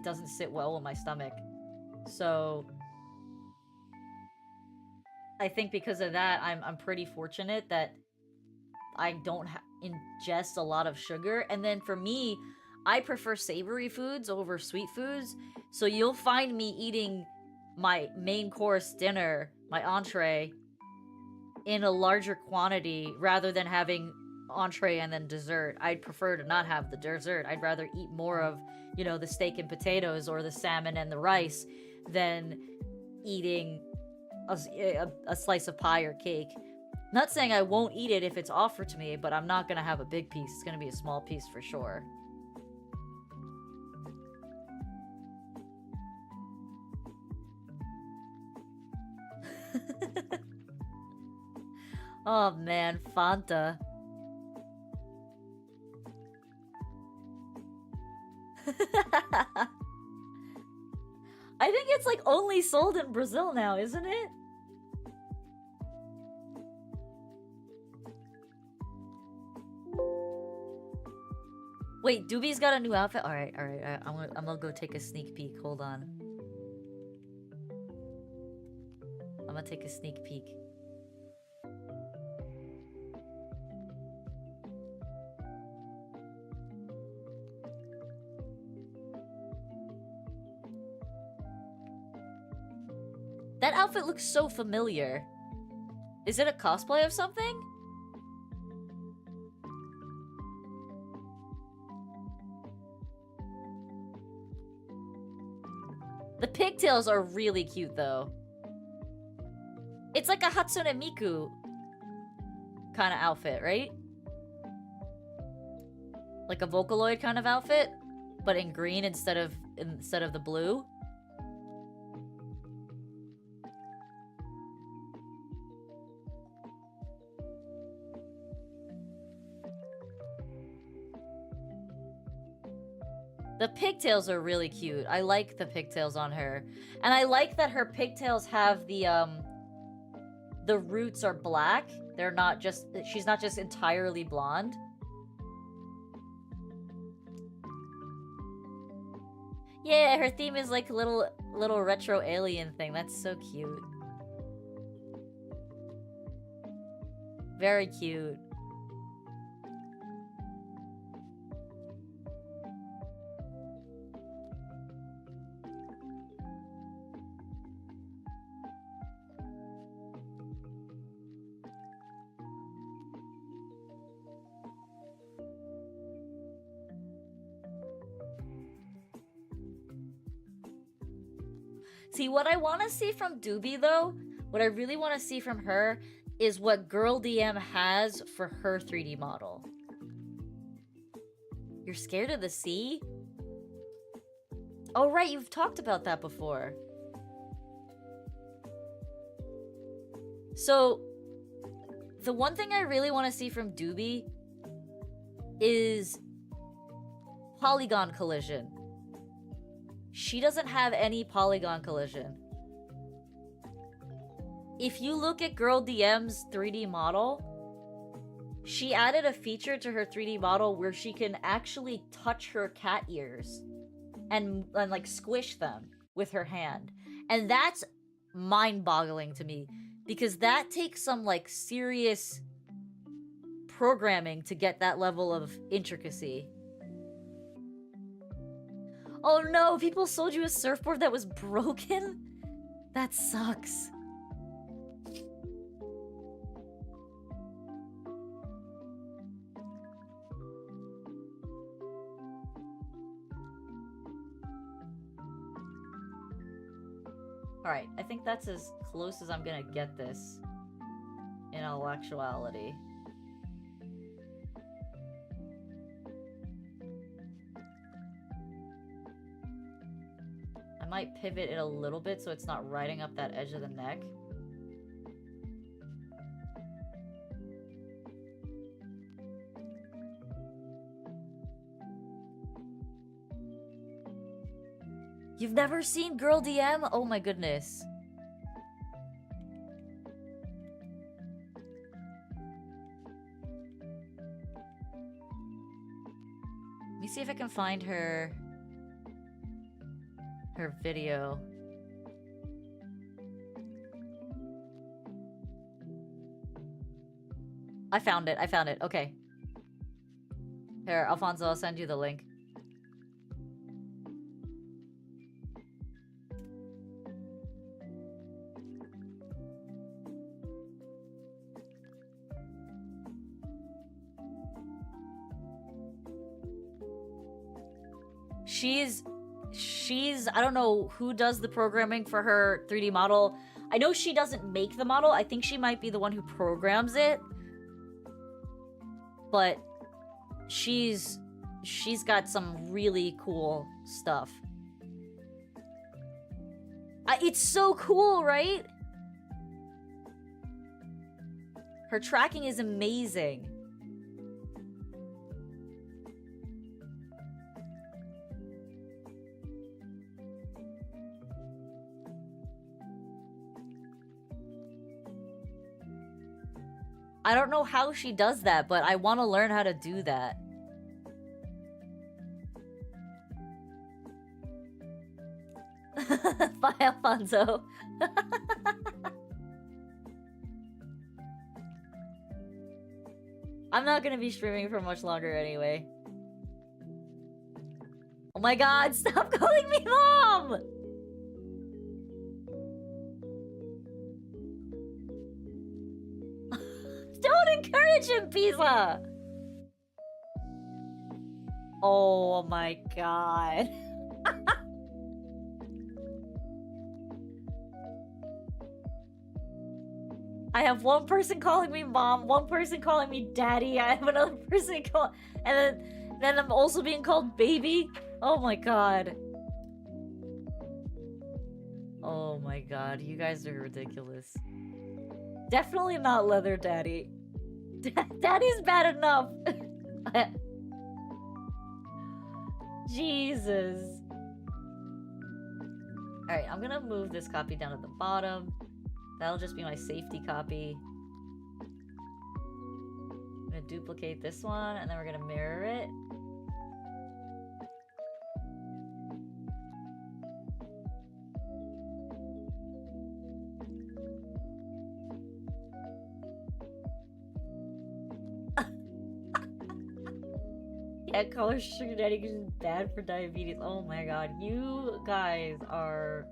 doesn't sit well with my stomach. So I think because of that, I'm pretty fortunate that I don't ingest a lot of sugar. And then for me, I prefer savory foods over sweet foods. So you'll find me eating my main course dinner, my entree, in a larger quantity rather than having entree and then dessert. I'd prefer to not have the dessert. I'd rather eat more of, you know, the steak and potatoes or the salmon and the rice than eating a slice of pie or cake. Not saying I won't eat it if it's offered to me, but I'm not gonna have a big piece. It's gonna be a small piece for sure. Oh man, Fanta. I think it's like only sold in Brazil now, isn't it? Wait, Doobie's got a new outfit? Alright. I'm gonna go take a sneak peek. Hold on. I'm gonna take a sneak peek. That outfit looks so familiar. Is it a cosplay of something? The pigtails are really cute, though. It's like a Hatsune Miku kind of outfit, right? Like a Vocaloid kind of outfit, but in green instead of the blue. The pigtails are really cute. I like the pigtails on her. And I like that her pigtails have the roots are black. They're not just, she's not just entirely blonde. Yeah, her theme is like a little retro alien thing. That's so cute. Very cute. See, what I want to see from Doobie, though, what I really want to see from her is what Girl DM has for her 3D model. You're scared of the sea? Oh, right, you've talked about that before. So, the one thing I really want to see from Doobie is polygon collision. She doesn't have any polygon collision. If you look at Girl DM's 3D model, she added a feature to her 3D model where she can actually touch her cat ears and like squish them with her hand. And that's mind-boggling to me because that takes some like serious programming to get that level of intricacy. Oh no, people sold you a surfboard that was broken? That sucks. Alright, I think that's as close as I'm gonna get this in all actuality. I might pivot it a little bit so it's not riding up that edge of the neck. You've never seen Girl DM? Oh my goodness. Let me see if I can find her video. I found it. Okay. Here, Alfonso, I'll send you the link. She's I don't know who does the programming for her 3D model. I know she doesn't make the model. I think she might be the one who programs it. But she's got some really cool stuff. It's so cool, right? Her tracking is amazing. I don't know how she does that, but I want to learn how to do that. Bye, Alfonso. I'm not gonna be streaming for much longer anyway. Oh my god, stop calling me mom! Don't encourage him, Pizza! Oh my god. I have one person calling me mom, one person calling me daddy, I have another person call, and then I'm also being called baby. Oh my god. Oh my god, you guys are ridiculous. Definitely not leather daddy. Daddy's bad enough. Jesus. Alright, I'm gonna move this copy down at the bottom. That'll just be my safety copy. I'm gonna duplicate this one, and then we're gonna mirror it. Yeah, call her sugar daddy because it's bad for diabetes. Oh my god, you guys are...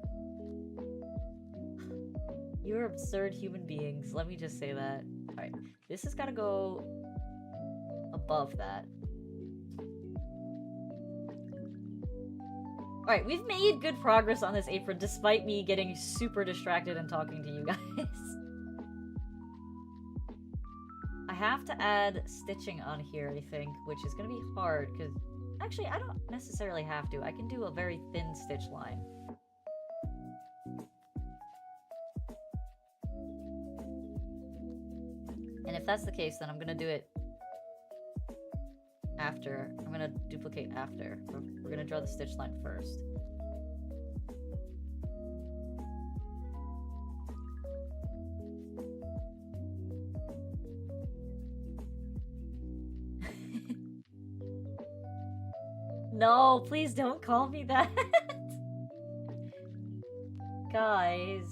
You're absurd human beings. Let me just say that. Alright, this has got to go above that. Alright, we've made good progress on this apron despite me getting super distracted and talking to you guys. I have to add stitching on here, I think, which is going to be hard because... Actually, I don't necessarily have to. I can do a very thin stitch line. And if that's the case, then I'm gonna do it after. I'm gonna duplicate after. We're gonna draw the stitch line first. No, please don't call me that. Guys.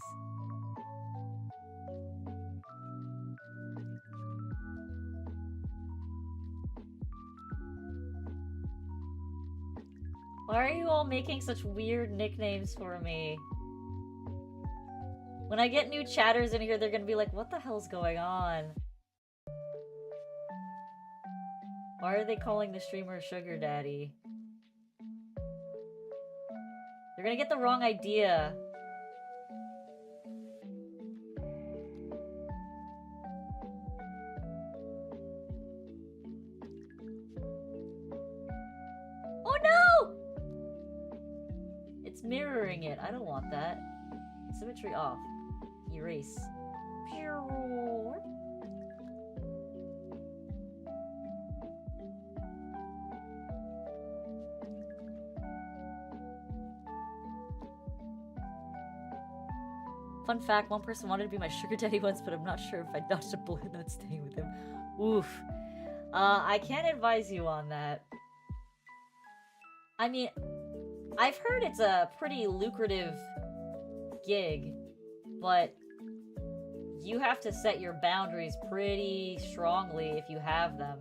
Why are you all making such weird nicknames for me? When I get new chatters in here, they're gonna be like, what the hell's going on? Why are they calling the streamer Sugar Daddy? They're gonna get the wrong idea. Oh no! It's mirroring it. I don't want that. Symmetry off. Erase. Fun fact, one person wanted to be my sugar daddy once, but I'm not sure if I dodged a bullet not staying with him. Oof. I can't advise you on that. I mean, I've heard it's a pretty lucrative gig, but you have to set your boundaries pretty strongly if you have them.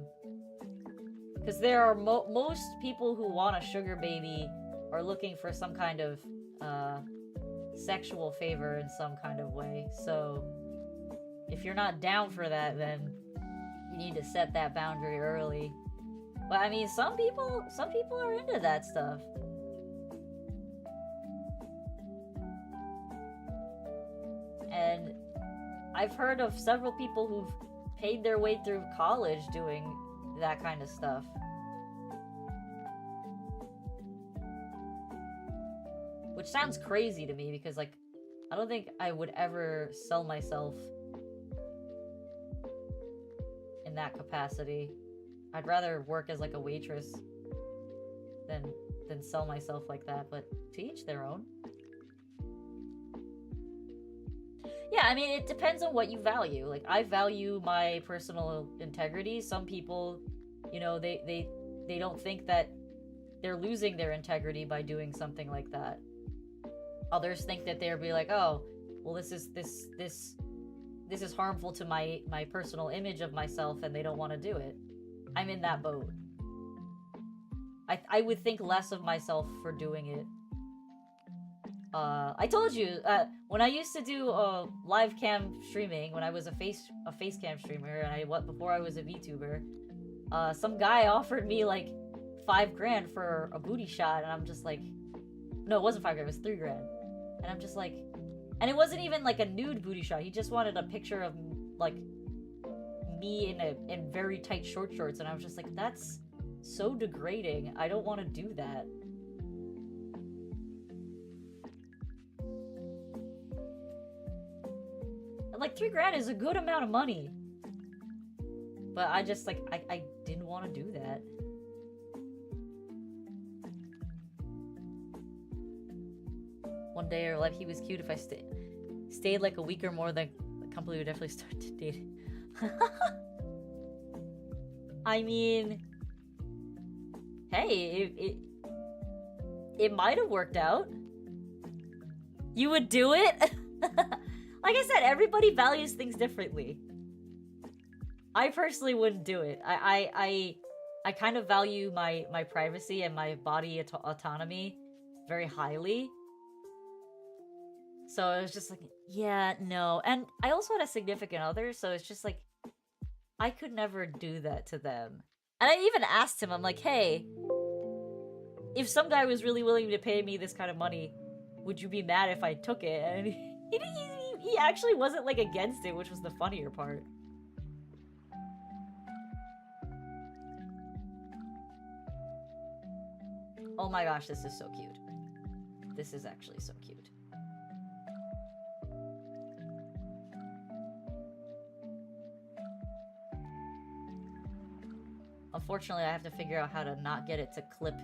Because there are most people who want a sugar baby are looking for some kind of sexual favor in some kind of way. So if you're not down for that, then you need to set that boundary early. But I mean, some people are into that stuff. And I've heard of several people who've paid their way through college doing that kind of stuff. Which sounds crazy to me because, like, I don't think I would ever sell myself in that capacity. I'd rather work as, like, a waitress than sell myself like that, but to each their own. Yeah, I mean, it depends on what you value. Like, I value my personal integrity. Some people, you know, they don't think that they're losing their integrity by doing something like that. Others think that they'll be like, oh, well, this is harmful to my personal image of myself, and they don't want to do it. I'm in that boat. I would think less of myself for doing it. I told you, when I used to do live cam streaming, when I was a face cam streamer, and before I was a VTuber, some guy offered me like $5,000 for a booty shot, and I'm just like, no, it wasn't $5,000, it was $3,000, and I'm just like, and it wasn't even like a nude booty shot. He just wanted a picture of like me in very tight short shorts, and I was just like, that's so degrading. I don't want to do that. Like, $3,000 is a good amount of money. But I just, like, I didn't want to do that. One day, or like, he was cute if I stayed like a week or more, then the company would definitely start to date. I mean, hey, it might have worked out. You would do it? Like I said, everybody values things differently. I personally wouldn't do it. I kind of value my privacy and my body autonomy very highly. So it was just like, yeah, no. And I also had a significant other, so it's just like, I could never do that to them. And I even asked him, I'm like, hey, if some guy was really willing to pay me this kind of money, would you be mad if I took it? And he actually wasn't, like, against it, which was the funnier part. Oh my gosh, this is so cute. This is actually so cute. Unfortunately, I have to figure out how to not get it to clip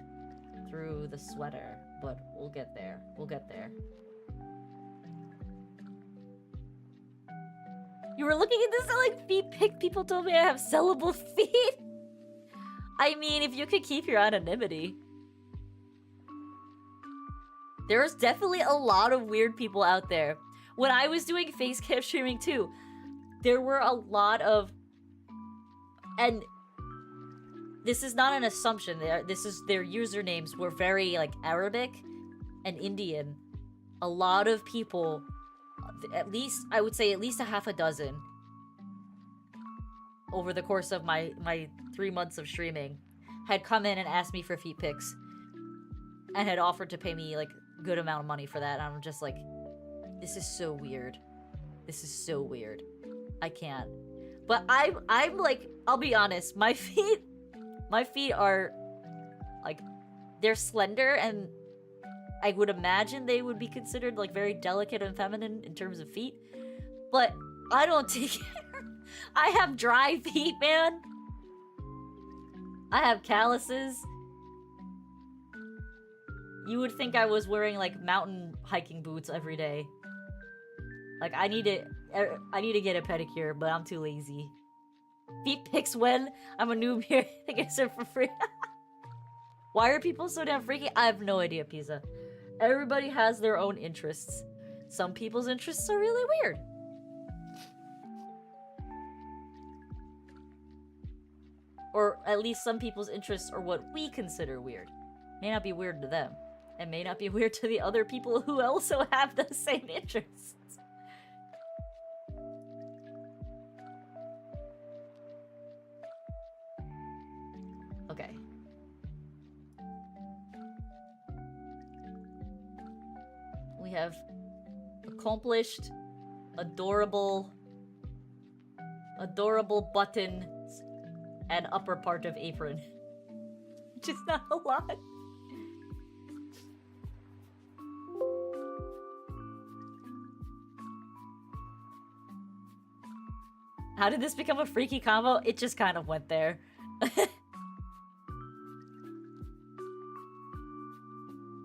through the sweater, but we'll get there. We'll get there. You were looking at this like feet pic. People told me I have sellable feet. I mean, if you could keep your anonymity. There's definitely a lot of weird people out there. When I was doing face cam streaming too, there were a lot of, and this is not an assumption. This is their usernames were very like Arabic and Indian. A lot of people, at least I would say at least a half a dozen, over the course of my 3 months of streaming, had come in and asked me for feet pics, and had offered to pay me like a good amount of money for that. And I'm just like, this is so weird. This is so weird. I can't. But I'm like, I'll be honest, my feet are like, they're slender, and I would imagine they would be considered like very delicate and feminine in terms of feet, but I don't take care. I have dry feet, man. I have calluses. You would think I was wearing like mountain hiking boots every day. Like, I need to get a pedicure, but I'm too lazy. Feet pics when I'm a noob here. I guess they're for free. Why are people so damn freaky? I have no idea, Pizza. Everybody has their own interests. Some people's interests are really weird. Or at least some people's interests are what we consider weird. May not be weird to them. And may not be weird to the other people who also have the same interests. Okay. We have accomplished adorable button and upper part of apron. Which is not a lot. How did this become a freaky combo? It just kind of went there.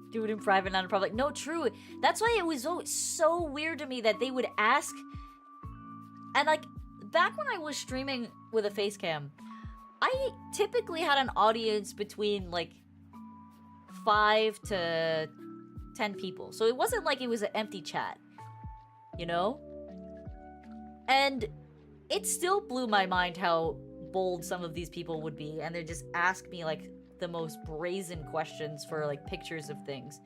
Do it in private, not in public. No, true. That's why it was so weird to me that they would ask. And like, back when I was streaming with a face cam, I typically had an audience between like 5 to 10 people. So it wasn't like it was an empty chat, you know? And it still blew my mind how bold some of these people would be, and they just ask me like the most brazen questions for like pictures of things.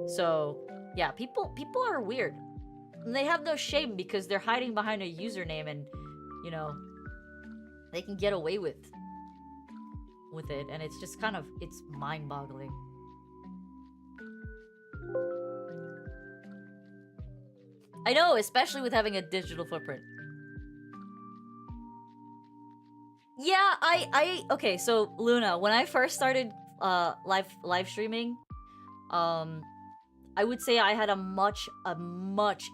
So yeah, people are weird. And they have no shame because they're hiding behind a username, and you know, they can get away with it, and it's just kind of, it's mind-boggling. I know, especially with having a digital footprint. Yeah, okay, so Luna, when I first started live streaming, I would say I had a much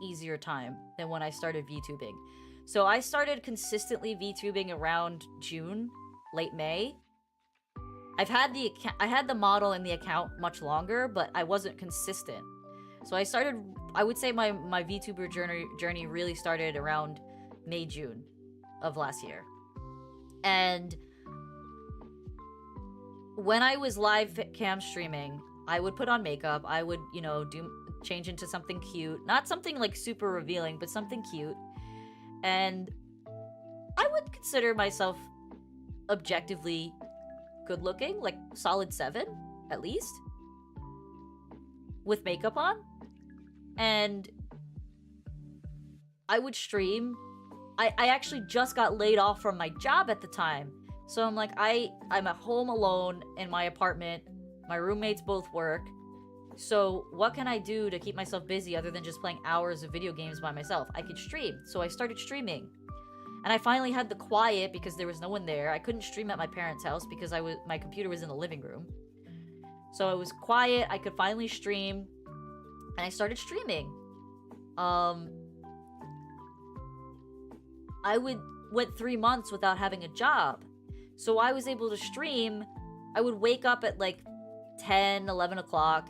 easier time than when I started VTubing. So I started consistently VTubing around June, late May. I had the model and the account much longer, but I wasn't consistent. So I would say my VTuber journey really started around May, June of last year. And when I was live cam streaming, I would put on makeup. I would, you know, change into something cute. Not something like super revealing, but something cute. And I would consider myself objectively good looking, like solid 7, at least, with makeup on. And I would stream. I actually just got laid off from my job at the time. So I'm like, I'm at home alone in my apartment. My roommates both work. So what can I do to keep myself busy other than just playing hours of video games by myself? I could stream. So I started streaming. And I finally had the quiet because there was no one there. I couldn't stream at my parents' house because my computer was in the living room. So it was quiet. I could finally stream. And I started streaming. I went 3 months without having a job. So I was able to stream. I would wake up at like 10, 11 o'clock,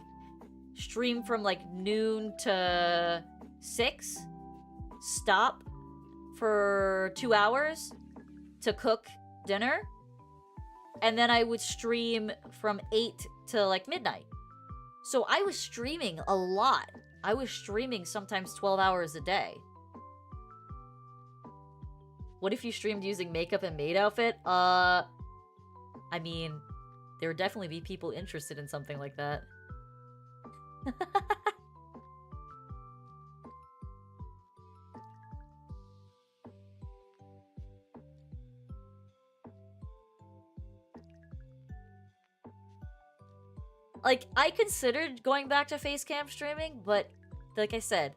stream from like noon to 6, stop for 2 hours to cook dinner, and then I would stream from 8 to like midnight. So I was streaming a lot. I was streaming sometimes 12 hours a day. What if you streamed using makeup and maid outfit? I mean, there would definitely be people interested in something like that. Like, I considered going back to facecam streaming, but like I said,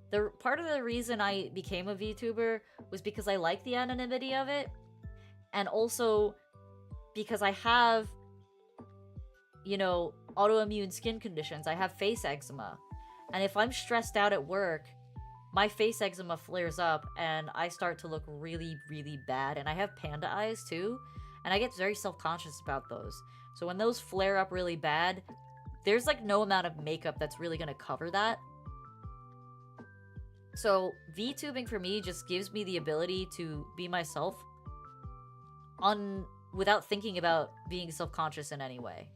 the part of the reason I became a VTuber was because I like the anonymity of it, and also because I have, you know, autoimmune skin conditions. I have face eczema, and if I'm stressed out at work, my face eczema flares up and I start to look really, really bad. And I have panda eyes too, and I get very self-conscious about those. So when those flare up really bad, there's like no amount of makeup that's really gonna cover that. So VTubing for me just gives me the ability to be myself without thinking about being self-conscious in any way.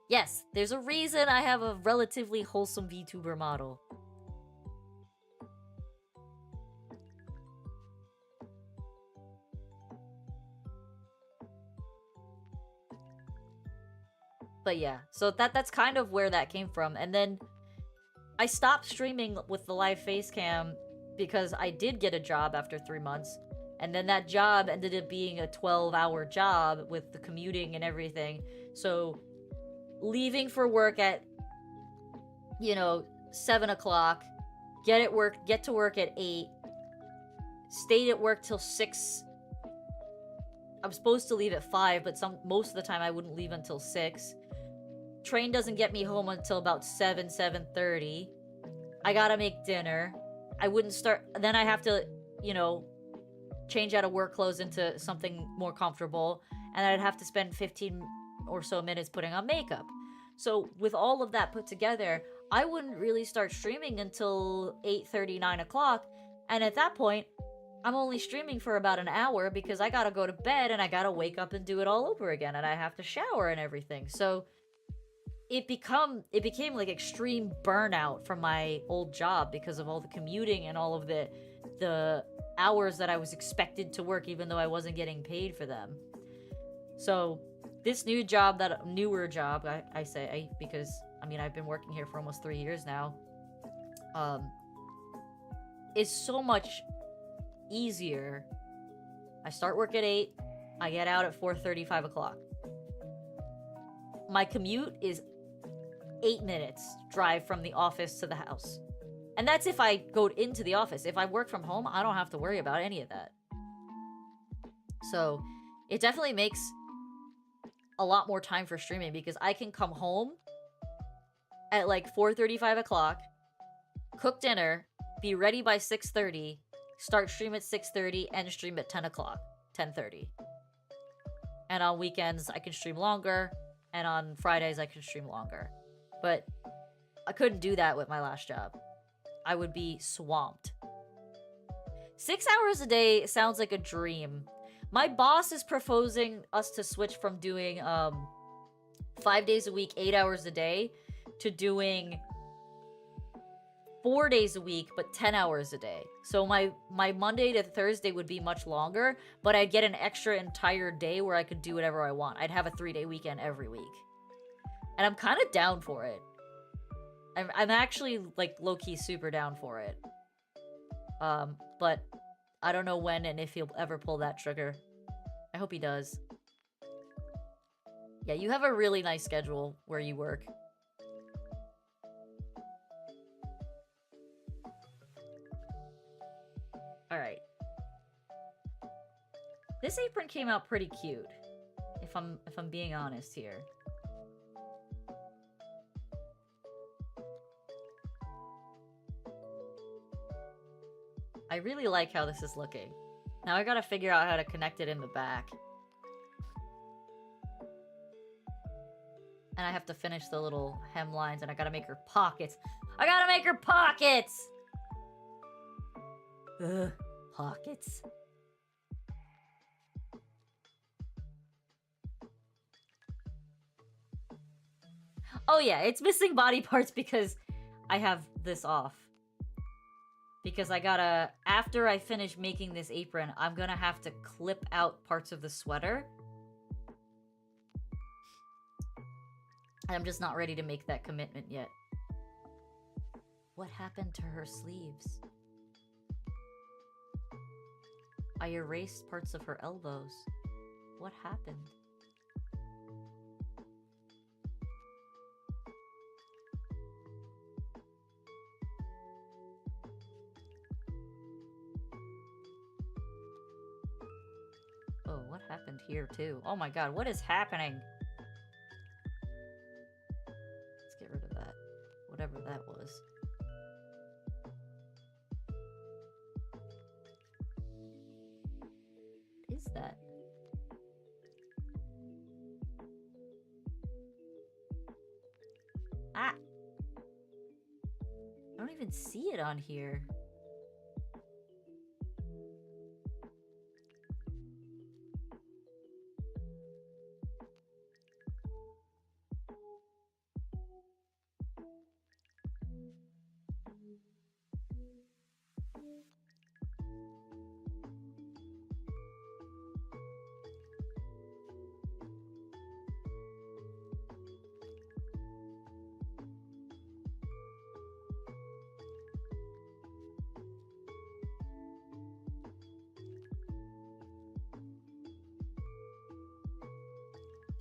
Yes, there's a reason I have a relatively wholesome VTuber model. But yeah, so that's kind of where that came from. And then I stopped streaming with the live face cam because I did get a job after 3 months. And then that job ended up being a 12-hour job with the commuting and everything. So leaving for work at, 7 o'clock, get to work at 8, stayed at work till 6. I'm supposed to leave at 5, but most of the time I wouldn't leave until 6. Train doesn't get me home until about 7:30. I gotta make dinner. I wouldn't start. Then I have to, change out of work clothes into something more comfortable. And I'd have to spend 15 or so minutes putting on makeup. So with all of that put together, I wouldn't really start streaming until 8:30, 9 o'clock. And at that point, I'm only streaming for about an hour because I gotta go to bed and I gotta wake up and do it all over again. And I have to shower and everything. So it became like extreme burnout from my old job because of all the commuting and all of the hours that I was expected to work even though I wasn't getting paid for them. So this newer job, I say, because I've been working here for almost 3 years now, is so much easier. I start work at 8, I get out at 4:30, 5 o'clock. My commute is 8 minutes drive from the office to the house. And that's if I go into the office. If I work from home, I don't have to worry about any of that. So it definitely makes a lot more time for streaming because I can come home at like 4:30, 5 o'clock, cook dinner, be ready by 6:30, start stream at 6:30, and stream at 10 o'clock, 10:30. And on weekends, I can stream longer, and on Fridays, I can stream longer. But I couldn't do that with my last job. I would be swamped. 6 hours a day sounds like a dream. My boss is proposing us to switch from doing 5 days a week, 8 hours a day, to doing 4 days a week, but 10 hours a day. So my Monday to Thursday would be much longer, but I'd get an extra entire day where I could do whatever I want. I'd have a 3-day weekend every week. And I'm kind of down for it. I'm actually, like, low-key super down for it. But I don't know when and if he'll ever pull that trigger. I hope he does. Yeah, you have a really nice schedule where you work. Alright. This apron came out pretty cute. If I'm being honest here. I really like how this is looking. Now I gotta figure out how to connect it in the back. And I have to finish the little hemlines, and I gotta make her pockets. I gotta make her pockets! Ugh, pockets. Oh yeah, it's missing body parts because I have this off. Because I gotta, after I finish making this apron, I'm gonna have to clip out parts of the sweater. I'm just not ready to make that commitment yet. What happened to her sleeves? I erased parts of her elbows. What happened? Oh, what happened here too? Oh my god, what is happening? Let's get rid of that. Whatever that was. What is that? Ah! even see it on here.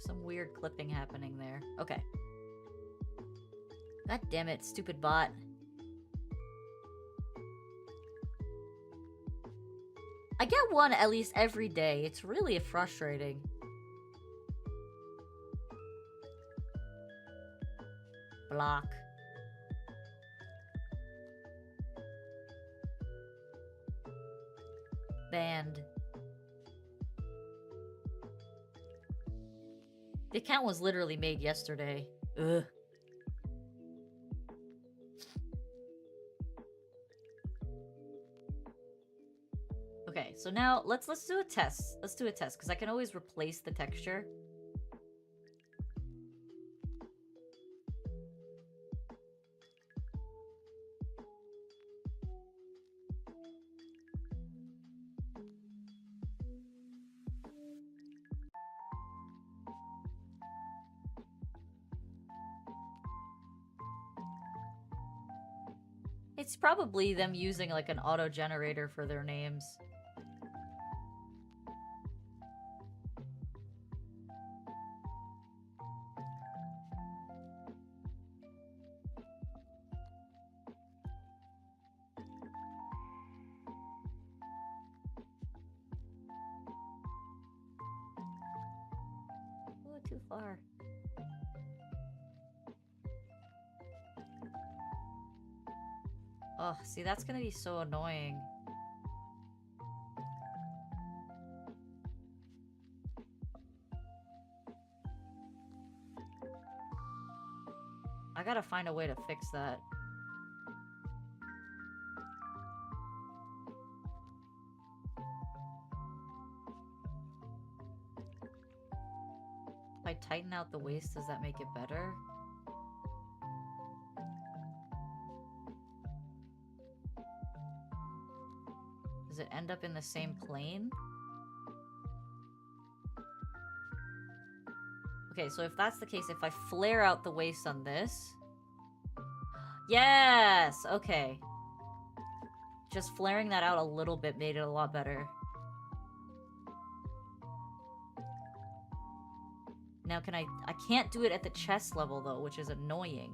Some weird clipping happening there. Okay. God damn it, stupid bot. I get one at least every day. It's really frustrating. Block. Banned. The account was literally made yesterday. Ugh. Okay, so now let's do a test. Let's do a test because I can always replace the texture. It's probably them using like an auto generator for their names. Oh, too far. Oh, see, that's gonna be so annoying. I gotta find a way to fix that. If I tighten out the waist, does that make it better? Does it end up in the same plane? Okay, so if that's the case, if I flare out the waist on this... Yes! Okay. Just flaring that out a little bit made it a lot better. Now can I can't do it at the chest level though, which is annoying.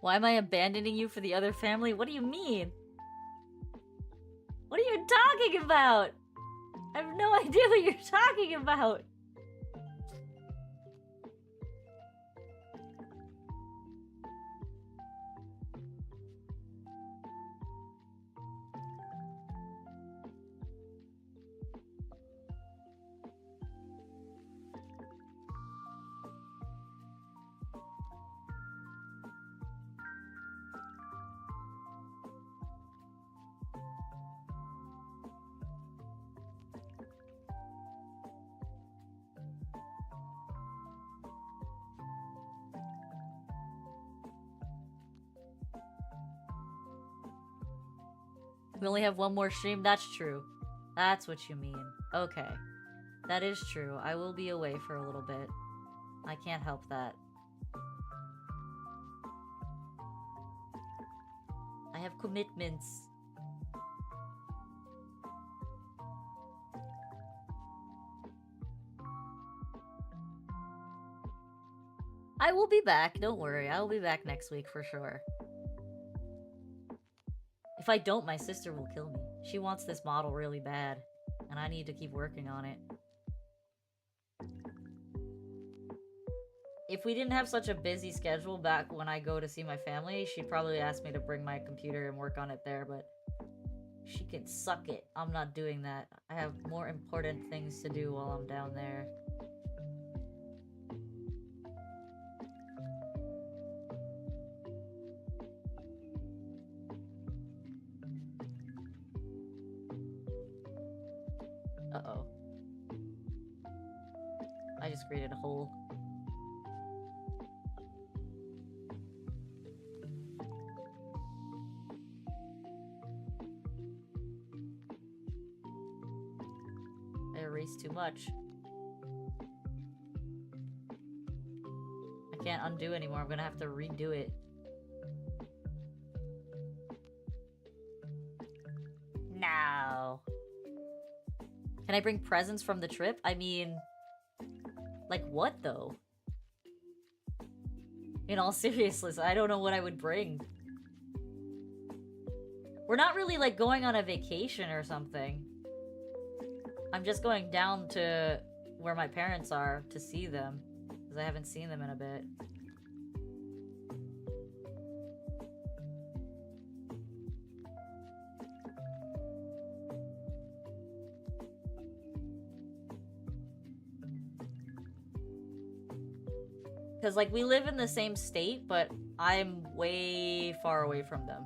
Why am I abandoning you for the other family? What do you mean? What are you talking about? I have no idea what you're talking about. We only have one more stream? That's true. That's what you mean. Okay. That is true. I will be away for a little bit. I can't help that. I have commitments. I will be back. Don't worry. I will be back next week for sure. If I don't, my sister will kill me. She wants this model really bad, and I need to keep working on it. if we didn't have such a busy schedule back when I go to see my family, she'd probably ask me to bring my computer and work on it there, but she can suck it. I'm not doing that. I have more important things to do while I'm down there. Uh-oh. I just created a hole. I erased too much. I can't undo anymore. I'm gonna have to redo it. No. Can I bring presents from the trip? I mean, like what though? In all seriousness, I don't know what I would bring. We're not really like going on a vacation or something. I'm just going down to where my parents are to see them, because I haven't seen them in a bit. Because, like, we live in the same state, but I'm way far away from them.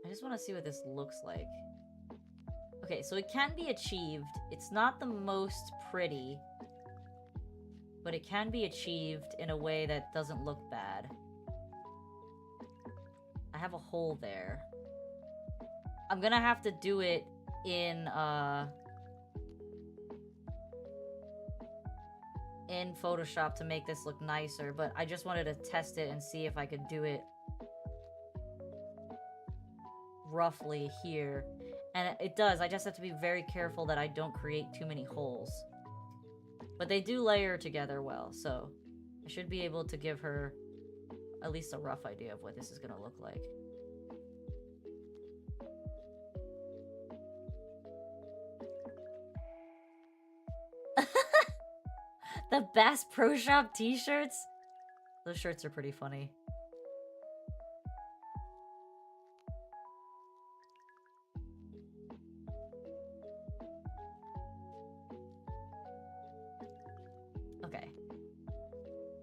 I just want to see what this looks like. Okay, so it can be achieved. It's not the most pretty, but it can be achieved in a way that doesn't look bad. I have a hole there. I'm gonna have to do it in Photoshop to make this look nicer, but I just wanted to test it and see if I could do it roughly here. And it does. I just have to be very careful that I don't create too many holes. But they do layer together well, so I should be able to give her at least a rough idea of what this is gonna look like. The Bass Pro Shop t-shirts? Those shirts are pretty funny. Okay.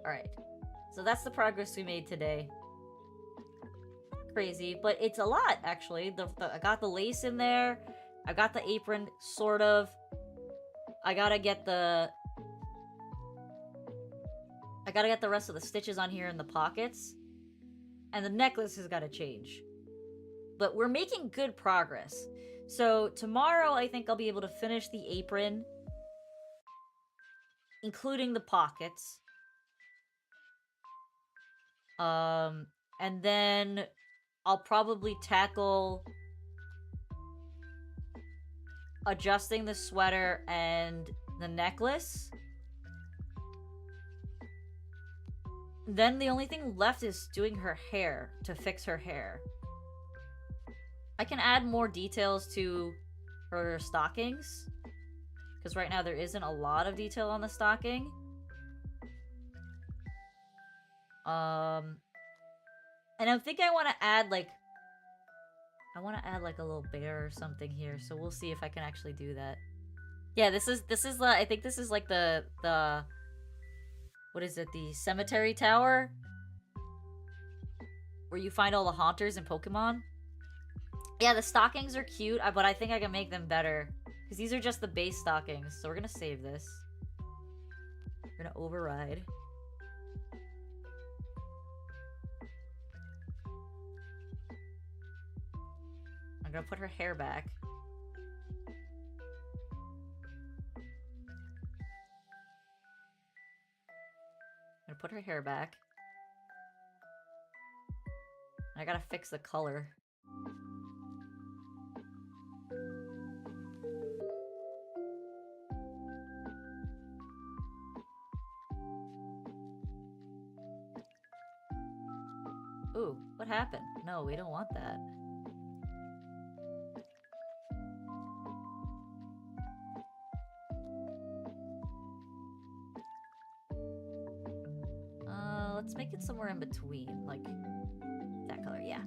Alright. So that's the progress we made today. Crazy, but it's a lot, actually. I got the lace in there. I got the apron, sort of. I gotta get the rest of the stitches on here in the pockets. And the necklace has got to change. But we're making good progress. So tomorrow I think I'll be able to finish the apron, including the pockets. And then I'll probably tackle adjusting the sweater and the necklace. Then the only thing left is doing her hair, to fix her hair. I can add more details to her stockings, because right now there isn't a lot of detail on the stocking. And I think I want to add like a little bear or something here, so we'll see if I can actually do that. Yeah, this is the, I think this is like the what is it, the cemetery tower? Where you find all the haunters in Pokemon? Yeah, the stockings are cute, but I think I can make them better. Because these are just the base stockings, so we're gonna save this. We're gonna override. I'm gonna put her hair back. I'm gonna put her hair back. I gotta fix the color. Ooh, what happened? No, we don't want that. Let's make it somewhere in between, like that color, yeah.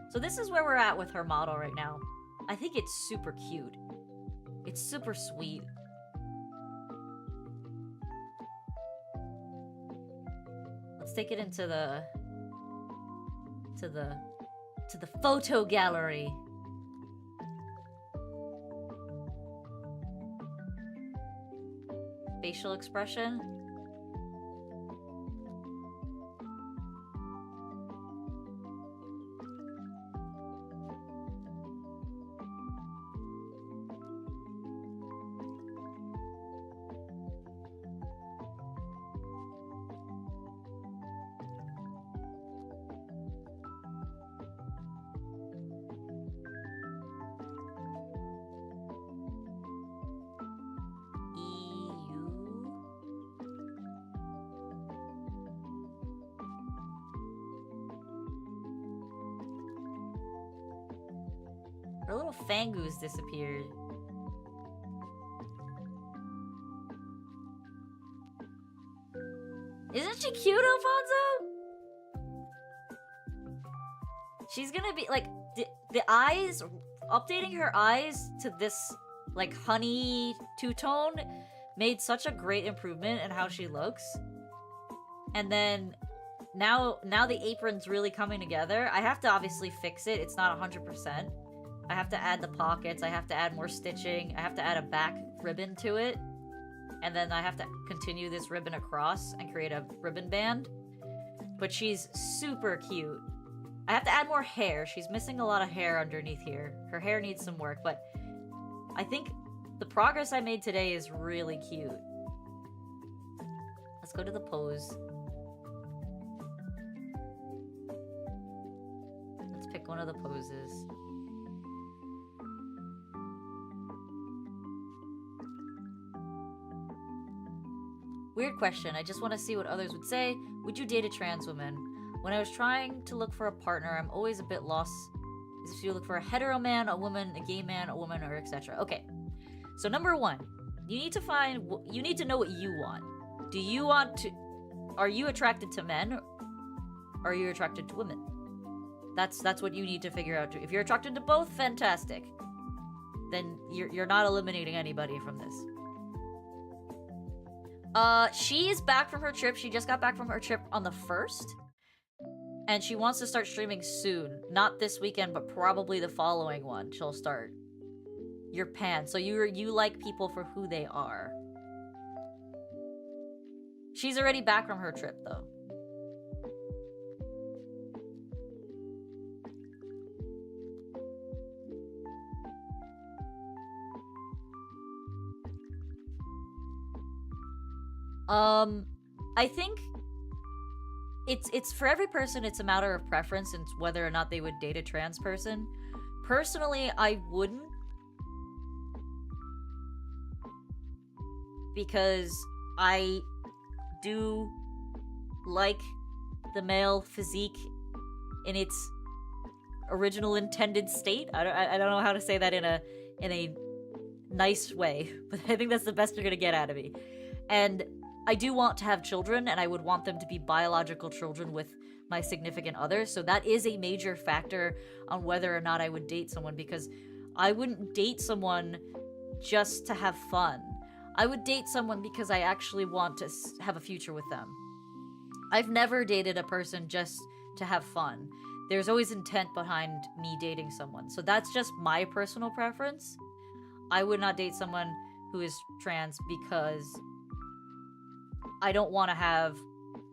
So this is where we're at with her model right now. I think it's super cute. It's super sweet. Let's take it into the photo gallery. Facial expression. Her little fangoos disappeared. Isn't she cute, Alfonso? She's gonna be like the eyes, updating her eyes to this like honey two-tone made such a great improvement in how she looks. And then now the apron's really coming together. I have to obviously fix it. It's not 100%. I have to add the pockets. I have to add more stitching. I have to add a back ribbon to it. And then I have to continue this ribbon across and create a ribbon band. But she's super cute. I have to add more hair. She's missing a lot of hair underneath here. Her hair needs some work, but I think the progress I made today is really cute. Let's go to the pose. Let's pick one of the poses. Weird question. I just want to see what others would say. Would you date a trans woman? When I was trying to look for a partner, I'm always a bit lost. As if you look for a hetero man, a woman, a gay man, a woman, or etc. Okay. So number one, you need to know what you want. Do you want to... Are you attracted to men? Or are you attracted to women? That's what you need to figure out. If you're attracted to both, fantastic. Then you're not eliminating anybody from this. She is back from her trip. She just got back from her trip on the 1st. And she wants to start streaming soon. Not this weekend, but probably the following one. She'll start. You're pan. So you like people for who they are. She's already back from her trip, though. I think it's for every person, it's a matter of preference and whether or not they would date a trans person. Personally, I wouldn't. Because I do like the male physique in its original intended state. I don't know how to say that in a nice way, but I think that's the best you're gonna get out of me. And I do want to have children, and I would want them to be biological children with my significant other, so that is a major factor on whether or not I would date someone, because I wouldn't date someone just to have fun. I would date someone because I actually want to have a future with them. I've never dated a person just to have fun. There's always intent behind me dating someone, so that's just my personal preference. I would not date someone who is trans because I don't want to have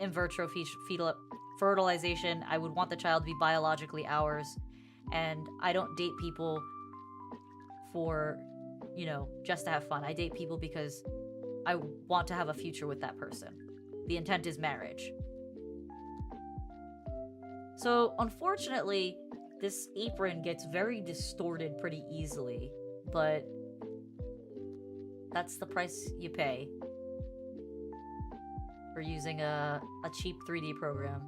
in vitro fetal fertilization. I would want the child to be biologically ours, and I don't date people for, you know, just to have fun. I date people because I want to have a future with that person. The intent is marriage. So, unfortunately, this apron gets very distorted pretty easily, but that's the price you pay for using a cheap 3D program.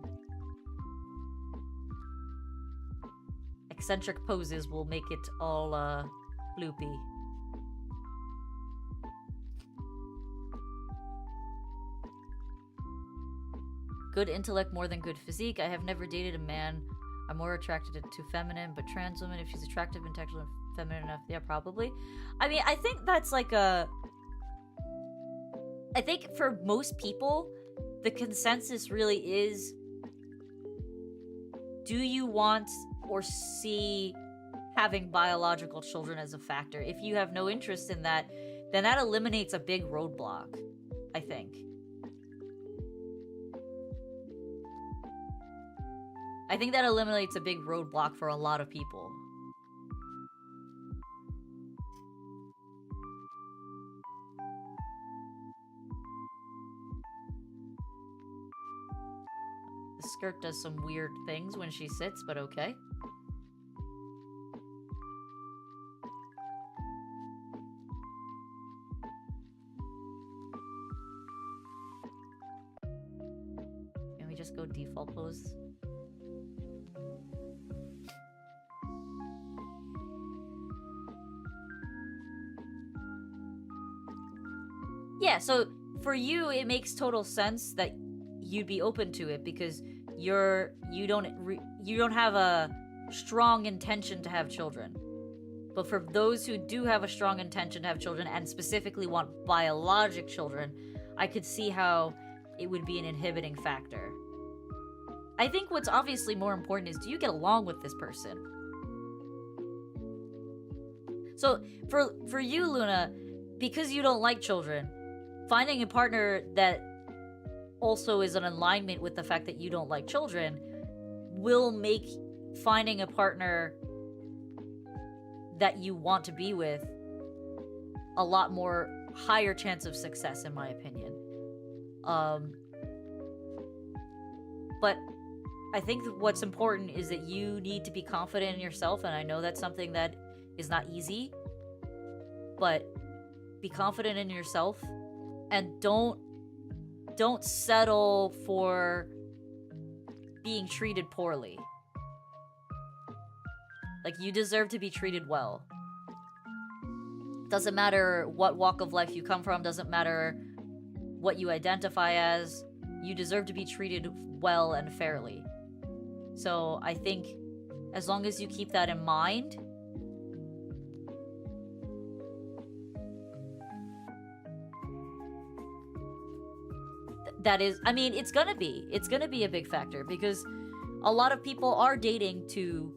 eccentric poses will make it all bloopy. Good intellect more than good physique. I have never dated a man. I'm more attracted to feminine, but trans woman, if she's attractive, intellectual, and feminine enough, yeah, probably. I mean, I think that's like a... I think for most people, the consensus really is, do you want or see having biological children as a factor? If you have no interest in that, then that eliminates a big roadblock, I think. I think that eliminates a big roadblock for a lot of people. The skirt does some weird things when she sits, but okay. Can we just go default pose? Yeah, so for you, it makes total sense that you'd be open to it because you don't have a strong intention to have children. But for those who do have a strong intention to have children and specifically want biologic children, I could see how it would be an inhibiting factor. I think what's obviously more important is, do you get along with this person? So for you, Luna, because you don't like children, finding a partner that also is in alignment with the fact that you don't like children will make finding a partner that you want to be with a lot more higher chance of success, in my opinion. But I think that what's important is that you need to be confident in yourself, and I know that's something that is not easy, but be confident in yourself and don't settle for being treated poorly. Like, you deserve to be treated well. Doesn't matter what walk of life you come from, doesn't matter what you identify as, you deserve to be treated well and fairly. So I think as long as you keep that in mind, that is, I mean, it's gonna be a big factor because a lot of people are dating to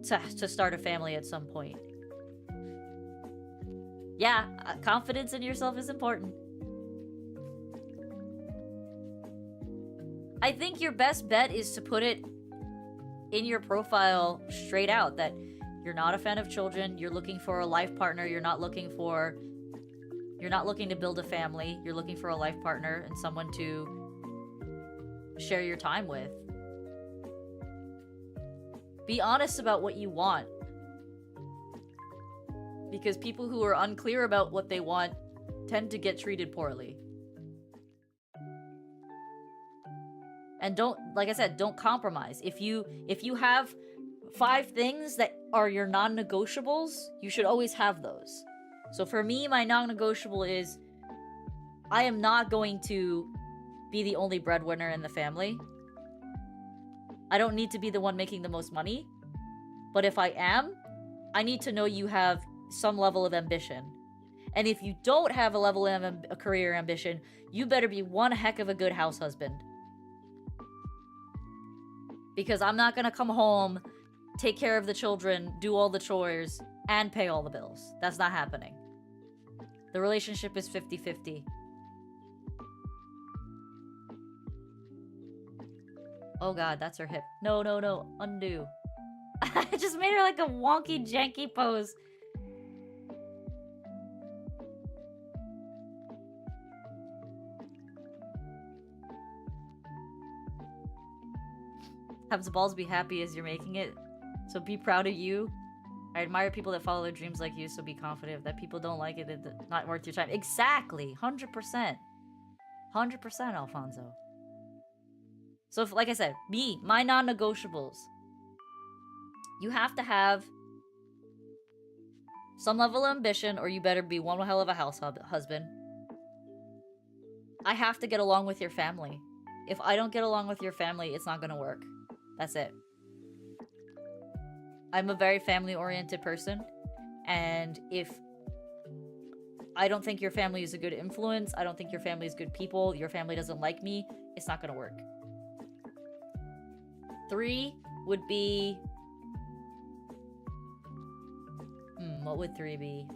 start a family at some point. Yeah, confidence in yourself is important. I think your best bet is to put it in your profile straight out that you're not a fan of children, you're looking for a life partner, you're not looking to build a family, you're looking for a life partner and someone to share your time with. Be honest about what you want. Because people who are unclear about what they want tend to get treated poorly. And don't, like I said, don't compromise. If you have 5 things that are your non-negotiables, you should always have those. So for me, my non-negotiable is I am not going to be the only breadwinner in the family. I don't need to be the one making the most money. But if I am, I need to know you have some level of ambition. And if you don't have a level of a career ambition, you better be one heck of a good house husband. Because I'm not gonna come home, take care of the children, do all the chores, and pay all the bills. That's not happening. The relationship is 50-50. Oh god, that's her hip. No, no, no. Undo. I just made her like a wonky, janky pose. Have the balls be happy as you're making it. So be proud of you. I admire people that follow their dreams like you, so be confident. If that people don't like it, it's not worth your time. Exactly. 100%. 100%, Alfonso. So, if, like I said, my non-negotiables. You have to have some level of ambition, or you better be one hell of a husband. I have to get along with your family. If I don't get along with your family, it's not gonna work. That's it. I'm a very family-oriented person, and if I don't think your family is a good influence, I don't think your family is good people, your family doesn't like me, it's not gonna work. 3 would be... what would 3 be?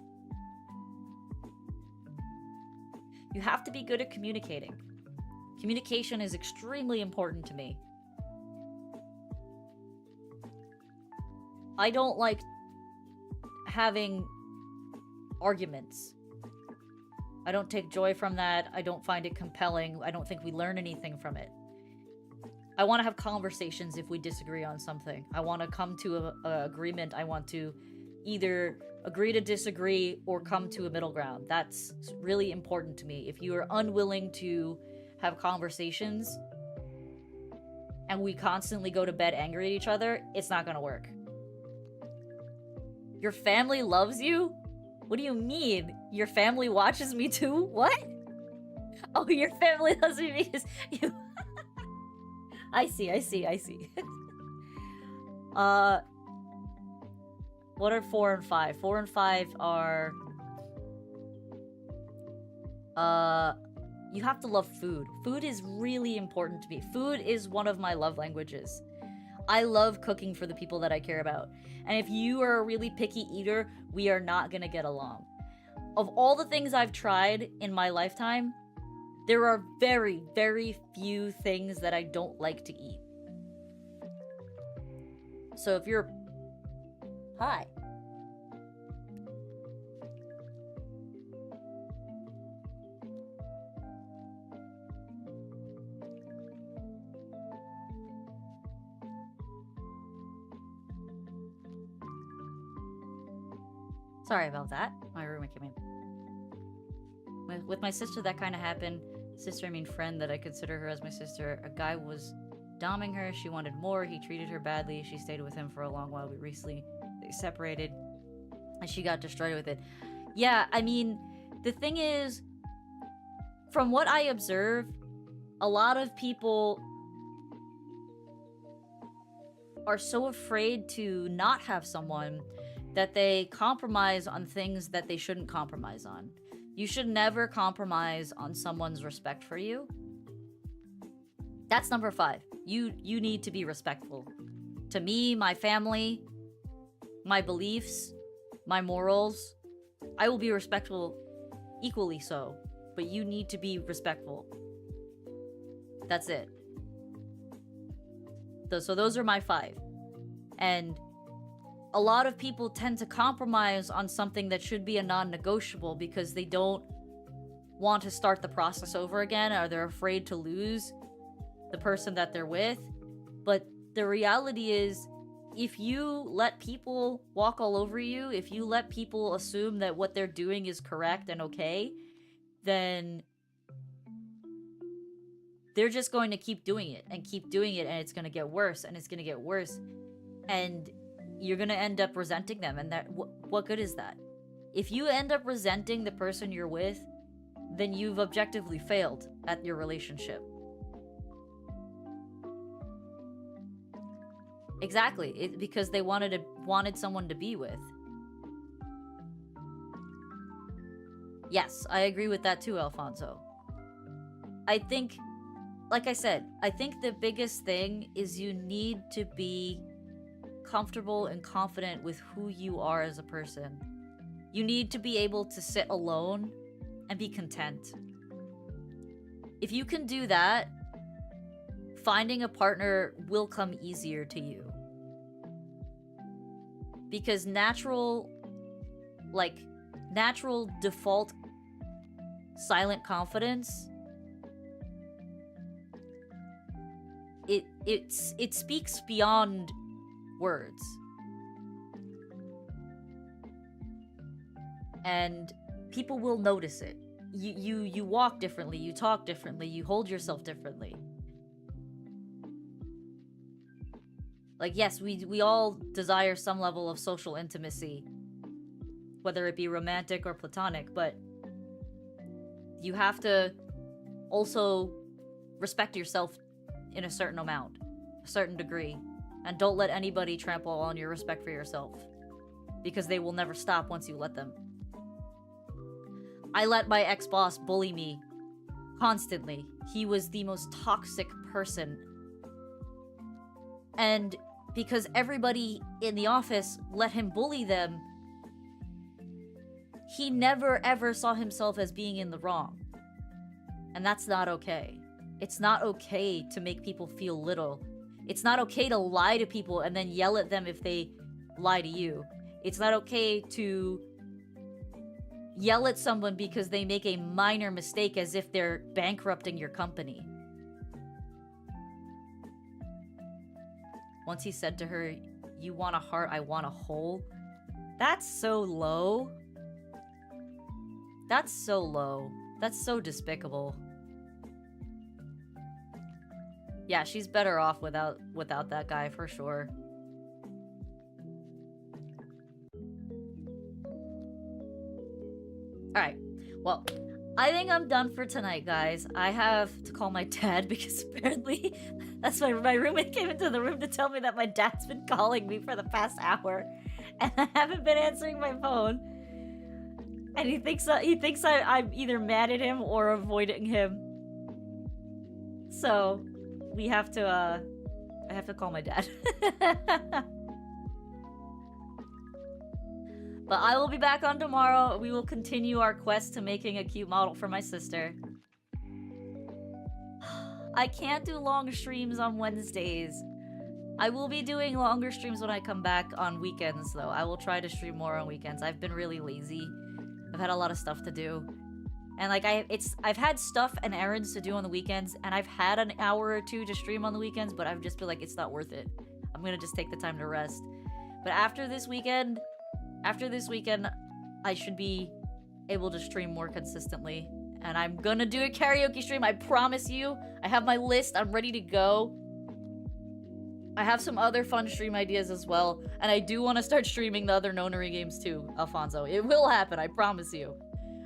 You have to be good at communicating. Communication is extremely important to me. I don't like having arguments. I don't take joy from that. I don't find it compelling. I don't think we learn anything from it. I want to have conversations if we disagree on something. I want to come to an agreement. I want to either agree to disagree or come to a middle ground. That's really important to me. If you are unwilling to have conversations and we constantly go to bed angry at each other, it's not gonna work. Your family loves you? What do you mean? Your family watches me too? What? Oh, your family loves me because you... I see. What are 4 and 5? 4 and 5 are... you have to love food. Food is really important to me. Food is one of my love languages. I love cooking for the people that I care about. And if you are a really picky eater, we are not gonna get along. Of all the things I've tried in my lifetime, there are very, very few things that I don't like to eat. So if you're... Hi. Sorry about that. My roommate came in. With my sister, that kind of happened. Sister, I mean friend, that I consider her as my sister. A guy was doming her. She wanted more. He treated her badly. She stayed with him for a long while. We recently separated. And she got destroyed with it. Yeah, I mean, the thing is, from what I observe, a lot of people are so afraid to not have someone that they compromise on things that they shouldn't compromise on. You should never compromise on someone's respect for you. That's number 5. You need to be respectful. To me, my family, my beliefs, my morals, I will be respectful equally so, but you need to be respectful. That's it. So those are my 5. And a lot of people tend to compromise on something that should be a non-negotiable because they don't want to start the process over again, or they're afraid to lose the person that they're with. But the reality is, if you let people walk all over you, if you let people assume that what they're doing is correct and okay, then they're just going to keep doing it, and it's going to get worse, and it's going to get worse. And you're going to end up resenting them, and that what good is that? If you end up resenting the person you're with, then you've objectively failed at your relationship. Exactly, because they wanted someone to be with. Yes, I agree with that too, Alfonso. I think, like I said, I think the biggest thing is you need to be comfortable and confident with who you are as a person. You need to be able to sit alone and be content. If you can do that, finding a partner will come easier to you. Because natural default silent confidence, it speaks beyond words. And people will notice it. You walk differently, you talk differently, you hold yourself differently. Like, yes, we all desire some level of social intimacy, whether it be romantic or platonic, but you have to also respect yourself in a certain amount, a certain degree, and don't let anybody trample on your respect for yourself, because they will never stop once you let them. I let my ex-boss bully me constantly. He was the most toxic person. And because everybody in the office let him bully them, he never ever saw himself as being in the wrong. And that's not okay. It's not okay to make people feel little. It's not okay to lie to people and then yell at them if they lie to you. It's not okay to yell at someone because they make a minor mistake as if they're bankrupting your company. Once he said to her, "You want a heart, I want a hole." That's so low. That's so low. That's so despicable. Yeah, she's better off without that guy for sure. Alright, well, I think I'm done for tonight, guys. I have to call my dad because apparently that's my roommate came into the room to tell me that my dad's been calling me for the past hour and I haven't been answering my phone. And he thinks I'm either mad at him or avoiding him. So, we have to I have to call my dad. But I will be back on tomorrow. We will continue our quest to making a cute model for my sister. I can't do long streams on Wednesdays. I will be doing longer streams when I come back on weekends, though. I will try to stream more on weekends. I've been really lazy. I've had a lot of stuff to do. And like I've had stuff and errands to do on the weekends, and I've had an hour or two to stream on the weekends, but I've just been like, it's not worth it. I'm gonna just take the time to rest. But after this weekend, I should be able to stream more consistently. And I'm gonna do a karaoke stream, I promise you. I have my list, I'm ready to go. I have some other fun stream ideas as well. And I do want to start streaming the other Nonary games too, Alfonso. It will happen, I promise you.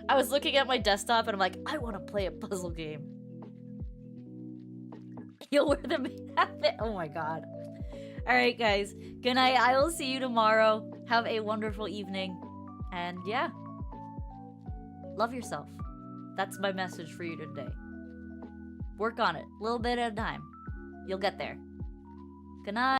I was looking at my desktop and I'm like, I want to play a puzzle game. You'll wear them habit. Oh my god. Alright guys, good night. I will see you tomorrow. Have a wonderful evening. And yeah. Love yourself. That's my message for you today. Work on it. A little bit at a time. You'll get there. Good night.